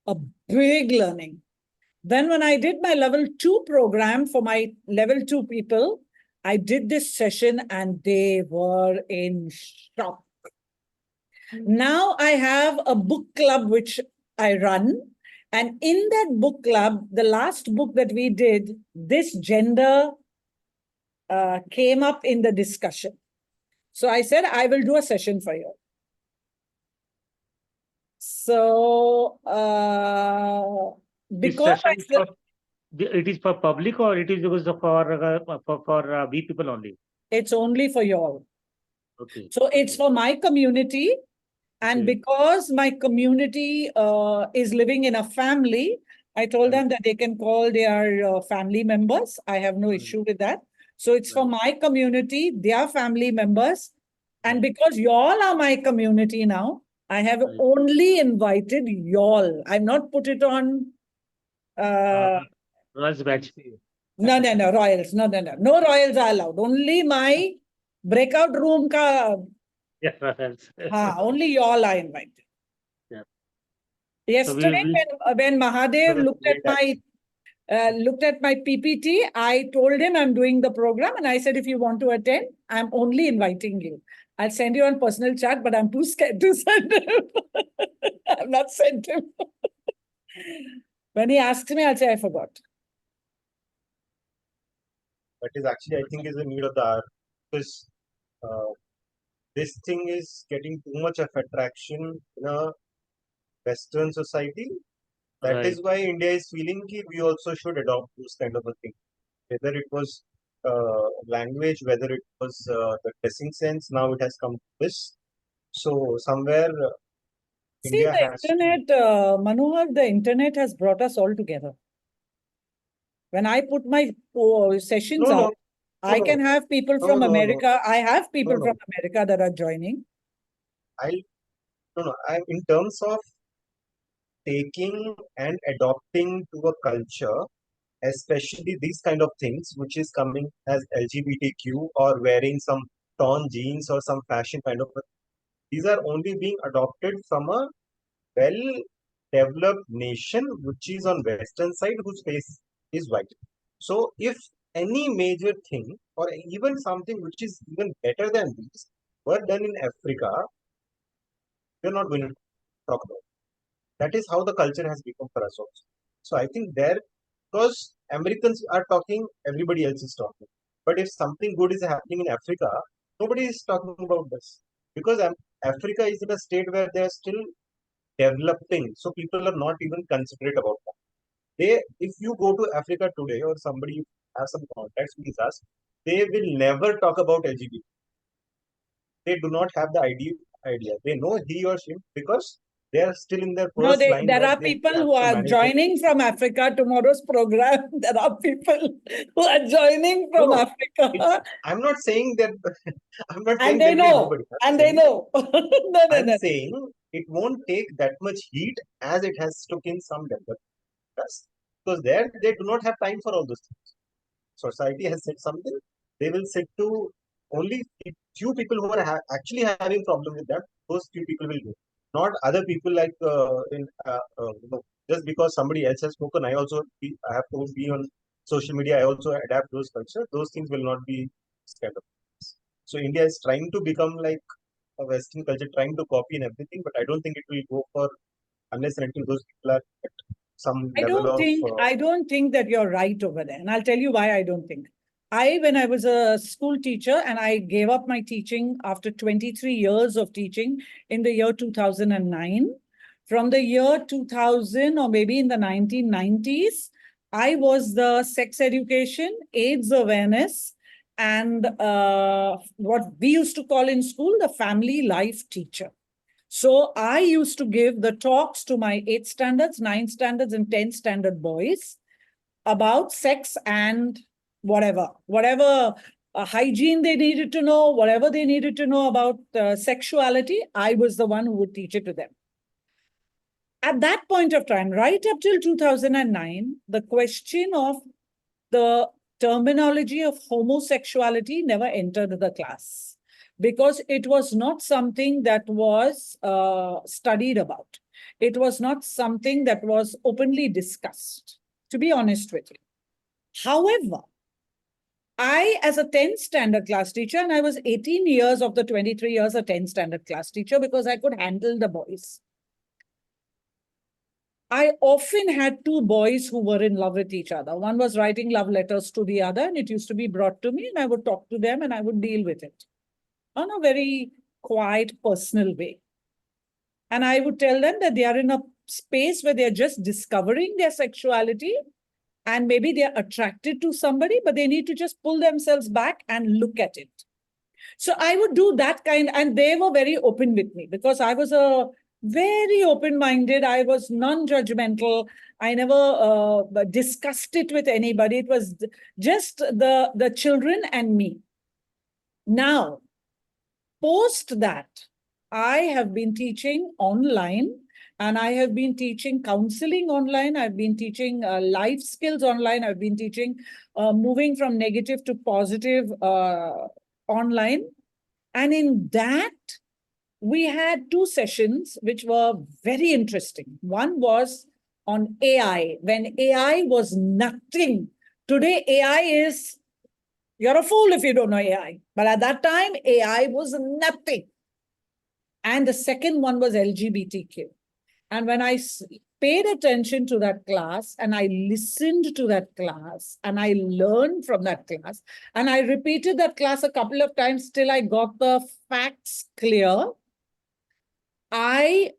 A big learning. Then when I did my level 2 program for my level 2 people, I did this session and they were in shock. Now I have a book club which I run. And in that book club, the last book that we did, this gender came up in the discussion. So I said, I will do a session for you. So because it is for public or it is because for we people only? It's only for you all. Okay. So it's for my community. And because my community is living in a family, I told them that they can call their family members. I have no issue with that. So it's for my community, their family members. And because y'all are my community now, I have only invited y'all. I've not put it on. Royals batch. No, royals. No. No royals are allowed. Only my breakout room ka. Yeah, Royals. Only y'all are invited. Yeah. Yesterday, when Mahadev looked at my PPT, I told him I'm doing the program and I said, if you want to attend, I'm only inviting you. I'll send you on personal chat, but I'm too scared to send him. I've not sent him. When he asks me, I'll say I forgot. That is actually, I think, is the need of the hour, because this thing is getting too much of attraction in a Western society. That is why India is feeling that we also should adopt this kind of a thing. Whether it was language, whether it was the dressing sense, now it has come to this. So somewhere See, India the has to. internet, Manohar, the internet has brought us all together. When I put my sessions No, no, up, I no, can have people no, from no, no, America. I have people no. from America that are joining. In terms of taking and adopting to a culture, especially these kind of things, which is coming as LGBTQ or wearing some torn jeans or some fashion kind of, these are only being adopted from a well-developed nation, which is on Western side, whose face is white. So if any major thing or even something which is even better than these were done in Africa, we're not going to talk about. That is how the culture has become for us also. So I think there, because Americans are talking, everybody else is talking. But if something good is happening in Africa, nobody is talking about this. Because Africa is in a state where they are still developing. So people are not even considerate about that. If you go to Africa today or somebody has some contacts with us, they will never talk about LGBT. They do not have the idea. They know he or she because they are still in their No, first line there where are they people have who to are manage their. joining from Africa tomorrow's program. There are people who are joining No, from no. Africa. I'm not saying that. I'm not saying And they there will be know. nobody. And they know. No, no, I'm no. saying it won't take that much heat as it has took in some development. Because there they do not have time for all those things. Society has said something, they will sit to only few people who are actually having problem with that. Those few people will go, not other people like just because somebody else has spoken. I have to be on social media. I also adapt those culture. Those things will not be kind of. So India is trying to become like a Western culture, trying to copy and everything, but I don't think it will go for unless and until those people are at some level of. I don't think that you're right over there. And I'll tell you why I don't think. When I was a school teacher and I gave up my teaching after 23 years of teaching in the year 2009, from the year 2000 or maybe in the 1990s, I was the sex education, AIDS awareness, and what we used to call in school the family life teacher. So I used to give the talks to my 8th standards, 9th standards, and 10th standard boys about sex and whatever hygiene they needed to know, whatever they needed to know about sexuality, I was the one who would teach it to them. At that point of time, right up till 2009, the question of the terminology of homosexuality never entered the class because it was not something that was studied about. It was not something that was openly discussed, to be honest with you. However, as a 10th standard class teacher, and I was 18 years of the 23 years a 10th standard class teacher because I could handle the boys. I often had two boys who were in love with each other. One was writing love letters to the other, and it used to be brought to me, and I would talk to them and I would deal with it on a very quiet, personal way. And I would tell them that they are in a space where they're just discovering their sexuality and maybe they're attracted to somebody, but they need to just pull themselves back and look at it. So I would do that kind, and they were very open with me because I was a very open-minded. I was non-judgmental. I never discussed it with anybody. It was just the children and me. Now, post that, I have been teaching online and I have been teaching counseling online. I've been teaching life skills online. I've been teaching moving from negative to positive online. And in that, we had two sessions which were very interesting. One was on AI, when AI was nothing. Today, AI is, you're a fool if you don't know AI. But at that time, AI was nothing. And the second one was LGBTQ. And when I paid attention to that class and I listened to that class and I learned from that class and I repeated that class a couple of times till I got the facts clear, I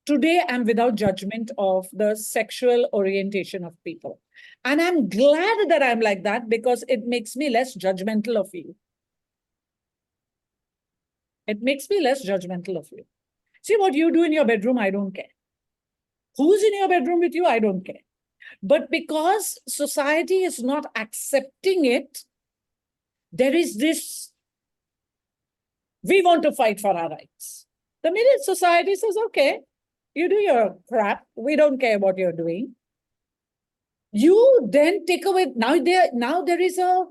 today am without judgment of the sexual orientation of people. And I'm glad that I'm like that because it makes me less judgmental of you. It makes me less judgmental of you. See, what you do in your bedroom, I don't care. Who's in your bedroom with you, I don't care. But because society is not accepting it, there is this, we want to fight for our rights. The minute society says, okay, you do your crap, we don't care what you're doing, you then take away, now there is a,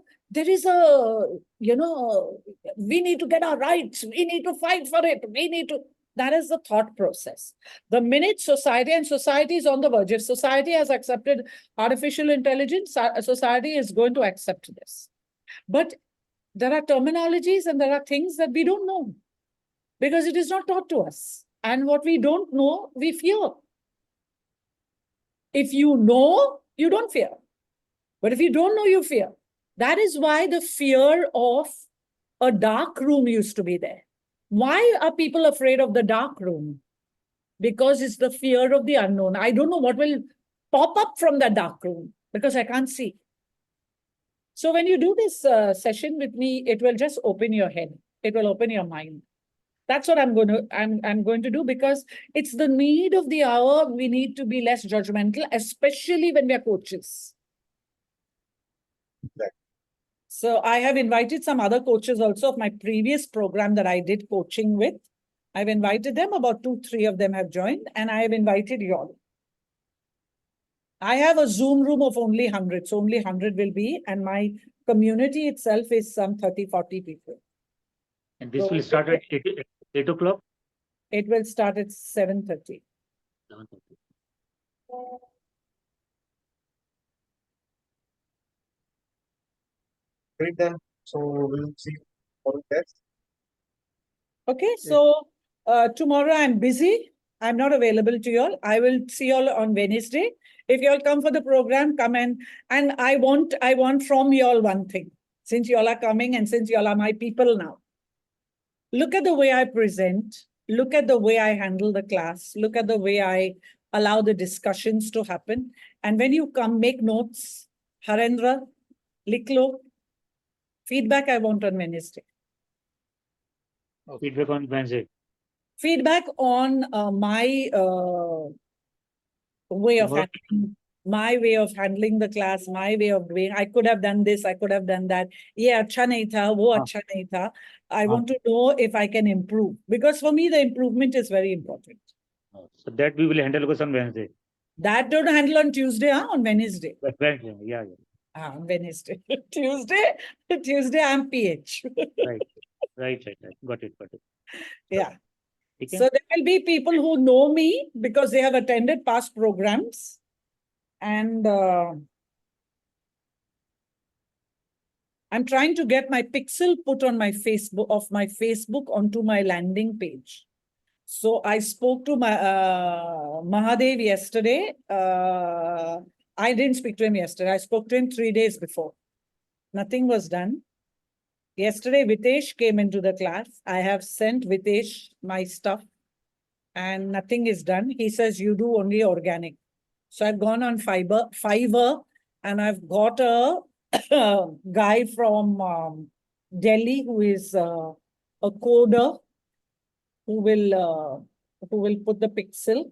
you know, we need to get our rights, we need to fight for it, we need to, that is the thought process. The minute society, and society is on the verge, if society has accepted artificial intelligence, society is going to accept this. But there are terminologies and there are things that we don't know because it is not taught to us. And what we don't know, we fear. If you know, you don't fear. But if you don't know, you fear. That is why the fear of a dark room used to be there. Why are people afraid of the dark room? Because it's the fear of the unknown. I don't know what will pop up from that dark room because I can't see. So when you do this session with me, it will just open your head. It will open your mind. That's what I'm going to do because it's the need of the hour. We need to be less judgmental, especially when we are coaches. Right. So I have invited some other coaches also of my previous program that I did coaching with. I've invited them, about 2-3 of them have joined, and I have invited you all. I have a Zoom room of only 100, so only 100 will be, and my community itself is some 30-40 people. And this So will start at 8 o'clock? It will start at 7:30. 7:30. Great then. So we'll see how it gets. Okay, so tomorrow I'm busy. I'm not available to you all. I will see you all on Wednesday. If you all come for the program, come and I want from you all one thing. Since you all are coming and since you all are my people now, look at the way I present. Look at the way I handle the class. Look at the way I allow the discussions to happen. And when you come, make notes. Harendra, Liklo, feedback I want on Wednesday. Feedback on Wednesday. Feedback on my way of Tomorrow? handling, my way of handling the class, my way of doing. I could have done this, I could have done that. Yeah, acha nahi tha, wo acha nahi tha. I want to know if I can improve because for me the improvement is very important. So that we will handle on Wednesday. That don't handle on Tuesday, on Wednesday. Wednesday, yeah. On Wednesday. Tuesday I'm PH. Right. Got it. Yeah. Okay. So there will be people who know me because they have attended past programs. And I'm trying to get my pixel put on my Facebook, onto my landing page. So I spoke to my Mahadev yesterday. I didn't speak to him yesterday. I spoke to him 3 days before. Nothing was done. Yesterday, Vitesh came into the class. I have sent Vitesh my stuff and nothing is done. He says, you do only organic. So I've gone on Fiverr and I've got a guy from Delhi who is a coder who will put the pixel,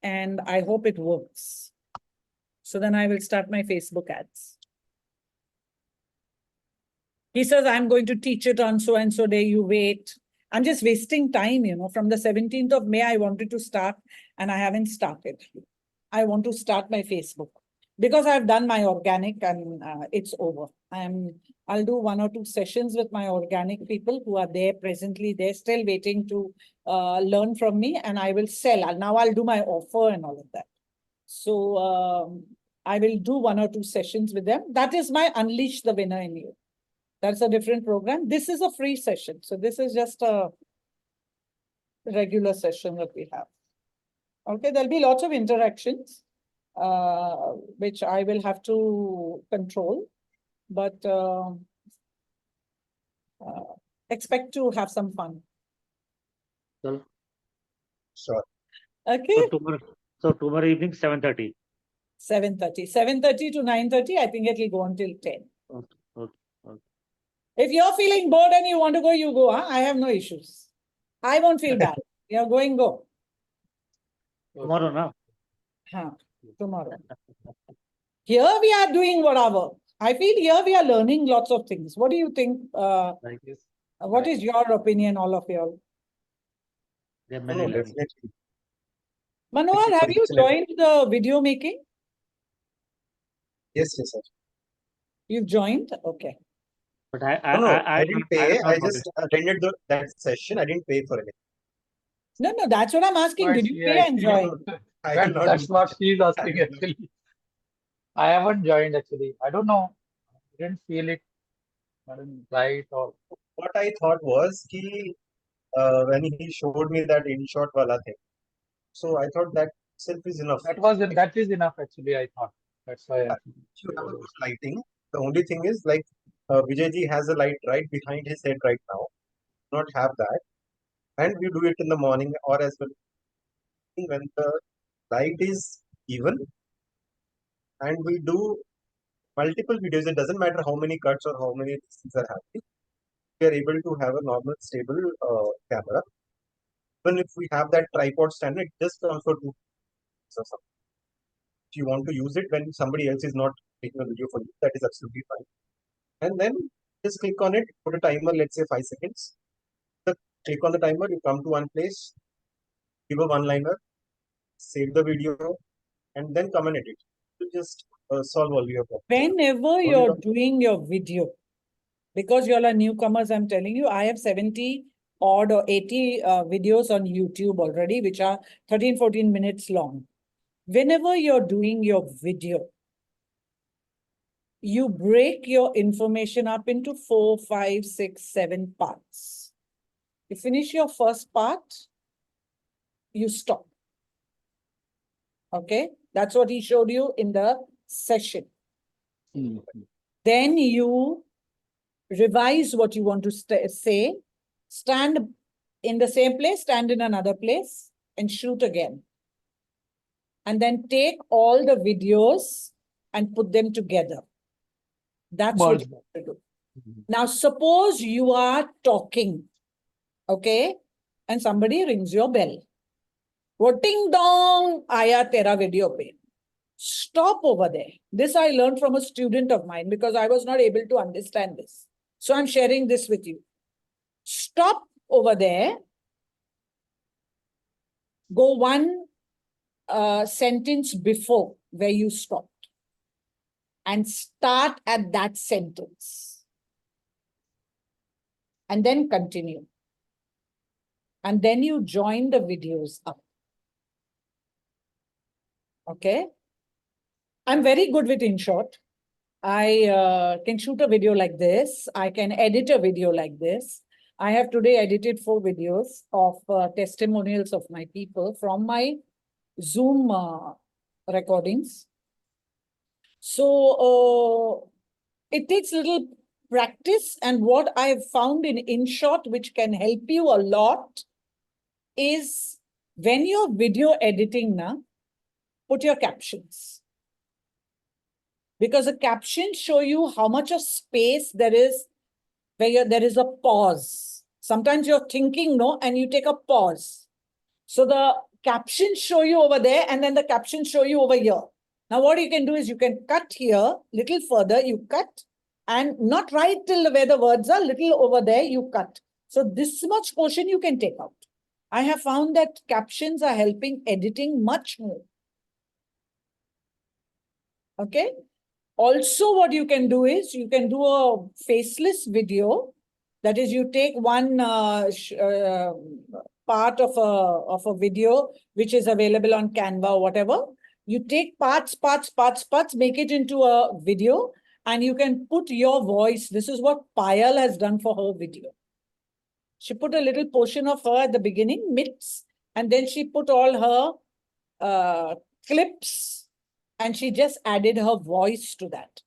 and I hope it works. So then I will start my Facebook ads. He says, I'm going to teach it on so-and-so day, you wait. I'm just wasting time, From the 17th of May, I wanted to start and I haven't started. I want to start my Facebook because I've done my organic and it's over. I'll do 1 or 2 sessions with my organic people who are there presently. They're still waiting to learn from me and I will sell. Now I'll do my offer and all of that. So I will do 1 or 2 sessions with them. That is my Unleash the Winner in You. That's a different program. This is a free session. So this is just a regular session that we have. Okay, there'll be lots of interactions, which I will have to control, but expect to have some fun. Sure. Okay. So tomorrow evening, 7:30. 7:30. 7:30 to 9:30. I think it will go until 10. Okay. If you're feeling bored and you want to go, you go. Huh? I have no issues. I won't feel bad. You're going, go. Tomorrow now. Huh, tomorrow. Here we are doing whatever. I feel here we are learning lots of things. What do you think? Like this. What is your opinion, all of you all? There are No, many no, learning. definitely. Manohar, have you joined the video making? Yes, yes, sir. You've joined? Okay. But No, I didn't I pay. have not I got just attended that session. I didn't pay for it. No, no, that's what I'm asking. Did you pay and join? I did not That's do what that. she's asking actually. I haven't joined actually. I don't know. I didn't feel it. I didn't try it or What I thought was when he showed me that in short wala thing, so I thought that itself is enough. that is enough actually, I thought. That's why I If you have a good lighting, the only thing is like Vijayji has a light right behind his head right now. Not have that, and we do it in the morning or as well when the light is even, and we do multiple videos. It doesn't matter how many cuts or how many things are happening. We are able to have a normal stable camera. Even if we have that tripod stand, it just comes for 2 or something. If you want to use it when somebody else is not taking a video for you, that is absolutely fine. And then just click on it, put a timer, let's say 5 seconds. Click on the timer, you come to one place, give a one-liner, save the video, and then come and edit. You just solve all your problems. Whenever you're doing your video, because you all are newcomers, I'm telling you, I have 70 odd or 80 videos on YouTube already, which are 13, 14 minutes long. Whenever you're doing your video, you break your information up into 4, 5, 6, 7 parts. You finish your first part, you stop. Okay, that's what he showed you in the session. Then you revise what you want to say, stand in the same place, stand in another place, and shoot again. And then take all the videos and put them together. That's what you have to do. Now, suppose you are talking, okay, and somebody rings your bell. Wo ding dong, aaya tera video pe. Stop over there. This I learned from a student of mine because I was not able to understand this. So I'm sharing this with you. Stop over there. Go one sentence before where you stopped. And start at that sentence. And then continue. And then you join the videos up. Okay? I'm very good with InShot. I can shoot a video like this. I can edit a video like this. I have today edited 4 videos of testimonials of my people from my Zoom recordings. So it takes little practice, and what I've found in InShot, which can help you a lot, is when you're video editing now, put your captions. Because the captions show you how much of space there is where there is a pause. Sometimes you're thinking, no, and you take a pause. So the captions show you over there, and then the captions show you over here. Now, what you can do is you can cut here, little further, you cut, and not right till where the words are, little over there, you cut. So this much portion you can take out. I have found that captions are helping editing much more. Okay. Also, what you can do is you can do a faceless video. That is, you take one part of a video which is available on Canva or whatever. You take parts, make it into a video, and you can put your voice. This is what Payal has done for her video. She put a little portion of her at the beginning, mix, and then she put all her clips, and she just added her voice to that.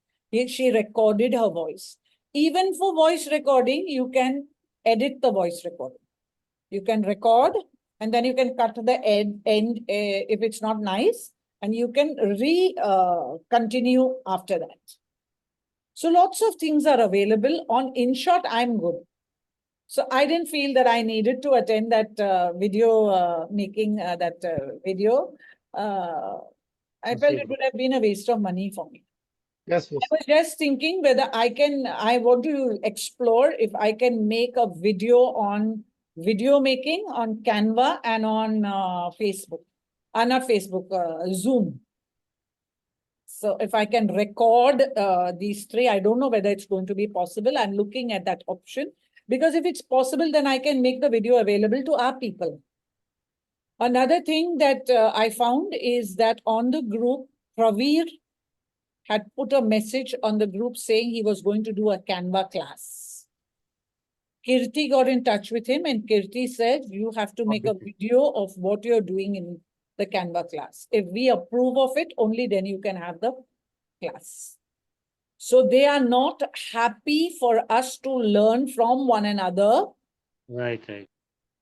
She recorded her voice. Even for voice recording, you can edit the voice recording. You can record, and then you can cut the end if it's not nice, and you can continue after that. So lots of things are available on InShot. I'm good. So I didn't feel that I needed to attend that video making video. I felt it would have been a waste of money for me. Yes, I yes. was just thinking whether I want to explore if I can make a video on video making on Canva and on Facebook. Not Facebook, Zoom. So if I can record these three, I don't know whether it's going to be possible. I'm looking at that option because if it's possible, then I can make the video available to our people. Another thing that I found is that on the group, Praveer had put a message on the group saying he was going to do a Canva class. Kirti got in touch with him and Kirti said, you have to make a video of what you're doing in the Canva class. If we approve of it, only then you can have the class. So they are not happy for us to learn from one another. Right.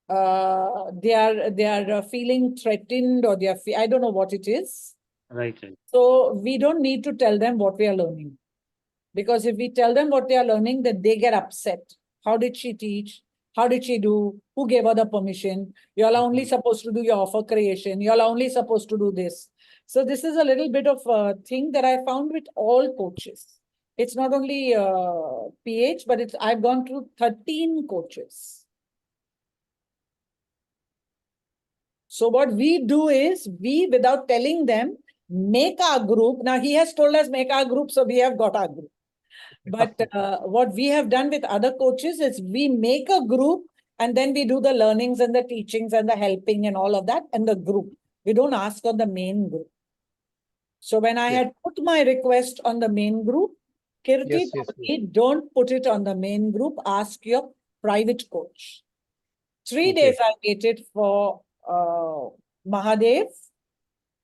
They are feeling threatened or I don't know what it is. Right. So we don't need to tell them what we are learning. Because if we tell them what they are learning, then they get upset. How did she teach? How did she do? Who gave her the permission? You all are only supposed to do your offer creation. You all are only supposed to do this. So this is a little bit of a thing that I found with all coaches. It's not only PH, but I've gone through 13 coaches. So what we do is we, without telling them, make our group. Now he has told us make our group, so we have got our group. But what we have done with other coaches is we make a group and then we do the learnings and the teachings and the helping and all of that in the group. We don't ask on the main group. So when I had put my request on the main group, Kirti told me, don't put it on the main group, ask your private coach. 3 days I waited for Mahadev.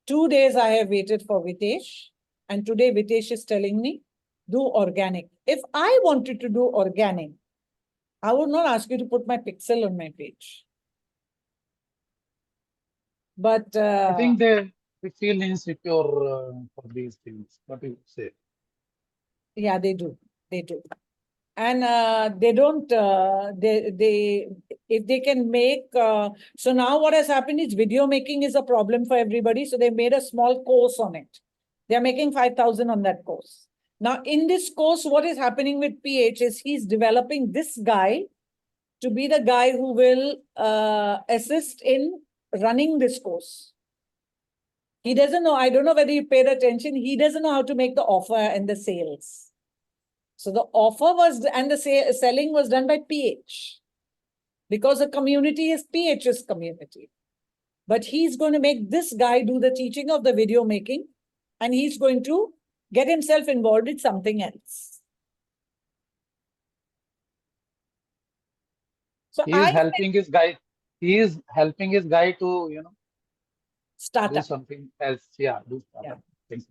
2 days I have waited for Vitesh. And today Vitesh is telling me, do organic. If I wanted to do organic, I would not ask you to put my pixel on my page. But I think they feel insecure for these things. What do you say? yeah, they do. They do. And they don't, if they can make, so now what has happened is video making is a problem for everybody. So they made a small course on it. They're making 5,000 on that course. Now in this course, what is happening with PH is he's developing this guy to be the guy who will assist in running this course. He doesn't know, I don't know whether you paid attention, he doesn't know how to make the offer and the sales. So the offer was, and the selling was done by PH. Because the community is PH's community. But he's going to make this guy do the teaching of the video making, and he's going to get himself involved in something else. So He is helping his guy. He is helping his guy to, you know, start do up. something else. Yeah, do startup. Things.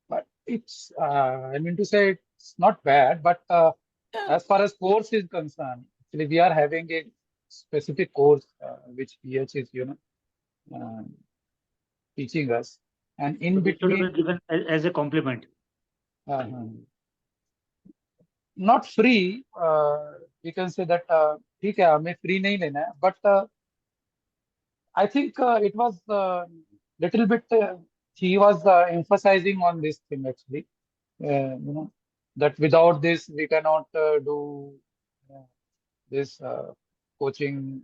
But it's, I mean to say, it's not bad. But as far as course is concerned, actually, we are having a specific course which PH is, you know, teaching us, and in between, should be given as a compliment. Not free. We can say that ठीक है, हमें free नहीं लेना है, but I think it was little bit. He was emphasizing on this thing actually. You know, that without this we cannot do this coaching,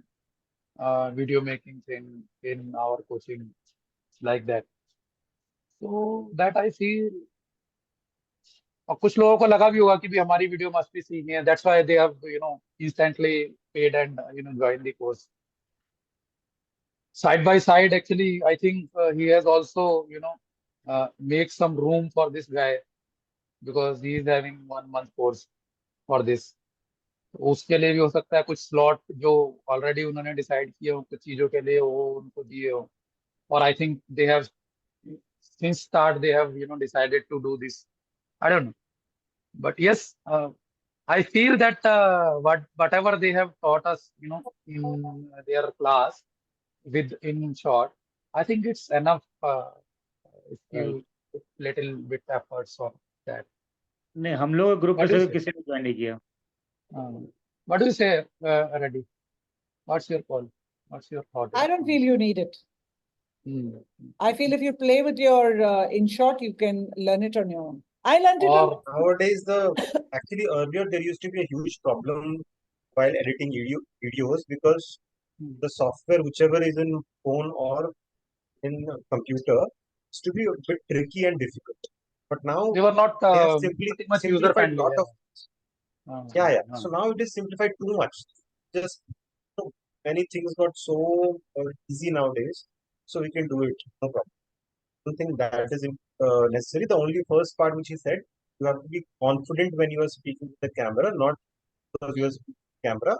video making thing in our coaching like that. So that I feel. और कुछ लोगों को लगा भी होगा कि भी हमारी वीडियो मस्ट बी सीन है, that's why they have you know instantly paid and you know join the course. Side by side, actually, I think he has also, you know, make some room for this guy because he is having 1 month course for this. उसके लिए भी हो सकता है कुछ slot जो already उन्होंने decide किए हो कुछ चीजों के लिए वो उनको दिए हो. और I think they have since start they have, you know, decided to do this. I don't know, but yes, I feel that whatever they have taught us, you know, in their class, with in short, I think it's enough if you put little bit efforts on that. नहीं, हम लोग group What में is से it? किसी ने join नहीं किया. What do you say, Reddy? What's your call? What's your thought? I don't feel you need it. Hmm. I feel if you play with your InShot, you can learn it on your own. I learned it on. Or Nowadays, actually earlier there used to be a huge problem while editing videos because the software, whichever is in phone or in computer, used to be a bit tricky and difficult. But now they were not they have pretty much user simplified friendly. lot of Yeah. So now it is simplified too much. Just many things got so easy nowadays, so we can do it. No problem. I don't think that is necessary. The only first part which he said, you have to be confident when you are speaking to the camera, not because you are speaking to the camera,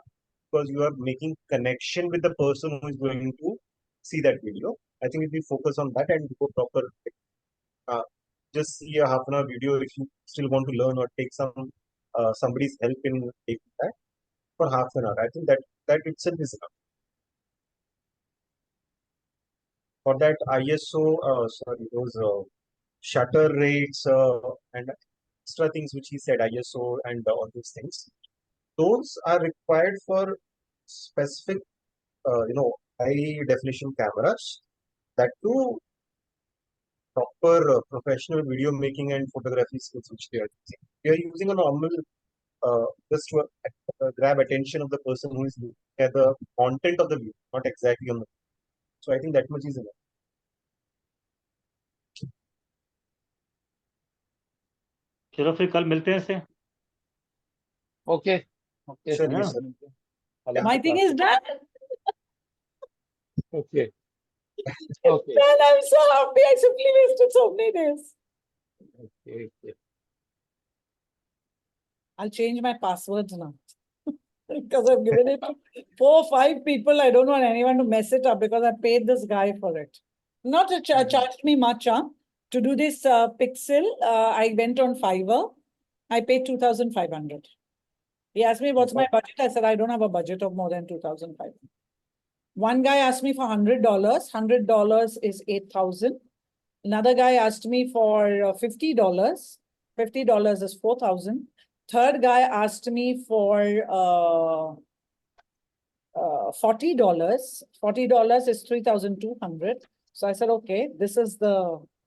because you are making connection with the person who is going to see that video. I think if we focus on that and go proper, uh, just see a half an hour video if you still want to learn or take somebody's help in taking that for half an hour. I think that itself is enough. For that ISO, sorry, those shutter rates and extra things which he said, ISO and all these things, those are required for specific, high definition cameras. That too, proper professional video making and photography skills which they are using. They are using a normal, just to grab attention of the person who is looking at the content of the video, not exactly on the. So I think that much is enough. चलो फिर कल मिलते हैं से Okay. Okay. Sure, sir. yes, sir. My thing is done. Okay. It's Okay. done. I'm so happy. I simply wasted so many days. Okay. Okay. I'll change my passwords now. Because I've given it to 4 or 5 people. I don't want anyone to mess it up because I paid this guy for it. Not to charge me much, huh? To do this pixel, I went on Fiverr. I paid 2,500. He asked me, what's my budget? I said, I don't have a budget of more than 2,500. One guy asked me for $100. $100 is 8,000. Another guy asked me for $50. $50 is 4,000. Third guy asked me for $40. $40 is 3,200. So I said, okay, this is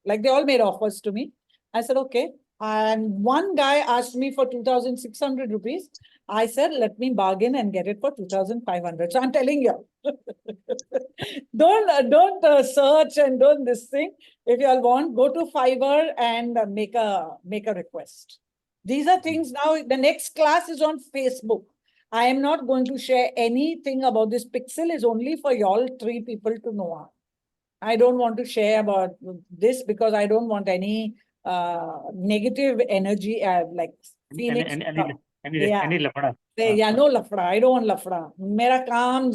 like they all made offers to me. I said, okay. And one guy asked me for 2,600 rupees. I said, let me bargain and get it for 2,500. So I'm telling you, don't search and don't this thing. If you all want, go to Fiverr and make a request. These are things now. The next class is on Facebook. I am not going to share anything about this pixel. Is only for y'all 3 people to know. I don't want to share about this because I don't want any negative energy, like feelings. any लफड़ा Yeah, no lafra. I don't want lafra. Mera kaam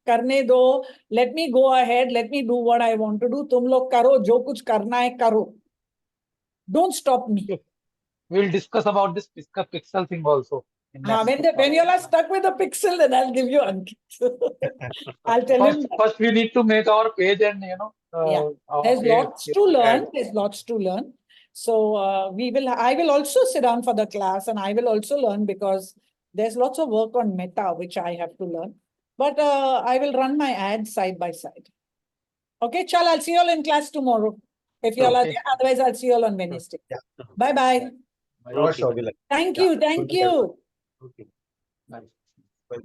karne do. Let me go ahead. Let me do what I want to do. Tum log karo jo kuch karna hai karo. Don't stop me. We'll discuss about this pixel thing also. When you are stuck with a pixel, then I'll give you Ankit. I'll tell him. First, we need to make our page and Yeah, there's lots to learn. There's lots to learn. So I will also sit down for the class and I will also learn because there's lots of work on Meta, which I have to learn. But I will run my ads side by side. Okay, Chal, I'll see you all in class tomorrow. If you all are there, otherwise I'll see you all on Wednesday. Yeah. Bye-bye. Sure, Thank you. Thank you. Nice. Well,